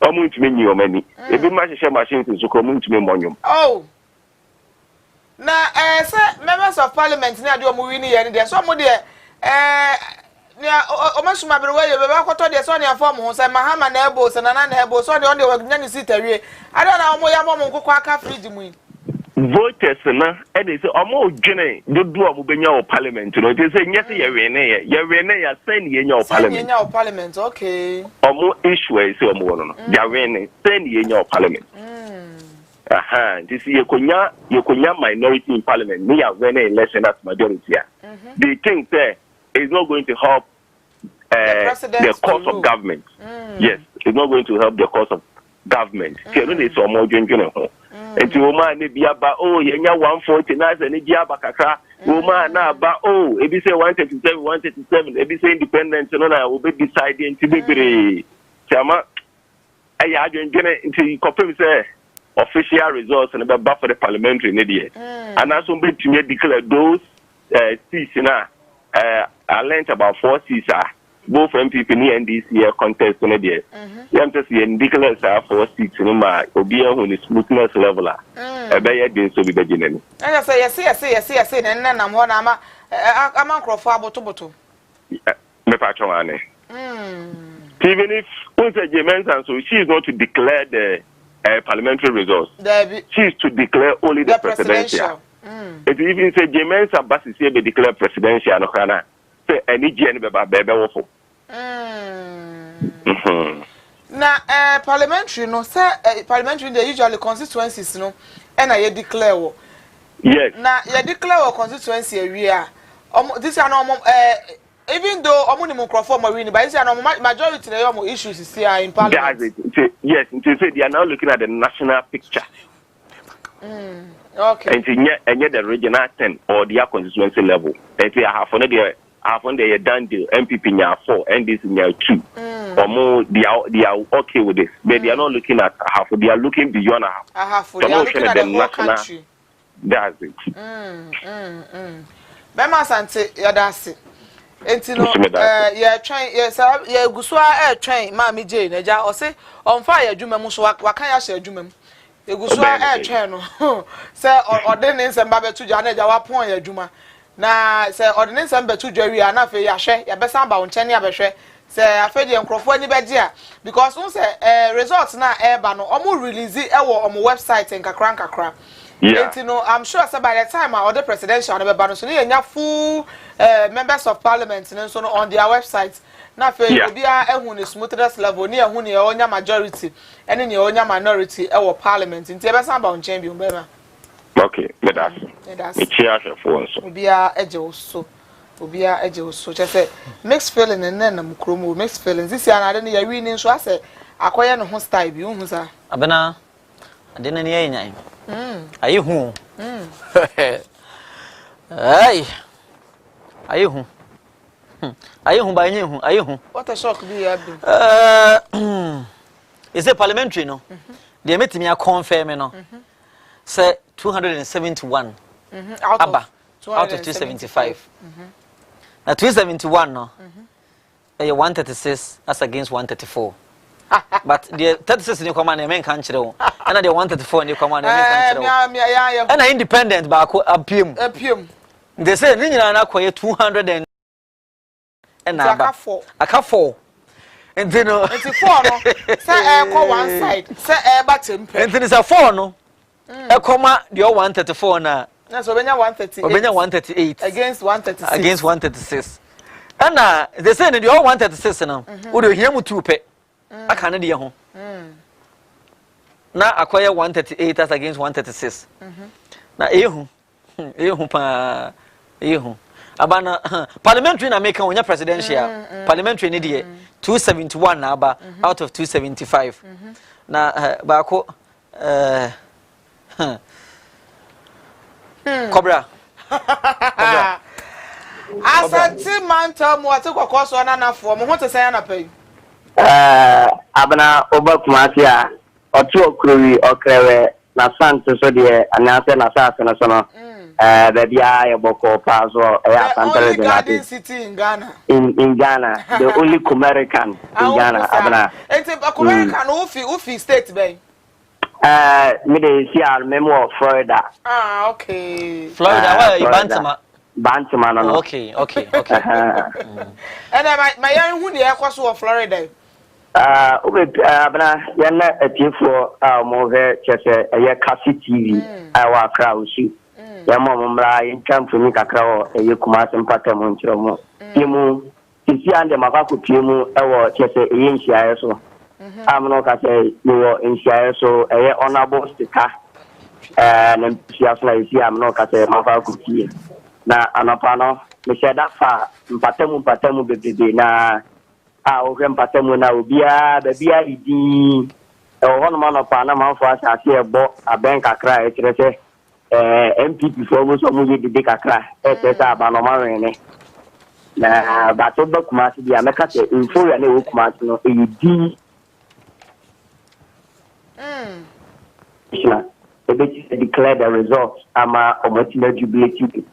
omo mutumi nyi omo ni ebi ma hye machine so ko mutumi monyom oh na say members of parliament na de omo wi ni ye ni de so omo de nia omo suma bere we ye be akoto de so nia form ho say Mahama na ebo se na ebo so de on de wagnya ni sitawie ada na omo ya momo nkoko aka fridge mu voters na e dey say omo odwene dodo omo benya o parliament no dey say nyese ye wene ya send ye nya o parliament okay omo issue e say omo wono no ya wene send ye nya o parliament this ye konya minority in parliament me ya wene election as majority they think that it's not going to help the cause of government yes it's not going to help the cause of government so no dey so omo dwendwene ho enti wo ma ne bia ba oh ye nya 140 na se ne bia ba kakra wo ma na ba oh e bi say 137 e bi say independent no na wo be decide enti bebere chama aya adwendwene enti kopem say official results and be for the parliamentary ne dey and also be to declare those seats na I learned about 4 seats both MPP and NDC contest ne dey yam to see declare 4 seats no ma obi ehun ni smoothness level e be ye dey so bi be ginani I say na nam ho na ama nkrofo abotoboto me pa chon ane Even if and so she is not to declare the parliamentary results. She is to declare only the presidential. It even say Jemensa Bassi say be declare presidential no kana. Say any GN bebe wofo. Na parliamentary no say parliamentary they usually constituencies no and I declare wo. Yes. Na you declare wo constituency area. This are no even though omo microphone marine but this are no majority they omo issues see in parliament. That's it. Yes, say they are now looking at the national picture. Okay. And yet the regional 10 or the constituency level. They say I have on the done deal. MPP nya 4, NDC nya 2. Or more, they are okay with this. But they are not looking at half. They are looking beyond half. They are looking at the whole country. That's it. Bema Sante, that's it. Entino, yeah, train, yes, yeah, Gusua air train, Mammy Jane, Eja, or say, on fire, Jumem, so what can I say, Jumem? Gusua air train, say, ordinance and Babba to Janet, our point, Juma. Na say ordinance and Betu Jerry, and I ya share, ya best about Chenya Beshe, say, I fed you and Crawford Nibedia, because once results now air no, almost release it on my website and Kakran. Yeah. You know, I'm sure so by the time I order presidential and the full members of parliament and so on their website. Now, for you be a smoothest level near who near own majority and in your own minority our parliament in Tebasa champion. Okay, that's a chair for us. Be a edge also. Be a edge also. Just say mixed feeling and then I'm mixed feelings. This year I don't know winning so I say acquire no style be Abena, I didn't hear anything. Are you home? Hey, are you home? Are you home by you? Are you home? What a shock be Is it parliamentary no? They met me a confirm no. Say 271. Abba out of 275. Now 271 no. 136 as against 134. But the 36 in command men can't show. And the 134 in command and independent back appeum. They say Nina acquire 200 and a 4. And then 4 no. Say one side. Say button. And then it's a 4 no. A comma the 134 na. That's Obenya 138. Obenya 138 against 136. Against 136. And they say the 136 now. Would you hear me 2 pe? I can't hear home. Now acquire 138 as against 136. Now, Abana parliamentary na make on your presidential. Parliamentary need 271 now out of 275. Now, Bako Cobra. As a team man tell me what to cost on an for me what to say na pay. Abana oba kumatia otu okrui okrewe na sante so de anase na sase na so no baby ya boko pazo ya santare de Garden City in Ghana. In Ghana, the only American in Ghana. Abana enti American ufi state bay. Me de see memo of Florida. Okay. Florida where Bantama no. Okay. And my young who the akwaso of Florida. Abana yana atifo mo chese eye Kasi TV wa kra usi. Ya mra in camp ni kakra o eye Kumasi mpata mo nchiro mo. Timu tisi ande makako timu ewo chese eye nhia so. Amno ka say you nhia so eye honorable speaker. Na mpia so na isi amno ka say makako tie. Na anapano me said that fa mpatemu bebebe na ohe mpatemu na obia bebia idi hono mano pa na manfo asase ebo aben kakra e kire se MPP for mo so mo yedi kakra e sa aba no manwene na ba to ba Kumasi dia meka se info ya na wo Kumasi no e di Ishna e declare the results ama omotima jubilate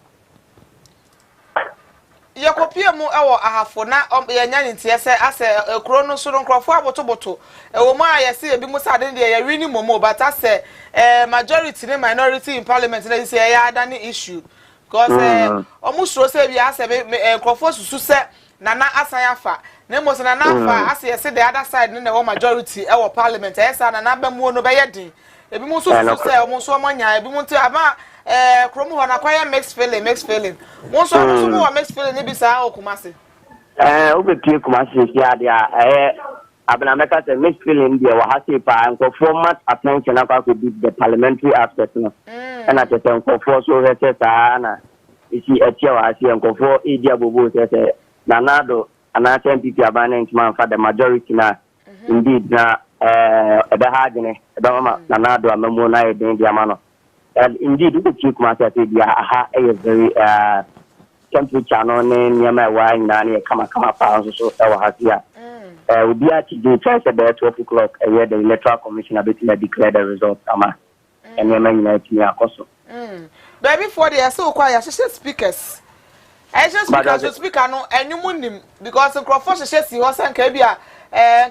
Yakopia mu ewo ahafo na yanya ntie se ase ekro no so nkrofo abotoboto ewo mu ayese ebi mu sade de ya wini momo but ase majority ne minority in parliament na say ya adani issue because omusuro se bi ase nkrofo susu se nana asayafa na mo se nana afa ase yesi the other side ne na majority e wo parliament esa nana ba mu no be yedi ebi mu so se o mo so mo nya ebi mu ti aba kromu ho na kwaya mixed feeling mo so mo wa mixed feeling ni bi sa o Kumasi Obetie Kumasi si adia Abnameka say mixed feeling there wa hasi pa and format attention akwa could be the parliamentary aspect no and at the time for so say na isi etia wa hasi and for idia bobo say nanado ana MPP abana ntima for the majority na indeed na ebe ha gene ebe mama nanado amamu na eden dia mano and indeed Obetie Kumasi say dia aha very temperature no ne nyama wa nyina ne kama pa so e wa hasi a we be at the chance about 12 o'clock where the electoral commission abetila declare the results ama and we may me akoso baby for the so kwaya speakers so speaker no enyumu nim because crofo si ho sanka bia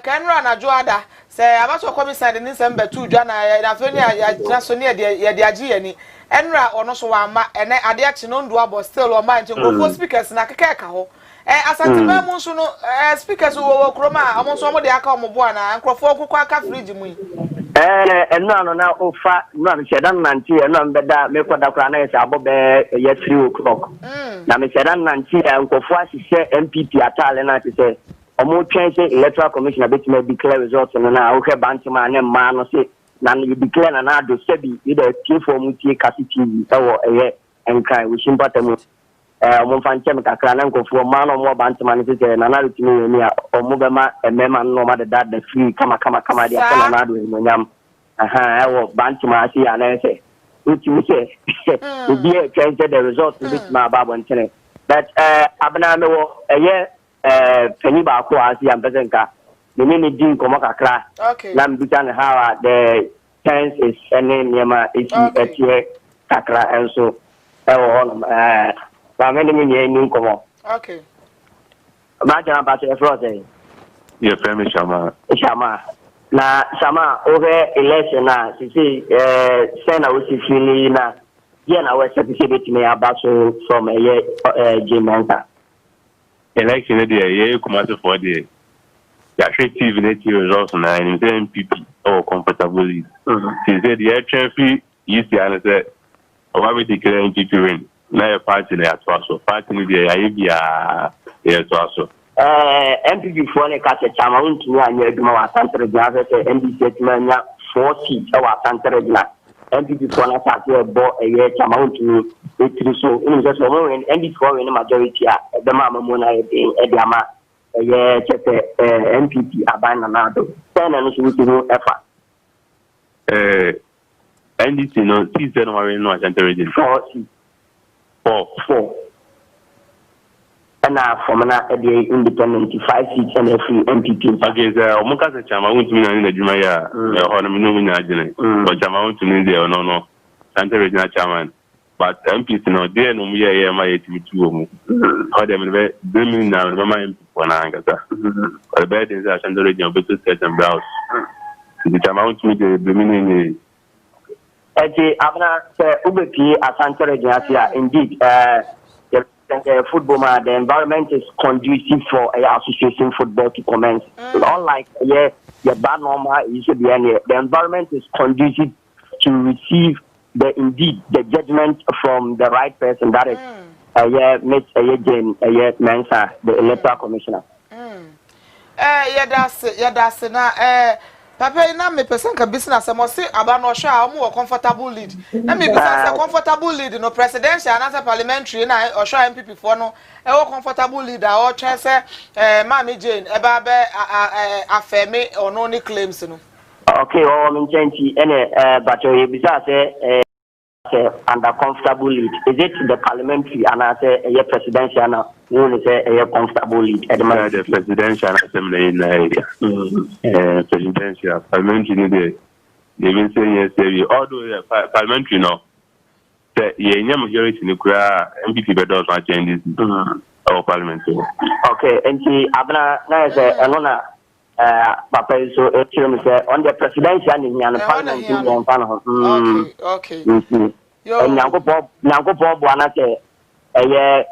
kanra na joada say abaso commission the December 2 dwa na feni ya so ne ya de agi yani enra ono so wa ma ene ade achi no ndo abo still o ma nti crofo speakers na keka ho asante ba mu so no speakers wo kroma amo so mo de aka mo bo ana crofo kokwa aka fridge mu eno na ofa no am shedan nanti eno mbeda me kwada kra na yesa abobe ye 3 o'clock na me shedan nanti nkofo asise MPP atale na ti se omo twen se electoral commission abetime declare results no na o ke bantima na ma no se na you declare na do sebi ida tie for mu tie kasi TV tawo enkai we shimpata mu omo fanche me kakra na nkofo ma no mo bantima ne se na na rutimi ni a omo be ma emema no ma de that the free kama dia na na do nyam ewo bantima asi ya na se uti se ubi twen se the results bit ma babo ntene but abna me wo penny ba ko asi am bezenka ni din ko makakra na mbita ne how the chance is any nyama is etie kakra enso on ba me ni ni ko okay ba jana ba se fro say ye femi shama na shama over election na sisi sena usi fili na ye na we se bit me abaso from Jamaica election there ye Kumasi for the TV net results na in MPP or comfortably she said the HFP used to answer why we declare MPP win na your party na atwaso party ni there ya bia ya atwaso MPP for ne ka se chama untumi anya aduma wa santere gina se NDC tumanya 40 wa santere gina MPP for na party bo chama untumi etiri so in just so when NDC for win majority a the mama mo na e ama chepe MPP abana na do tena no so no efa NDC no season no we no santere gina 4 and from na the independent 5 seats and a free MPP. Okay, so omuka se chama untumi na ni adwuma ya hono mi no mu nya agene o chama untumi de no Santa Regina chairman but MPs no there no mu ye ma ye titu omu o dem be demi na ma MPP na angata o be dey Santa Regina be to set and browse the chama untumi de demi ni abna se ubeti Santa Regina sia indeed football the environment is conducive for association football to commence. Unlike the bad normal the environment is conducive to receive the judgment from the right person, that is Mensa, the electoral commissioner. That's na Papa na me person ka business am say aba no hwa am comfortable lead. Na me business comfortable lead no presidential and parliamentary na o hwa MPP for no e wo comfortable lead a o twa say Mama Jane e ba be afemi ono ni claims no. Okay, me change but you business say under comfortable lead. Is it the parliamentary and I say a presidential now? You say a comfortable lead. The presidential assembly in the area. Presidential parliamentary they been saying yes, although parliamentary no. The majority in the MPP better not change this our parliamentary. Okay, and see abna na say anona Papa so on the presidential and the parliament. Okay. Nyanko po buana say ɛyɛ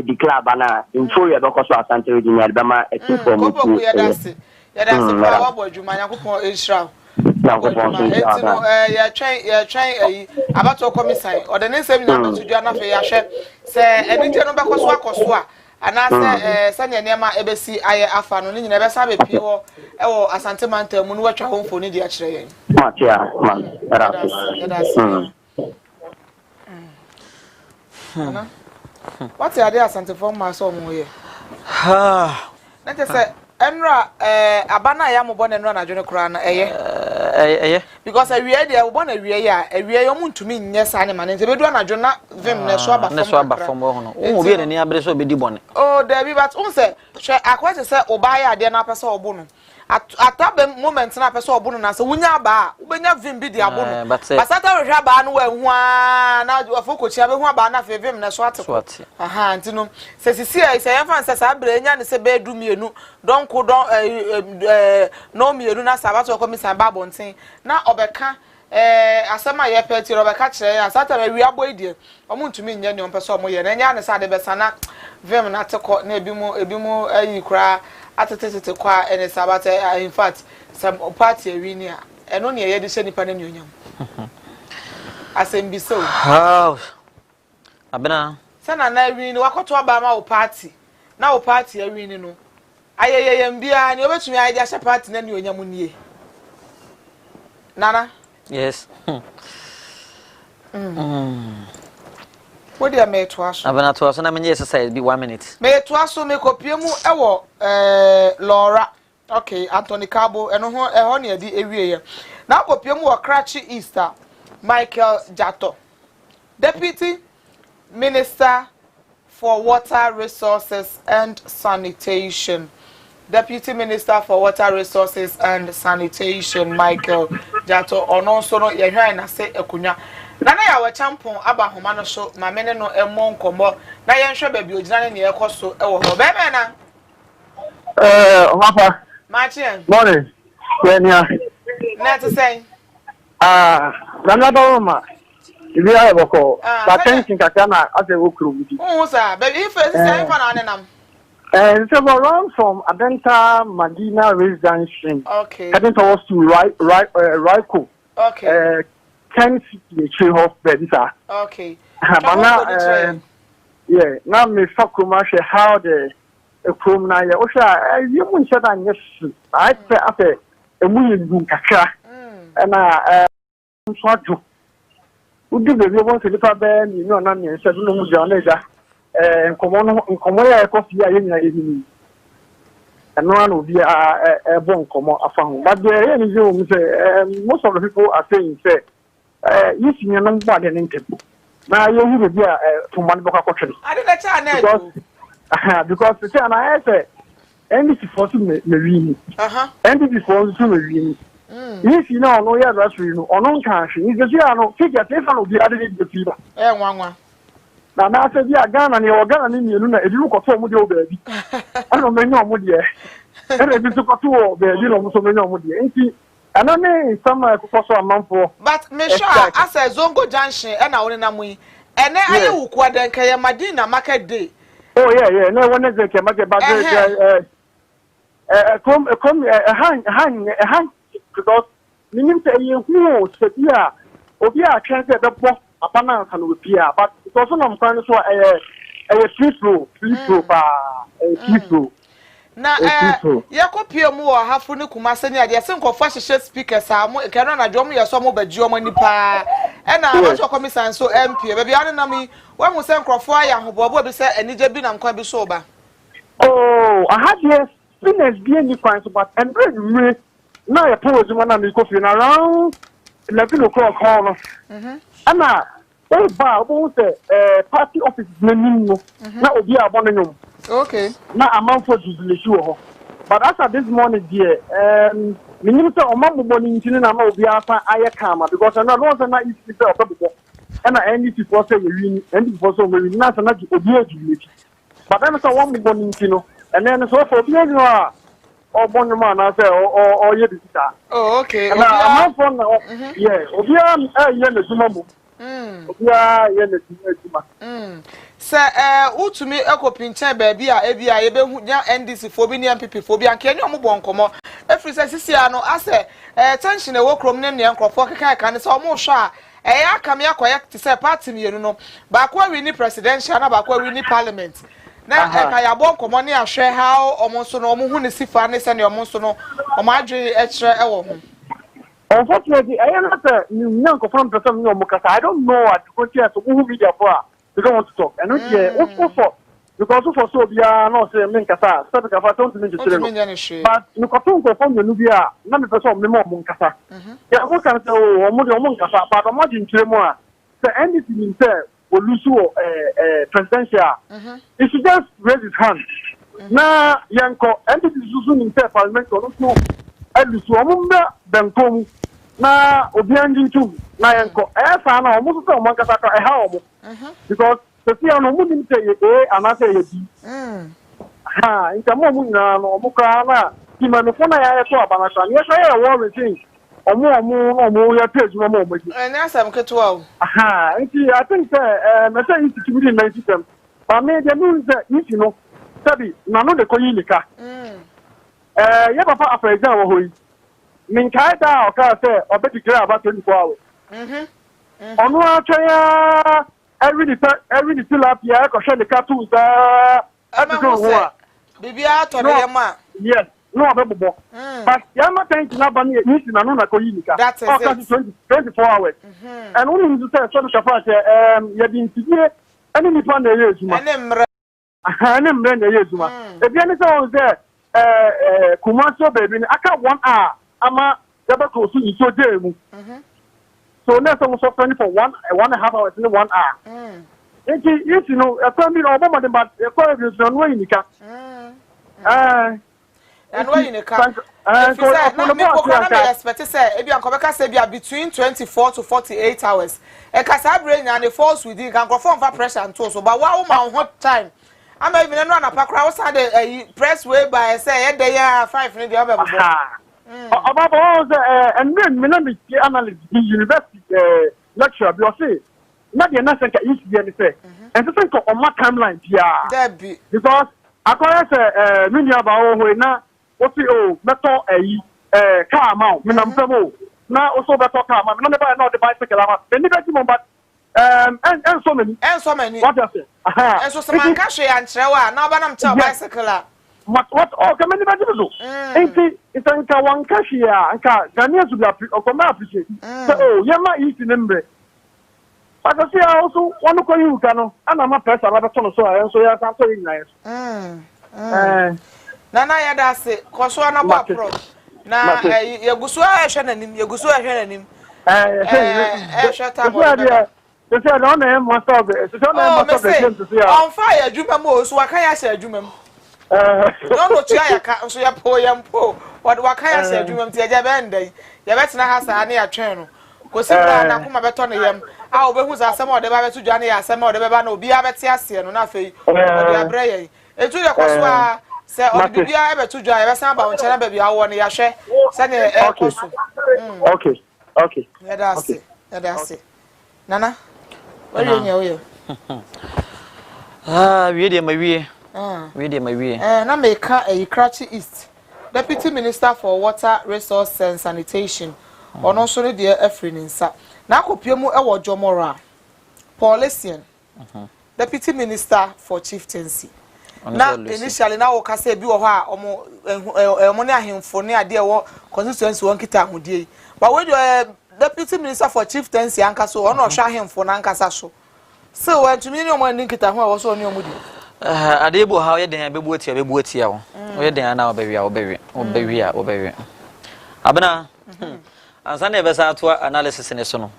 the club ana info yɛ bɛkɔ so asante redi nya bɛma ɛtifo mu kopo ku yɛdase pa wabɔ adwuma Nyankopɔn Israel Nyankopɔn so enti no yɛtwɛn ayi abato komisan ɔde ne nsɛm nyina bɛto dua na afei yɛahwɛ sɛ ɛnigye no bɛkɔ so akɔ so a anaasɛ sɛnea nneɛma ɛbɛsi ayɛ afa no ne nyina ɛbɛsa bɛpie hɔ ɛwɔ asante mantam mu no watwa hɔ mfoni de akyerɛ yɛn What are they asante for ma so mo ye na te se enra abana ya mo bo na enra na dwene kura na eye because awie dia wo bo na awie ya awie yo muntumi nye sa ne ma ne bedu na dwene na vim na so aba fom ho no wo bi ne abere so obedi bone oh there be but unse hwe akwate se oba ya ade na pese obo no atabe moment na pese obo no na se wunya aba ubenya vim bi di abo no basata we hwa ba no wa hu a na afokochi abe hu aba na fe vim na so ateko aha ntino se sisi ai se yemfa nse sa abere nya ne se be du mienu donko don no mienu na sabato komisa ba bonten na obeka asema ye peti obeka kire ya sata be wi abo idie omuntumi nya ne ompese omo ye na nya ne sa de be sana vim na ateko na ebimu ayi kura atetete kwa ene sabata in fact some party win ya eno ne ye de hye nipa na nyonyam asem bi so abena sana na win wakoto aba ma o party na o party ya win no ayeyeyem bia ne obetumi aye de hye party na nyonyam nie nana yes What do you make to us? I've been to us, and I'm in exercise. Be 1 minute. May to us so make up you ewo Laura. Okay, Anthony Cabo and honey di area. Now go piemu or Cratchy Easter. Michael Jato, Deputy Minister for Water Resources and Sanitation. Deputy Minister for Water Resources and Sanitation Michael Jato ono so no ye hwan na se akunya. Nana ya we champon aba homa no so ma mene no emo nkombo na ye nhwe ba bi ogina ne ye koso e wo ho be me na Papa Martin morning Kenya na to say nana do ma ibi aye boko ba tension kaka na ase wo kru bi sa be if say fa na nenam so we run from Adenta Medina Residence okay heading towards to Raiko okay 10 city tree house baby sir okay but yeah now me fakuma she how the ekrom na ye o sha you mun sha da yes I say after emu yin kakra na so adu udu be bi won se lipa be ni no na me se no mu ja na ja nkomo ya ekofi ya ye nyina ye ni eno an obi bon nkomo afa ho but there any you me say most of the people are saying say you see no bad in tempo na you hu be to man boka kotwe I did cha na because say na say NDC for to me win NDC for to me win if you know no ya rasuri no ono kan hwe ni say no figure say fa no bi ade de fiba nwanwa na say bia Ghana ne o Ghana ne mienu na ediru koto mu de o baabi ano menyo mu de ere bi to koto o baabi no mu so menyo mu de enti ana ne sama koso amanfo but me sure as a zongo junction e na woni na mu ene aye wukwa den ka ya Madina market day oh yeah no one is the market but han because minim say you hu se bia obi a twen se be bo apana kan we bia but because no mkwan so free flow pa free flow na yakopie mu wo hafo ne kuma sani ade se nkofo hyehyɛ speakers amu kanu na dwom ye so mo bagi omo nipa e na ma so komisan so MP be bia ne nam wa mu se nkofo aya hobobo bi se anije bi na nkwa bi so ba oh I had yes spinners be any kwan so but and really now you pose one na me coffee around 11 o'clock no ana e ba obo se party office na nimu na obi abon nyom okay na amanfo jubilation ho but as of this morning dear minister omambo ni ntini na ma obi afa aye kama because I know na is the obobo and NDC for say we win NDC for so we na na obi jubilation but I'm so one mo ni ntino and then so for obi no a obon ma na say o ye bisita oh okay na amanfo na yeah obi ye na duma mo obi ye na duma se utumi ekopinche baabi a ebia yebehu nya NDC fo bi ne MPP fo bi anke ne omo bonkomo efri se sisi ano ase tension e wo krom ne ne nkrofo keka ka ne se omo hwo a aka me akoye te se party mienu no ba ko wi ni presidential na ba ko wi ni parliament na ka ya bonkomo ne ahwe ha omo so no omo hu ne sifa ne se ne omo so no omo adwe ekire e wo ho. Unfortunately, I am not a young from person because I don't know what to go to who media for. They don't want to talk. And also because for so we are not saying Minkasa, Sabika for don't mean to say. But you can go from the Nubia, not the person more Munkasa. Yeah, what can I say? Oh, Munkasa, but imagine Tremor. The NDC himself will lose presidential. He should just raise his hand. Now, Yanko, NDC Susun himself, Parliament, or no, and the Swamunda, Benkom. Na obianji tu na yanko fa na omo so omo kasa ka ha omo because the see no mu nim say anase ye bi ha nta mo mu na no omo ka na ti ma no fona ya to abana ka ye say e wo retin omo ya page mo mo ji na asam keto o ha nti I think me say it to be in 90 but me dey mean say if you know sabi na no de koyi nika ye papa afreja wo hoyi min kaida o ka say obedi declare about 24 hours onu atwa every tilapia ko hwe the cattle bibia to de yema yes no abebo but yama thank na ba ni isi na no na ko yinika o ka 24 hours and only to say so the fact ye bi ntidie ani ni pan na yezuma ani mre na yezuma e bia ni say say kumaso baby aka 1 hour ama yaba ko su iso demu so na so so for 1.5 hours in 1 hour you know a family obama de but e ko e so no yinika and why you nika so na me ko na me expect say e bia ko be ka say bia between 24 to 48 hours e ka sa brain and the force within can go form for pressure and so but wa wo hot time ama even no na pakra wo sa the press way by say e dey 5 ni dey obebo about all and then me analyst the university lecture be say na the na say is there say and to think on my timeline yeah because according to me about ho na what better car amount me nam famo na also better car amount no never know the bicycle amount then never give but and so many what you say and so some can share and trewa na ba nam tell bicycle what come anybody do it's anka one cashier anka Ghanaians will be appreciate so yema eat number but I see also one ko you can and I'm a person la beto so so ya san so yin nice na ya da se ko so na ba pro na yegusu a hwe nanim shata mo they say no na mo stop it so na mo stop it to see on fire adwuma mo so wakan ya sha adwuma mo no tia ya ka so ya po wakan ya sha adwuma ti ya be ndai ya betina ha sa na ya twen no ko si bra na kuma beto ne yam a obehu za asem o de ba betu dwane ya asem o de be ba na obi abeti ase no na afei o de abre ye etu de ko so a se o de bia ebetu dwa ya be san ba won chena ba bia wo ne ya hwe se ne e ko so okay ya da se nana where you we dey my wie na make a Karachi East Deputy Minister for Water Resource and Sanitation ono so ne de afri ninsa na akopia mu e wo Jomora Collation Deputy Minister for Chieftaincy na initially na wo kasa bi wo ho a omo ne ahemfo ne ade e wo constituency won kita ahudie but we Deputy Minister for Chieftaincy anka so ono hwa ahemfo na anka so when to me no man kita ho a wo so ne omudi adebo ha ye den bebu atia wo ye den na obewia abena ansa na besa to analysis ne so no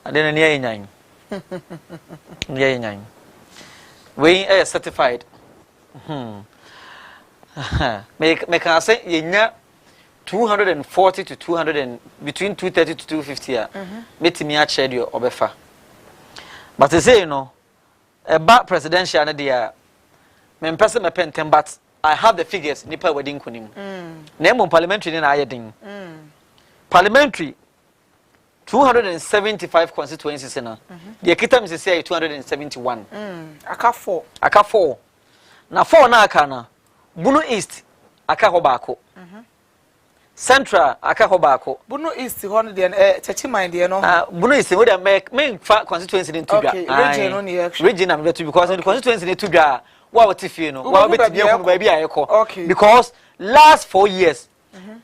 ade na ne yenyan we certified me can say yenya 240 to 200 and between 230 to 250 metimi a share your obefa but say you know about presidential na dia me person me pentem but I have the figures nipa wedding kunim na mo parliamentary na ayedin parliamentary 275 constituencies na the kita me say 271 aka 4 na 4 na aka na Bunu East aka ho baako Central aka ho baako Bunu East ho no de chechi mind de no Bunu East we dey make constituency in Tudwa region no ne region am to because the constituency in Tudwa wa wotifie no wa beti bia ko ba bia yeko because last 4 years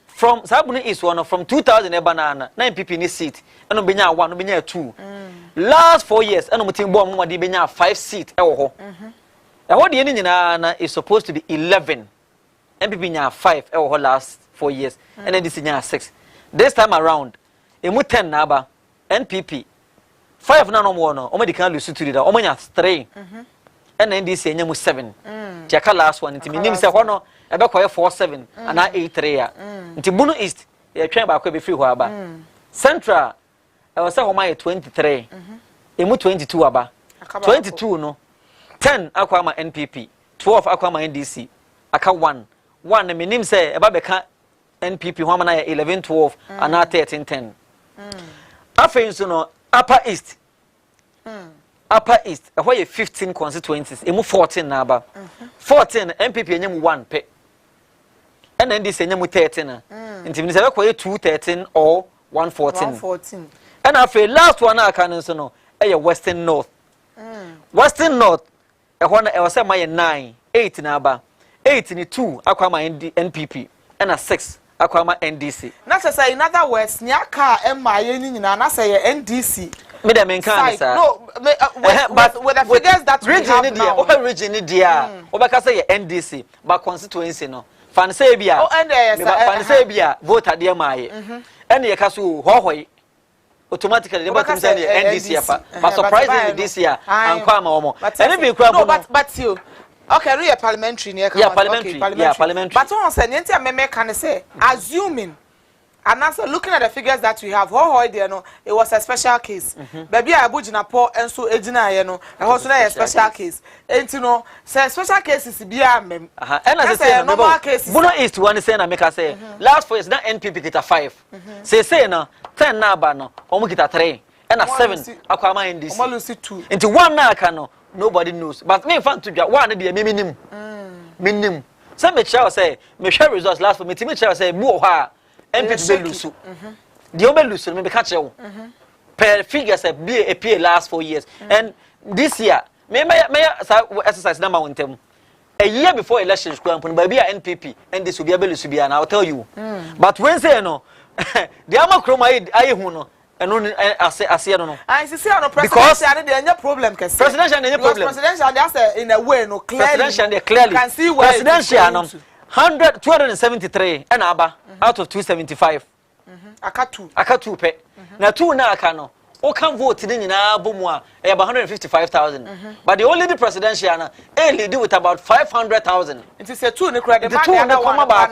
from Sabuni East one from 2000 e banana 9 PP ni seat eno benya 1 no benya 2 last 4 years eno mutim bo mo de benya 5 seat e wo ho e ho de ni nyina na is supposed to be 11 MPP nya 5 e wo ho last 4 years and then this nya 6 this time around emu 10 na aba NPP 5 na no mo no o me de kan lose to leader o mo nya 3 and then this nya mu 7 tiaka last one ntimi nim se ho no ebe koye 47 ana 83 ya nti Bunu East ye twen ba ko be free ho aba Central e was say ho my 23 emu 22 aba 22 no 10 akwa ma NPP 12 akwa ma NDC aka 1 na menim say eba be ka NPP ho ma na 11 12 ana 13 10 afei so no Upper East e ho ye 15 constituencies emu 14 na aba 14 MPP enyem 1 pe and then this enyem 13 nti me say be koye 213 or 114 and afei last one aka no so no e Western North Western North e ho na e was say my 9 8 na aba 8 ni 2 akwa ma NPP and 6 akwa ma NDC na say in other words nyaka emma ye ni nyina na say NDC me dem enkan say no but with the figures that we have now region ni dia obeka say NDC but constituency no fan say bia fan say bia vote ade ma ye ene ye ka so hohoi automatically they bottom say NDC afa but surprisingly this year ankwa ma omo ene be kura no but you okay we are parliamentary near parliamentary but on say nyenti ameme can say assuming and also looking at the figures that we have how there no it was a special case baby abujina po enso ejina ye no e ho so na a special case enti no say special cases bia mem and as say normal cases Bunu East one say na make say last 4 years na NPP kita 5 say na 10 na aba no omo kita 3 and 7 akwa ma NDC omo lose 2 enti one na aka no nobody knows but me fan to one dey me minim some me share say me share results last for me team share say bu ha MPP be lose the obe lose me be catch you per figures be a last 4 years and this year me exercise number one term a year before elections go on by be NPP and this will be able to be and I'll tell you but when say no the ama kroma aye hu no and no ase no I see no presidential dey any problem case presidential dey any problem presidential dey say in a way no clearly can see where presidential no 273 and aba out of 275 aka 2 pe na 2 na aka no o can vote ni nyina bomu a e about 155,000 but the only presidential na e lead with about 500,000 it is a 2 ni kura the man na come about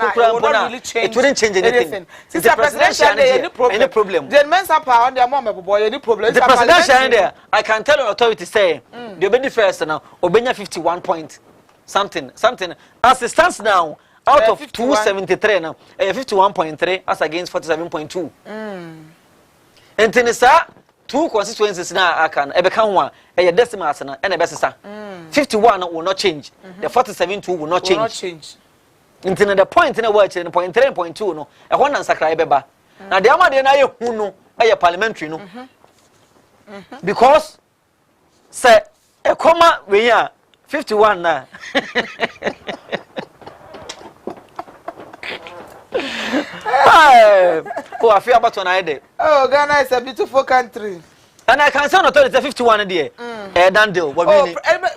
it wouldn't change anything since the presidential dey any problem the men say power on their mom boy any problem the presidential there I can tell an authority say the obedi first now obenya 51 point something as it stands now out of 273 now 51.3 as against 47.2 and tenisa two constituencies na aka na ebeka ho a e decimals na e na besesa 51 will not change the 47.2 will not change until the point na watch the point 3.2 no e ho na nsakra e beba na de amade na ye hu no e parliamentary no because say e koma we ya 51 na oh, I feel about one idea. Oh, Ghana is a beautiful country. And I can say not only 51 there. Done deal.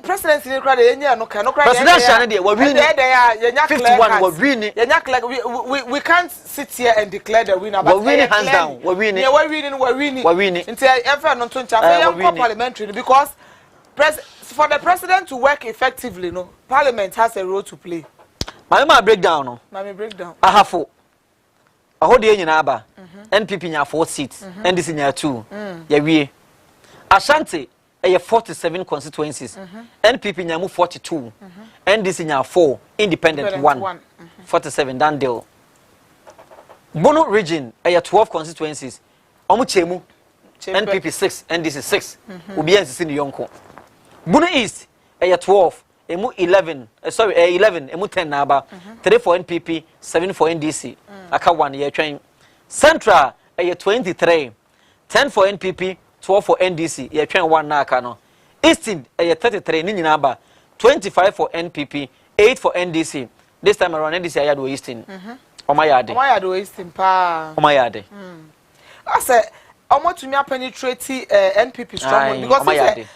Presidency no cry no cry. Presidential there. We win. 51 we win. We can't sit here and declare the winner. But we win hands down. We win. Yeah, we win. Until everyone on parliamentary because for the president to work effectively, no parliament has a role to play. My breakdown no. My breakdown. I have 4. I hold the nyina aba. NPP nya 4 seats, NDC nya 2. Ya wie. Ashanti e 47 constituencies. NPP nya mu 42. NDC nya 4, independent 1. 47 done deal. Bunu region e 12 constituencies. Omu chemu NPP 6 NDC 6 obi ensisi ne yonko Bunu East 12 emu 11 sorry 11 emu 10 na aba 3 for NPP 7 for NDC aka 1 ye twen Central 23 10 for NPP 12 for NDC ye twen 1 na aka no Eastern 33 ni nyina aba 25 for NPP 8 for NDC this time around NDC ayado Eastern omayade Eastern pa omayade I say omotumi penetrate NPP strong because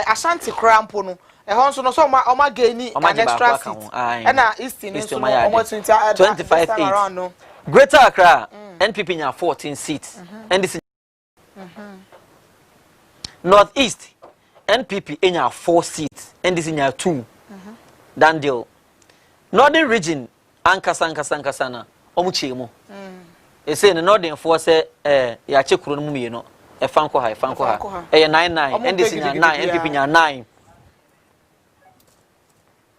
Ashanti Crampo no ehonso no so oma gain an extra seat and Eastern so omotumi 25 no Greater Accra NPP nya 14 seats NDC Northeast NPP nya 4 seats NDC nya 2 dan deal Northern region ankasa na omuchemu ese ne Northern force ya chekuro no mu no efanko ha 99 NDC nya 9 NPP nya 9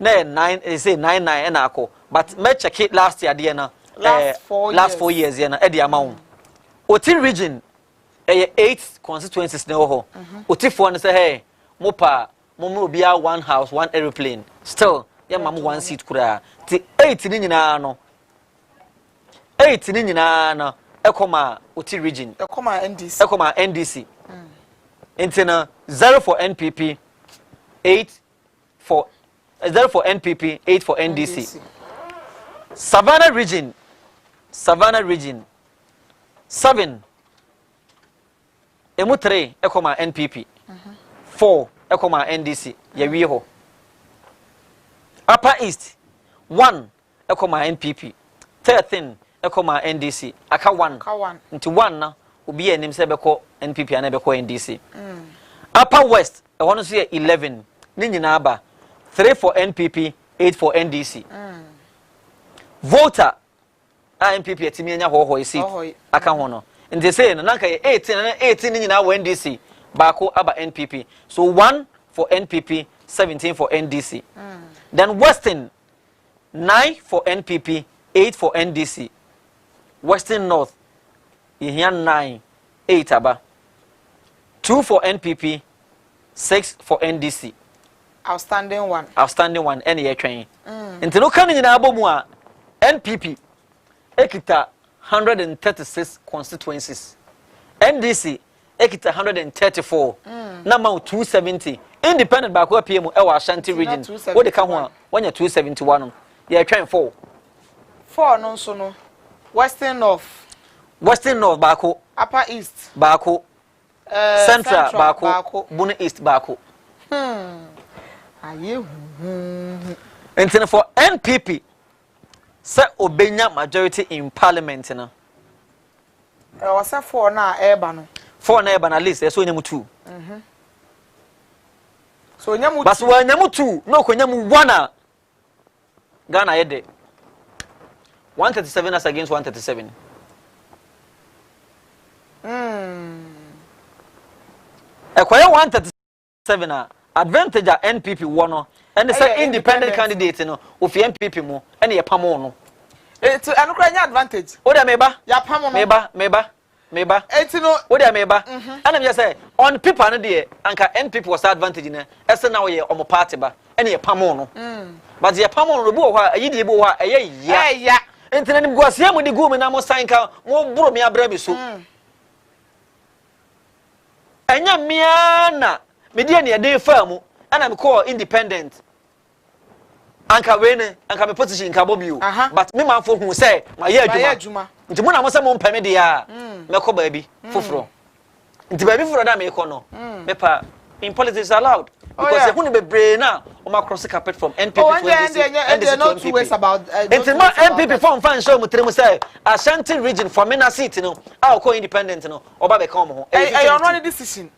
9 ese 99 na akọ but me check it last year there na last 4 years there na e dey amount Otin region 8 constituencies na ho Otifo no say hey mopa mo obi a one house one aeroplane still ya mam one seat kura ti 8 ni nyina no 8 ni nyina no ekoma Otin region ekoma NDC Intina 0 for NPP 8 for 0 for NPP 8 for NDC Savannah region 7 emu 3 ekoma NPP 4 ekoma NDC ya wie ho Upper East 1 ekoma NPP 13 ekoma NDC aka 1 nti 1 na obi enim se beko NPP ana beko NDC Upper West e wono so 11 ni nyina aba 3 for NPP 8 for NDC Voter NPP atimi anya ho seat aka ho no nti say no nanka 18 ni nyina wa NDC baako aba NPP so 1 for NPP 17 for NDC then Western 9 for NPP 8 for NDC Western North here 9 8 aba 2 for NPP 6 for NDC outstanding one any ye twen nti no kan nyina abomu a NPP ekita 136 constituencies NDC ekita 134 na ma 270 independent back up PM e wa Ashanti region wo de ka ho a wonya 271 ye twen 4 no so no Western North baako Upper East baako Central baako Bunu East baako aye and for NPP say obenya majority in parliament na was 4 na eba no 4 na eba na list so nyam 2 so nyam 2 but when nyam 2 no ko nyam 1 a Ghana yede 137 as against 137 Ekwaya 137 a advantage a NPP wono and say independent candidate no ofi NPP mu and ye pamo no to anokra nya advantage o da meba ya pamo no meba etino o da meba and me say on paper no de anka NPP was advantage na ese na wo ye omo party ba and ye pamo no but ye pamo no bu ho a yi de bu ho a ye ya entina nim guasia mu de gu me na mo sign ka mo buro me abra mi so enya miana media ne dey famu ana me call independent anka wene anka me position ka bobio but me man for hu say ma ye adwuma nti mo na mo say mo mpame de ya me ko baabi foforo nti baabi foforo da me ko no me pa in politics allowed because who be brain na o ma cross carpet from NPP to NDC and they not two ways about nti ma NPP form fan show mo trem say Ashanti region for me na seat no a ko independent no oba be kan mo ho e on decision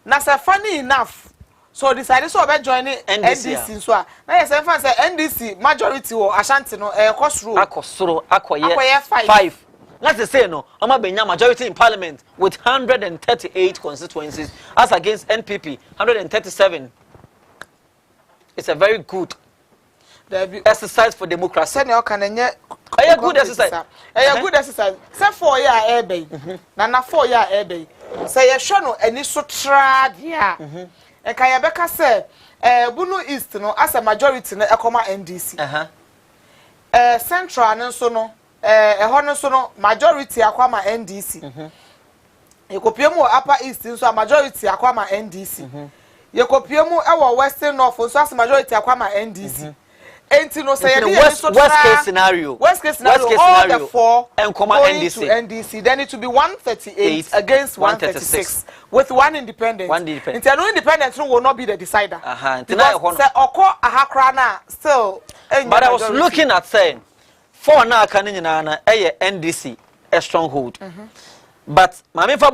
na say funny enough so decided so be join NDC so na yes fan say NDC majority or Ashanti no akosoro akoye 5 let's say no Oma Benya majority in parliament with 138 constituencies as against NPP 137 it's a very good exercise for democracy senior can a good exercise. A good exercise. Say 4 year airbe. Na 4 year airbe. Say you show no any so trad ya. E kan yebeka say Bunu East no as a majority na ekoma NDC. Central no so no ho no so no majority akwama NDC. Yekopiemu Upper East so a majority akwama NDC. Yekopiemu ewo Western North so as majority akwama NDC. Enti no say worst case scenario. Worst case scenario. All the four and NDC. Then it will be 138 against 136 with one independent. Enti no independent will not be the decider. Because say oko ahakra na still. But I was looking at saying 4 na kanin na NDC a stronghold. But Mamifa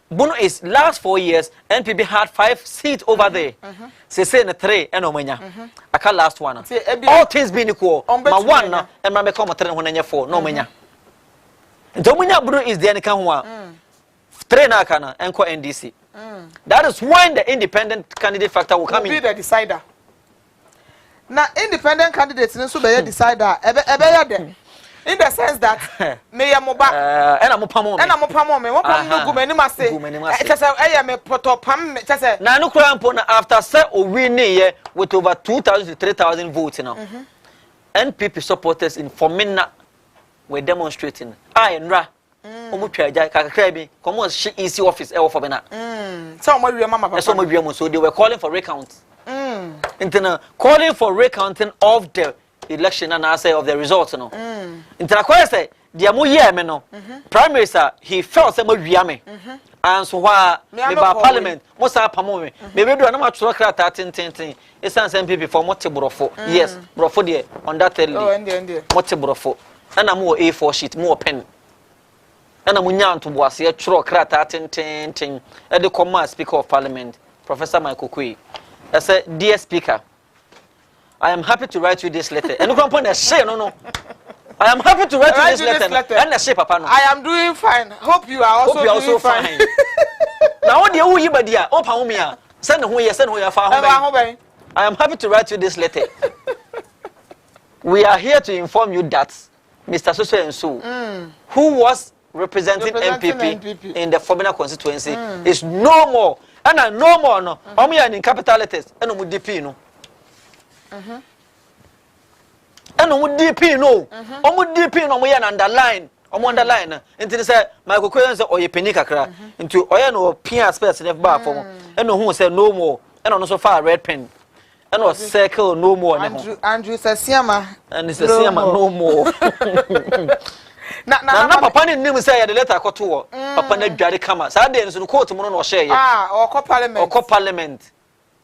Bunu East last 4 years NPP had 5 seats over there. Say na 3 and omenya. Aka last one. All things being equal. Ma 1 na and ma become 3 when 4 no omenya. Nti omenya Bunu East there kan ho a 3 na aka na enko NDC. That is when the independent candidate factor will come in. Be the decider. Now independent candidates nso be decider ebe ya dem. In the sense that me ya moba ena mo pamo me mo pamo go mani ma say tese eya me poto pam tese na no kura mpo na after say o win ye with over 2,000 to 3,000 votes now. NPP supporters in Fomina were demonstrating nra omo twaja kakra bi come on easy office e wo Fomina so omo wi mama papa so omo wi so they were calling for recount calling for recounting of the election and I say of the results no intra say dia mo ye me no primary sir he felt say mo wia me and so wha me ba parliament mo sa pamo me be do na ma tro krata tintintin esan say people for mo teborofo yes borofo there on that early mo teborofo na mo A4 sheet mo pen na mo nya nto boase e tro krata tintintin e de come speaker of parliament Professor Michael Kwe I said dear speaker I am happy to write you this letter. And you can't say no. I am happy to write you this letter. And I say, Papa, no. I am doing fine. Hope you are also doing fine. Now, what do you do, dear? Oh, Paumia. Send who you send who you found. I am happy to write you this letter. We are here to inform you that Mr. Soso and So, who was representing NPP in the Fomina constituency, is no more. And I no more. No. I'm in capital letters. And I'm DP, no. And on DP no, on DP no we underline, underline. Until say Michael Kwe say oye penny kakra, into oye no pin space in bar for, and no who say no more, and on so far red pen, and no circle no more. Andrew says Siama, and it's a Siama no more. Na papa ni nim say the letter akoto papa na dware kama. Sa dey so court mo no share. Or parliament.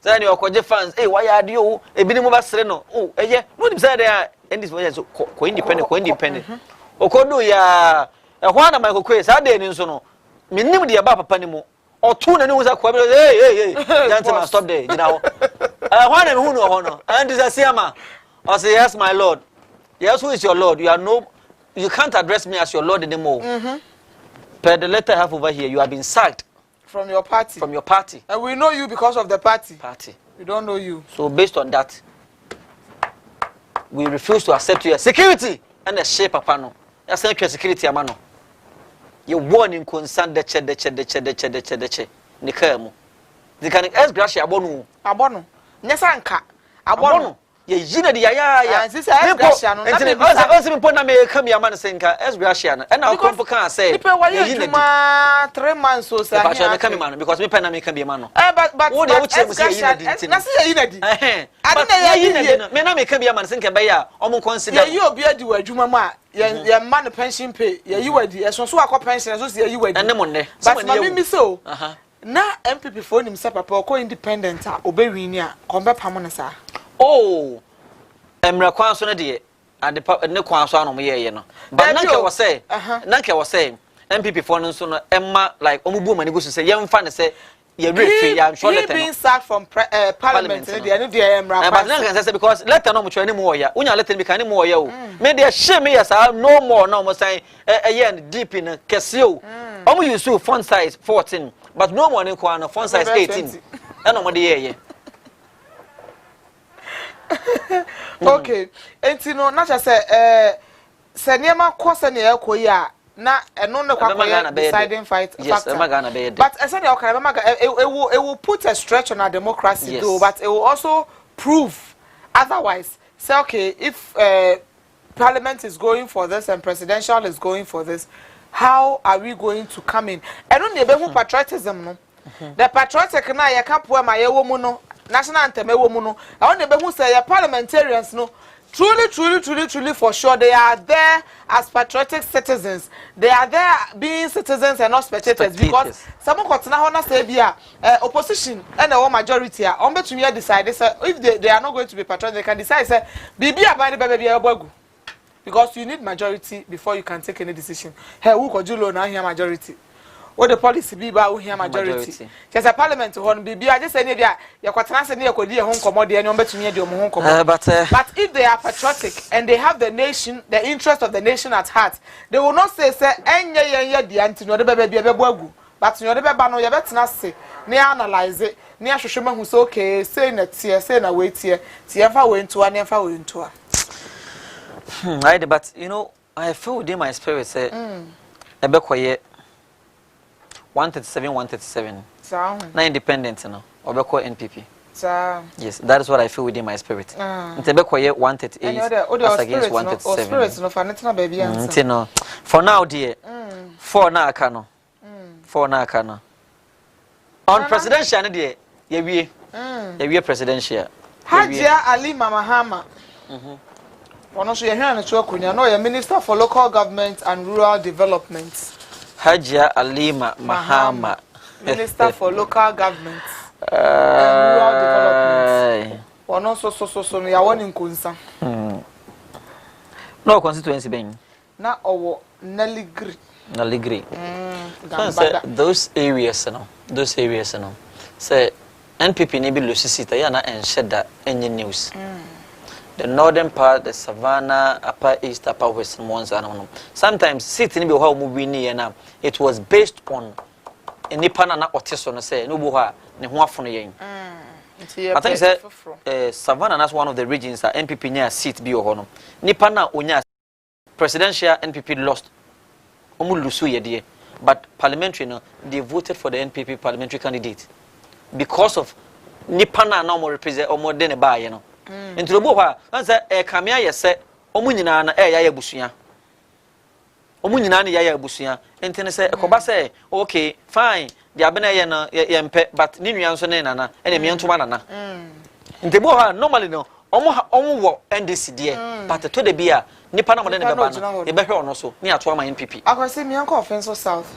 Then your koje fans, why are you? A minimum of Sereno. Oh, yeah, no, there and this was co independent. Okodo ya one of my quiz, I didn't so. Minimum the above panimo. Or 2 and news are quite, hey, gentlemen, stop there, you know. One and who no honor. And this is Siama. I say, yes, my lord. Yes, who is your lord? You can't address me as your lord anymore. Per the letter I have over here, you have been sacked. From your party. From your party. And we know you because of the party. We don't know you. So based on that, we refuse to accept your security and the shape of panel. That's not your security, amano. You warning concern the che. Nikamo. They can ask Gracia Abonu. Abono. Nesanka. Abono. Ye jina di ya. This is Gracia. No. Also put na me come your man senka as Gracia. And I come for can say. People why you 3 months so say. But I come man because me pen na me can be man. But what they would say na say you nadi. Me na me can be man senka be ya. Omo consider. You obi adi wa adwuma mu a ye man pension pay. Ye yi wadi. E so akọ pension so say ye yi wadi. And money. But ma me so. Na MPP for him say papa ko independent a obewini a kombe pam na sa. Oh, Emra Kwanso de and the ne Kwanso no ye no. But Nanke was saying, MPP for no so no Emma like omubu mani go say yemfa ne say ye refi ya sure letter. He been sacked from parliament and they no dey Emra. But Nanke say because letter no mo twa ni mo ya. Unya letter bi kan ni mo ya o. Me dey shame yes no more no mo say deep in kese o. Omo use font size 14 but no more ni kwa no font size 18. And no dey ye. Okay, enti no na say Senior course and the Koya. Na eno ne kwakwa deciding factor. Yes, but I said it will put a stretch on our democracy yes. though, but it will also prove otherwise. Say okay, if parliament is going for this and presidential is going for this, how are we going to come in? I don't know patriotism no. The patriotic na ya kapo ma ye wo mu no, national anthem wo mu no. I want to say your parliamentarians no. Truly, for sure, they are there as patriotic citizens. They are there being citizens and not spectators. Because someone got to say, opposition and the majority are on between decide. If they are not going to be patriotic, they can decide, say, baby, because you need majority before you can take any decision. Hey, who could you learn here majority? What the policy be about here majority? Just a parliament on BB. I just say, yeah, your quaternaire say, could be a home commodity and to me, but if they are patriotic and they have the nation, the interest of the nation at heart, they will not say, the anti no the baby, but you know the baby, no, you better not say, near analyze it, near Shushima who's okay, saying that here, saying a wait here, Tiafa went to one, never went to her. Right, but you know, I feel within my spirit, say, a bit quiet. 137. Now independent, no. Obeko NPP. Yes, that is what I feel within my spirit. Ntebeko ye 138 as against 137. No. For now, dear. For now, Kano. For now, Kano. On presidential, dear. Ye we presidential. Hajia Ali Mahama. One of your hands to Kunya, no, Minister for Local Government and Rural Development. Hajia Alima Mahama, Minister for Local Government and Rural Development. One also so me one in Kunsa. No constituency being. Na owo Naligri. Those areas, no. Those areas, no. Say NPP need be Lucicita, yana and shed that any news. The northern part, the savannah, upper east, upper west, ones and sometimes sitting be how movie near now. It was based on any panana or tison say no boha ne ho afone yen. I think say savannah that's one of the regions that NPP near seat be ohono. Ni pana onya presidential NPP lost. Omu lusu ye de. But parliamentary no they voted for the NPP parliamentary candidate because of ni pana na mo represent or more than a buy, you know. Into the boha, answer a camia, yes, say, Omunina, ya busia. Omunina, ya busia. And then say, Cobase, okay, fine, the Abena yampe, but Ninian Sonana, and a mean to Manana. In the boha, normally no, almost end this dear, but to the beer, Nipana, a better also, near to my NPP. I can see me uncle offensive south.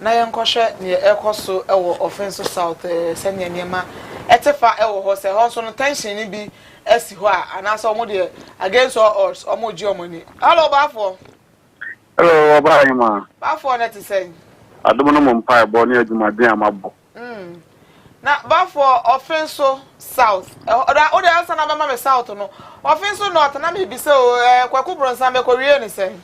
Nayan Kosher near Elcoso, offensive south, Senya Niema. Etefa ewo ho se ho so no tension ni bi esi ho a anasa omo de against all odds omo ji omo ni. Hello Bafo. Hello Obayima. Bafo na ti say. Adomo no mpa e bo ni adwumaden amabo. Na Bafo offenso south. O de answer na be ma me south no. Offenso north na me bi se o kwaku bronsa me ko wie ni say.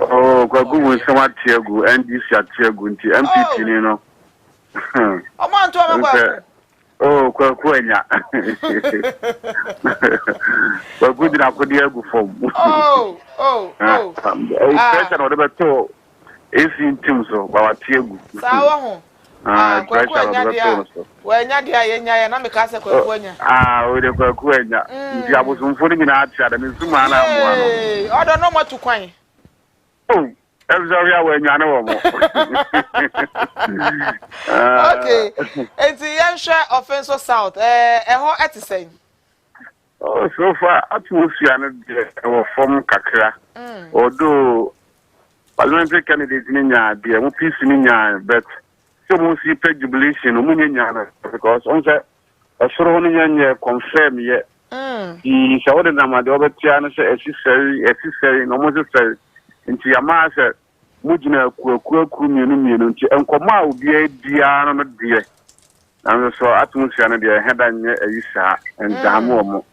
Oh, kwaku mo se ma tiegu NDC atiegu nti MPP ni no. Omo anto me Oh, kwenya. Kwaku dina ko dia gu form. Oh. Pressure no dey to in teams so ba watiegu. Sawa ho. Kwaku enya dia. Wenya dia yenya ya na me ka se kwaku enya. O de kwaku enya. Ndi abosumfo ni na atia da me zuma na amoa no. Odo no matu kwan. Oh. Every when you know. Okay. It's the Yansha offensive south. How at saying? Oh, so far, atmosphere from Kakra. Although parliamentary candidates in India, the peace in India, but so we see jubilation because on the Australian confirm yet. He showed them at the other channel, necessary, no more necessary. Nti yama se mujina kuaku mienu nti enkoma obi dia no de na so atmosphere no de heda nye ayisa ndamu omo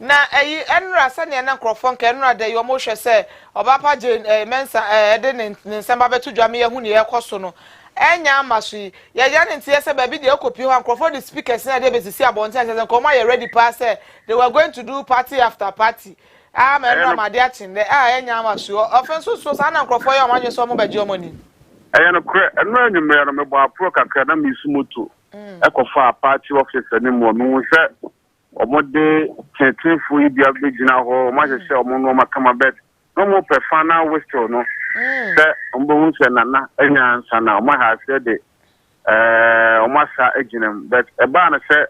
na ayi enra sane na nkrofon ka enra de yo mo hwe se obapa je mensa de ne nsamba betu dwame yahu ne yekoso no enya amaso ye ya ne ntie se ba bi de ekopi ho nkrofon the speakers na de betisi abonte ase nkoma ye ready pass they were going to do party after party ah me no ma de achinde ah enya ma so offense so sana nkrofo ya omanwe so mo baje omani no kre eno anyumre no me bo apro kakra na me sumoto ekofa party office ni mo no se omode tetefu ibia begina ho ma se omo no makama bet no mo perfana whistle no se ombo hunse nana enya ansa na omo ha se de omasa eginem but eba na se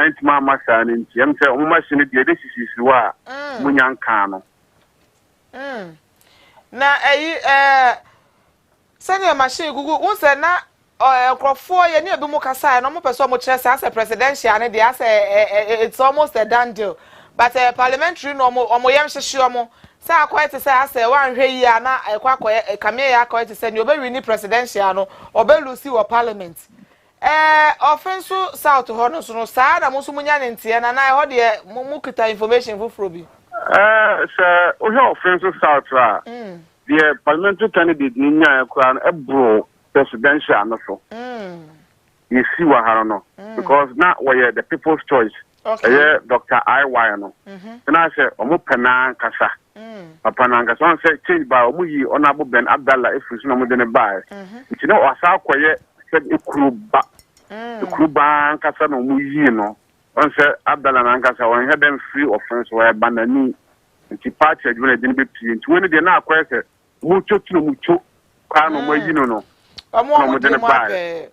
entima masa ni ntiem se omo machine de de sisisi wa munyanka no na senior machine gugu unse na crofo ye ni ebi mu kasa no mo person mo kire say as presidential ne dey it's almost a done deal but parliamentary no mo yem hyehyɛ mo say akwai te say as wan hwɛ yi ana ekwakoye kame ya akwai te say ni obe win presidential no obe lucy wo parliament offense south ho no so no saa na mo so munya ne ntie na na ho de mo kita information fufuro bi sir o he offense south ra the parliamentary candidate ni nya ekura ebro presidential no so you see what I don't know because now we the people's choice Dr. IY no and I say omo pena kasa papa na kasa on say change by omo yi honorable Ben Abdallah if you no mo de ne buy you know asa akoye said ekuruba kasa no omo yi no on say Abdallah na kasa won he dem free offense where banani nti party adwuna de ne be pie nti woni de na akoye say mucho tino mucho kwa no mo yi no omo de ne buy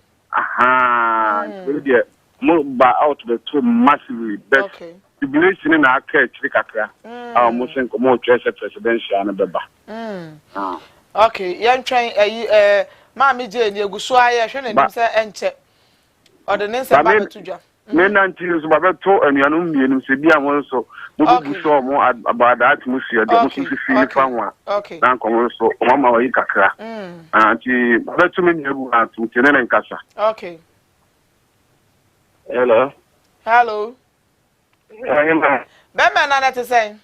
really move out the two massively but the relation in our church kakra our muslim come church presidential and beba okay yan twen maami je ni eguso aye hwe na nim se enche ordinance ba betudwa me nanti so ba beto anuanu mienu se bia mo so mo bu so mo about that musia de mo fifi fa nwa na komo so mama wa yi kakra anti beto me nyebu atu tenene nkasa okay hello Bema na na te say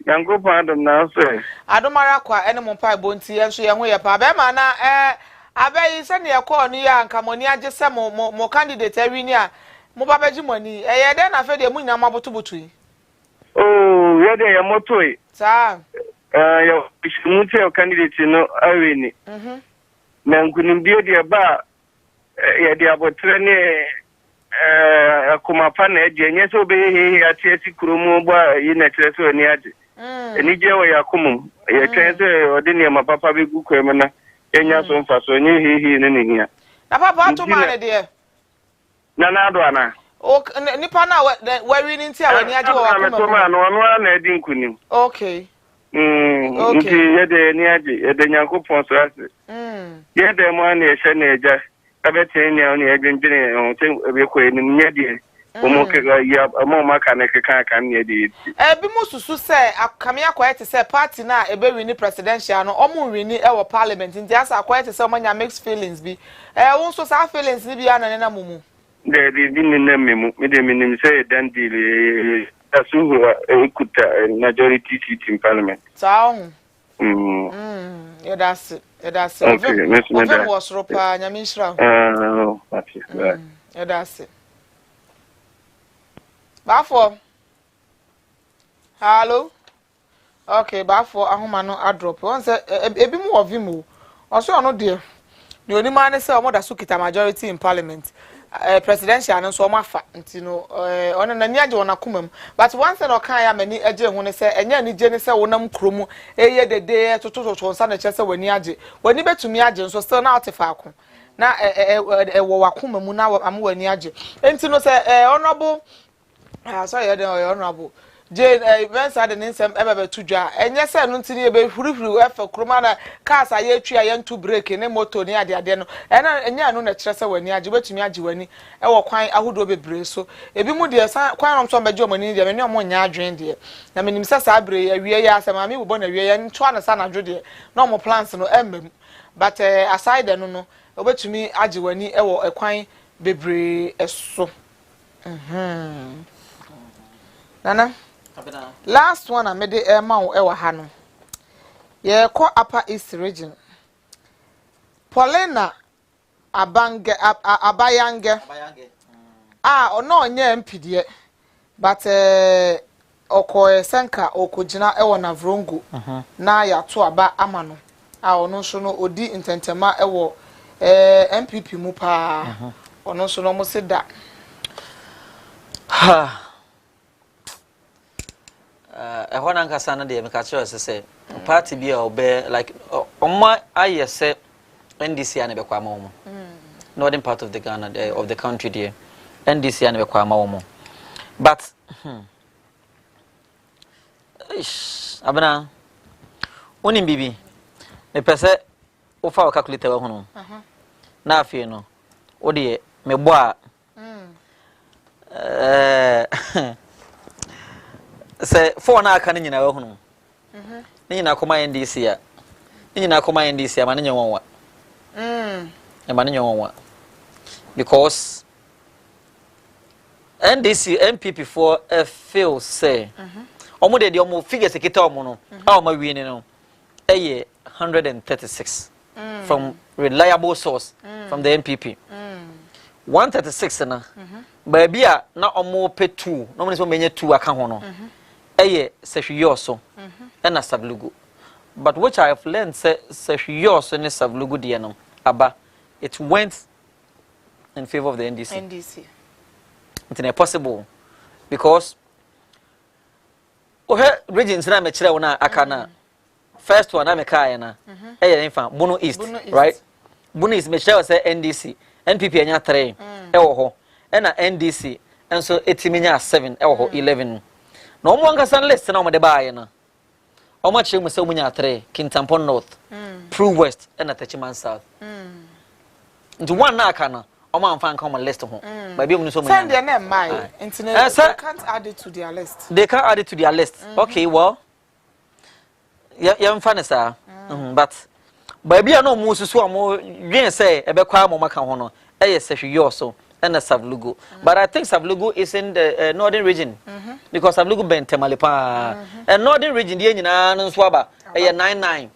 yango pa adom na so adomara kwa ene mo pa bonti enso ye ho ye pa bema na abayi se ne ye call ni ya nka moni age se mo candidate awini a mo ba beji moni ye de na fe de mu nyama botubutu yi oh ye de ye moto yi sa ye mutu candidate no awini na nkunim bi de ba ye de abotre ne akoma pa na eje nye so be he atiati kromo gba yi na kire so ni age eni je wo yakomum ye twen se ode ne ma papa be gu kwem na enya so mfa so nye he ne ne hia na papa atuma ne de na ado ana o nipa na wari ni nti a wani age wo akomum na no na edi nkunim okay nti ye de ni age ye de Nyankopon so ase ye de mo na ye hye na eja abete ni oni edwendwene o te be ko ni nya die o mo ke ya mo maka na ke kan ni die bi mo susu se akame akwete se party na ebe win presidential no o mo win e wo parliament nti asa akwete se o manya mixed feelings bi won so sa feelings ni bi ana na mumu de bi ni na memu me de minim se dan deal asu ekuta majority seat in parliament sawo that's okay was ropa nyamishra that's it bafo hello okay bafo ahoma no adrop won say ebi mu ovimu oso ono de ni onima ne say omo da so kita majority in parliament presidential no so omo afa ntino ono na ni age wona komam but once no kan ya mani age hu ne say enya ni je ne say wonam kromu eye dede tototo nsa na che say wani age wani betumi age nso still na otefa akon na wo wakoma mu na am wani age ntino say honorable so ye de honorable Jane Mensa de nsem ebe tudwa enye se no ntini ebe hurihuru efa kroma na cars aye atwa ye ntu break ne moto ni ade no enye anu na kire se wani age betumi age wani e wo kwan ahodo bebre so ebi mu de kwan rom so beje omani de me omo nya adwen de na menim se sa abre ya wie ya asema mi bo na wie ya nto ana sa na dwo de na omo plans no emmem but aside no obetumi age wani e wo kwan bebre eso nana last one I made the amount ewa hano. Ye ko upper east region. Paulina abayange. Ah, no nye MPD but okoye senka okojina ewo na vrongo na ya to aba amano a ono so no odi intentema ewo MPP mu pa ono so no mo se da ha ehona nkasa na de me ka chere se party bi a obe like omma ayese NDC ane be kwa mawo northern part of the Ghana of the country there NDC ane be kwa mawo but abana oni bibi me pese o fa o calculator wa hono na afie no o de me bo a se for na aka nyina wa hono nyina koma NDC a nyina koma NDC a ma nyɛ wonwa e ma nyɛ wonwa because NDC MPP for feel say omo de omo figures ekita omo no a omo wi ni no eye 136 from reliable source from the MPP 136 na baabi a na omo pe 2 no mo ne so menye 2 aka ho no eye sehwiyoso na savlugu but which I have learned say sehwiyoso ne savlugu de no aba it went in favor of the NDC it's not possible because regions na me kire wona aka na first one na me kai na infa Bono East right Bono East me kire say NDC NPP anya 3 ewo ho na NDC enso etiminya 7 ewo ho 11 no mo ngasa list na mo de baaye na o ma kire mo say munya 3 Kintampon North Prue West na Tachiman South nti one na aka na o ma mfa nka mo list ho ba bi mu so munya send their name my internet they can't add it to their list okay well ya mfa ne sa but ba bi na mo susu amo dwen say e be kwa mo maka ho no sehwiyo so and Savlugu but I think Savlugu is in the northern region because Savlugu ben temalipa and northern region die nyina no so aba 99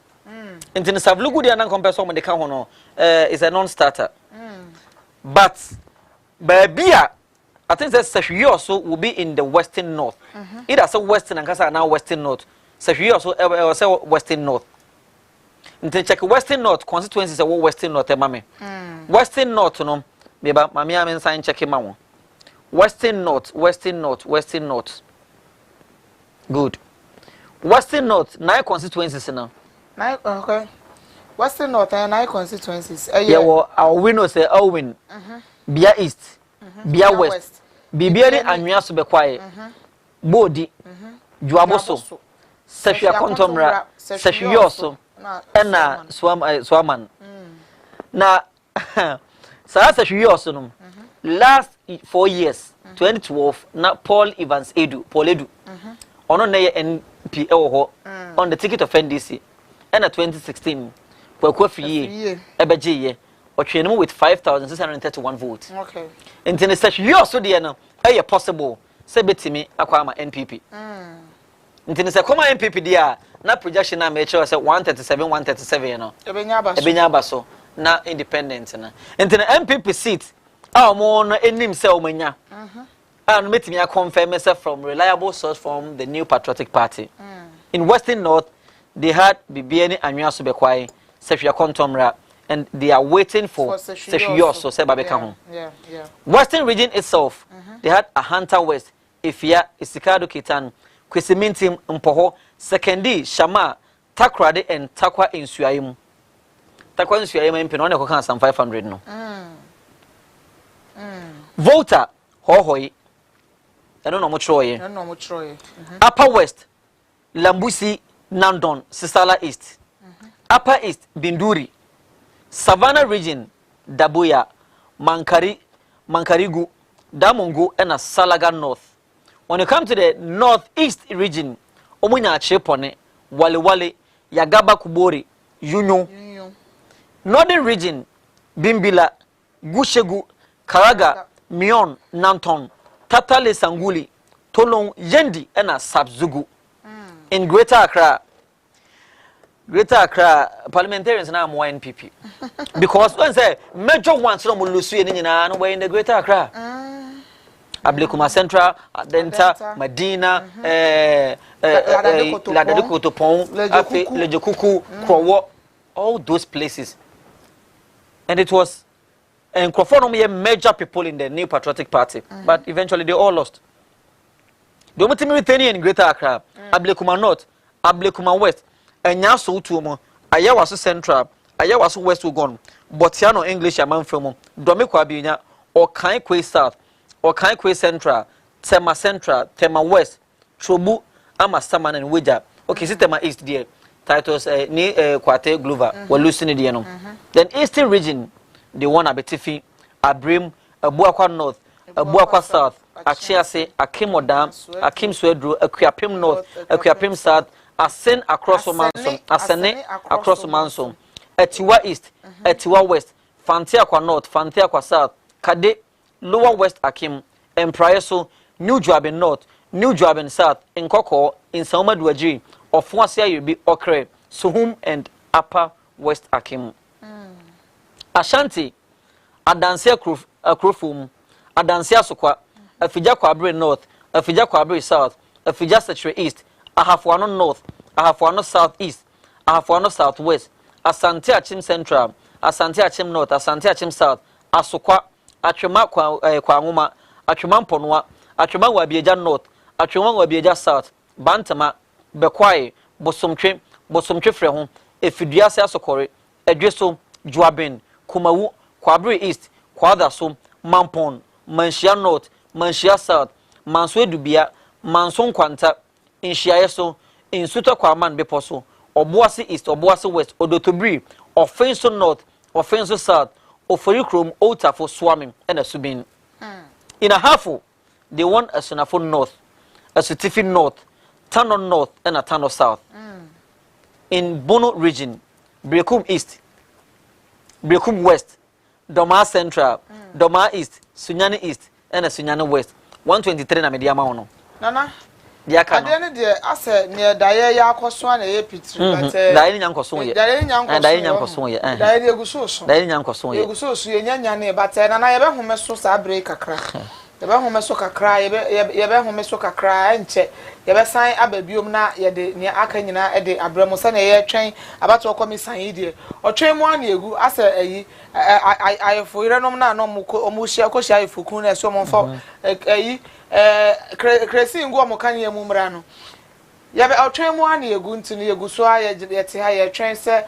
into Savlugu dia na compare so mo de ka ho no is a non-starter but Babia I think that Sehwiyo so will be in the western north either so western and kasa now western north Sehwiyo so say western north into check western north constituencies are western north mame western north no beba mami amen sign check ma won western north good western north nine constituencies now nine okay western north and nine constituencies yeah well our winner say win bia east bia west bibia ni anwea so be kwae bodi juaboso sehwia kontomra sehwio so na swaman na Sasa sehwiyoso no last 4 years 2012 na Paul Edu ono na ye NP ewo ho on the ticket of NDC and 2016 kwa fiye ebeje otwenemu with 5631 votes okay intene sehwiyoso de no possible se betimi akwa ama NPP intene se koma NPP dia na projection na me say 137 no ebenya abaso na independent na into MPP seat mo no enim se omanya and metimi a confirm say from reliable source from the New Patriotic Party in Western North they had Bibiani Anwea so be kwai Sehwia Kontomra and they are waiting for Sehwio so se babeka ho Western region itself they had a Hunter West Ifia Isikado Kitan Kwesiminti Mpoho Sekendi Shama Takrade and Takwa Insuaim Takwa Insuaim MP no ne kokan some 500 no Volta hohoi eno no mo troye Upper West Lambusi Nandon Sisala East Upper East Binduri Savannah region Dabuya Mankarigu Damongo and Salaga North. When you come to the northeast region omunya achepone Wale Yagaba Kubori Yunyo Northern region Bimbila Gushegu Karaga Mion Nanton Tatale Sanguli Tolong Yendi and Sabzugu in Greater Accra parliamentarians now more NPP because when say major ones no lusu ni nyina no in the Greater Accra Ablekuma Central, Adenta, Medina, Ladadekotopon, Lejokuku, Krowo, all those places. And it was and Crawford major people in the New Patriotic Party, but eventually they all lost. The only thing in Greater Accra, Ablekuma North, Ablekuma West, and Yasu Tumo, Ayawasu Central, Ayawasu West Ugon, Botiano English among film, Domikwabinya, or Kaikwe South, or Kaikwe Central, Tema Central, Tema West, Trobu, Amasaman and Wija. Okay, see Tema East there. Titles ni Kwate Glover, were losing the Then Eastern region, the one Abetifi, Abrim, Abuakwa North, Abuakwa South, Achiase, Akim Odam, Akim Swedru, Akuapim North, Akuapim South, Asen across Omansom, Asene across Omansom, Etiwa East, Etiwa West, Fantiakwa North, Fantiakwa South, Kade, Lower West Akim, Empraeso, New Joabin North, New Joabin South, in Koko, in Sauma Duaji, of Fonsia you be Okre, Suhum and Upper West Akim. Ashanti, Adansia Krofum, Adansia Sokwa, Afija Kwabre North, Afija Kwabre South, Afija Setre East, Ahafuano North, Ahafuano South East, Ahafuano South West, Asante Achim Central, Asante Achim North, Asante Achim South, Asokwa, Achuma Kwanguma, Achuma Ponwa, Achuma Wabieja North, Achuma Wabieja South, Bantama, Bekwai, Bosomtwe Frehon, Efidiasa Sokore, Edreso, Joabin, Kumawu, Kwabre East, Kwadaso, Mampon, Manshia North, Manshia South, Manswe Dubia, Manson Kwanta, Inshiaeso, Insuta Kwaman Beposo, Obuasi East, Obuasi West, Odotobri, Offenso North, Offenso South, Oforikrom, Ota for Swamming, and a Subin. In a half, they want a Sunafo North, a Sutifi North, Tano North, and a Tano South. In Bono region, Brekum East, Brekum West, Doma Central, Doma East, Sunyani East, and a Sunyani West. 123 na media maono. Nana. Dia ka. Ade ne de ase ne daye ya akoso na ye pitri but daye nyankoso ye. Daye nyankoso ye. Daye de egusoso. Daye nyankoso ye. Egusoso ye nyanya ne but nana ye be homeso sa break kakra. Ye be homeso kakra ye be homeso kakra enche. Ye be san ababiom na ye de ne aka nyina e de abramo sa na ye twen abato komisan yi de. Otwen mu an egu ase ayi ayefo irenom na no mu hia ko hia ayefo kun na so mo fo ayi kresi ngo mo kan ye mu mra no ye be otwen mu an egu ntinu egu so aye te ha ye twen se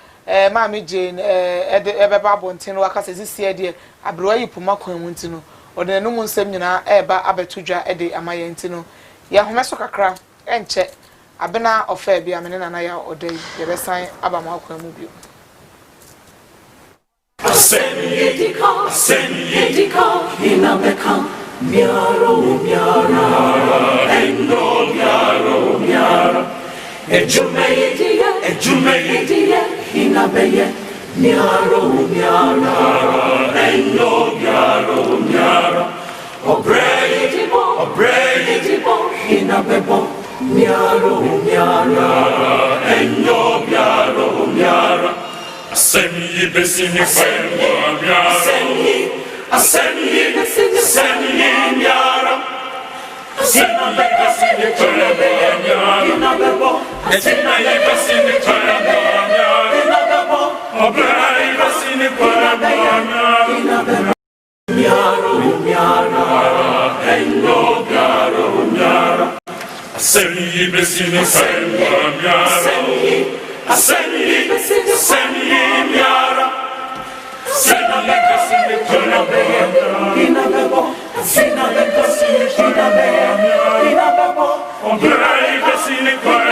maami Jane ebe babo ntinu aka se sisi e de abro ayi puma kwan mu ntinu ode no mu nsem nyina eba abetudwa e de amaye ntinu ye homeso kakra enche abena ofa bia mene na ya ode ye be san aba ma kwan mu bio. Ascendicon, inabekam, miaro, endo, miaro, ejume, inabeye, miaro, endo, miaro, obrei, inabebo, miaro, endo, miaro, Ascend besini fire, ascend yara. Sina besini fire, sina besini fire, obrai besini fire, yaro, endo, yaro. Ascend besini fire, ascend yara. Sina besini fire, obrai besini fire.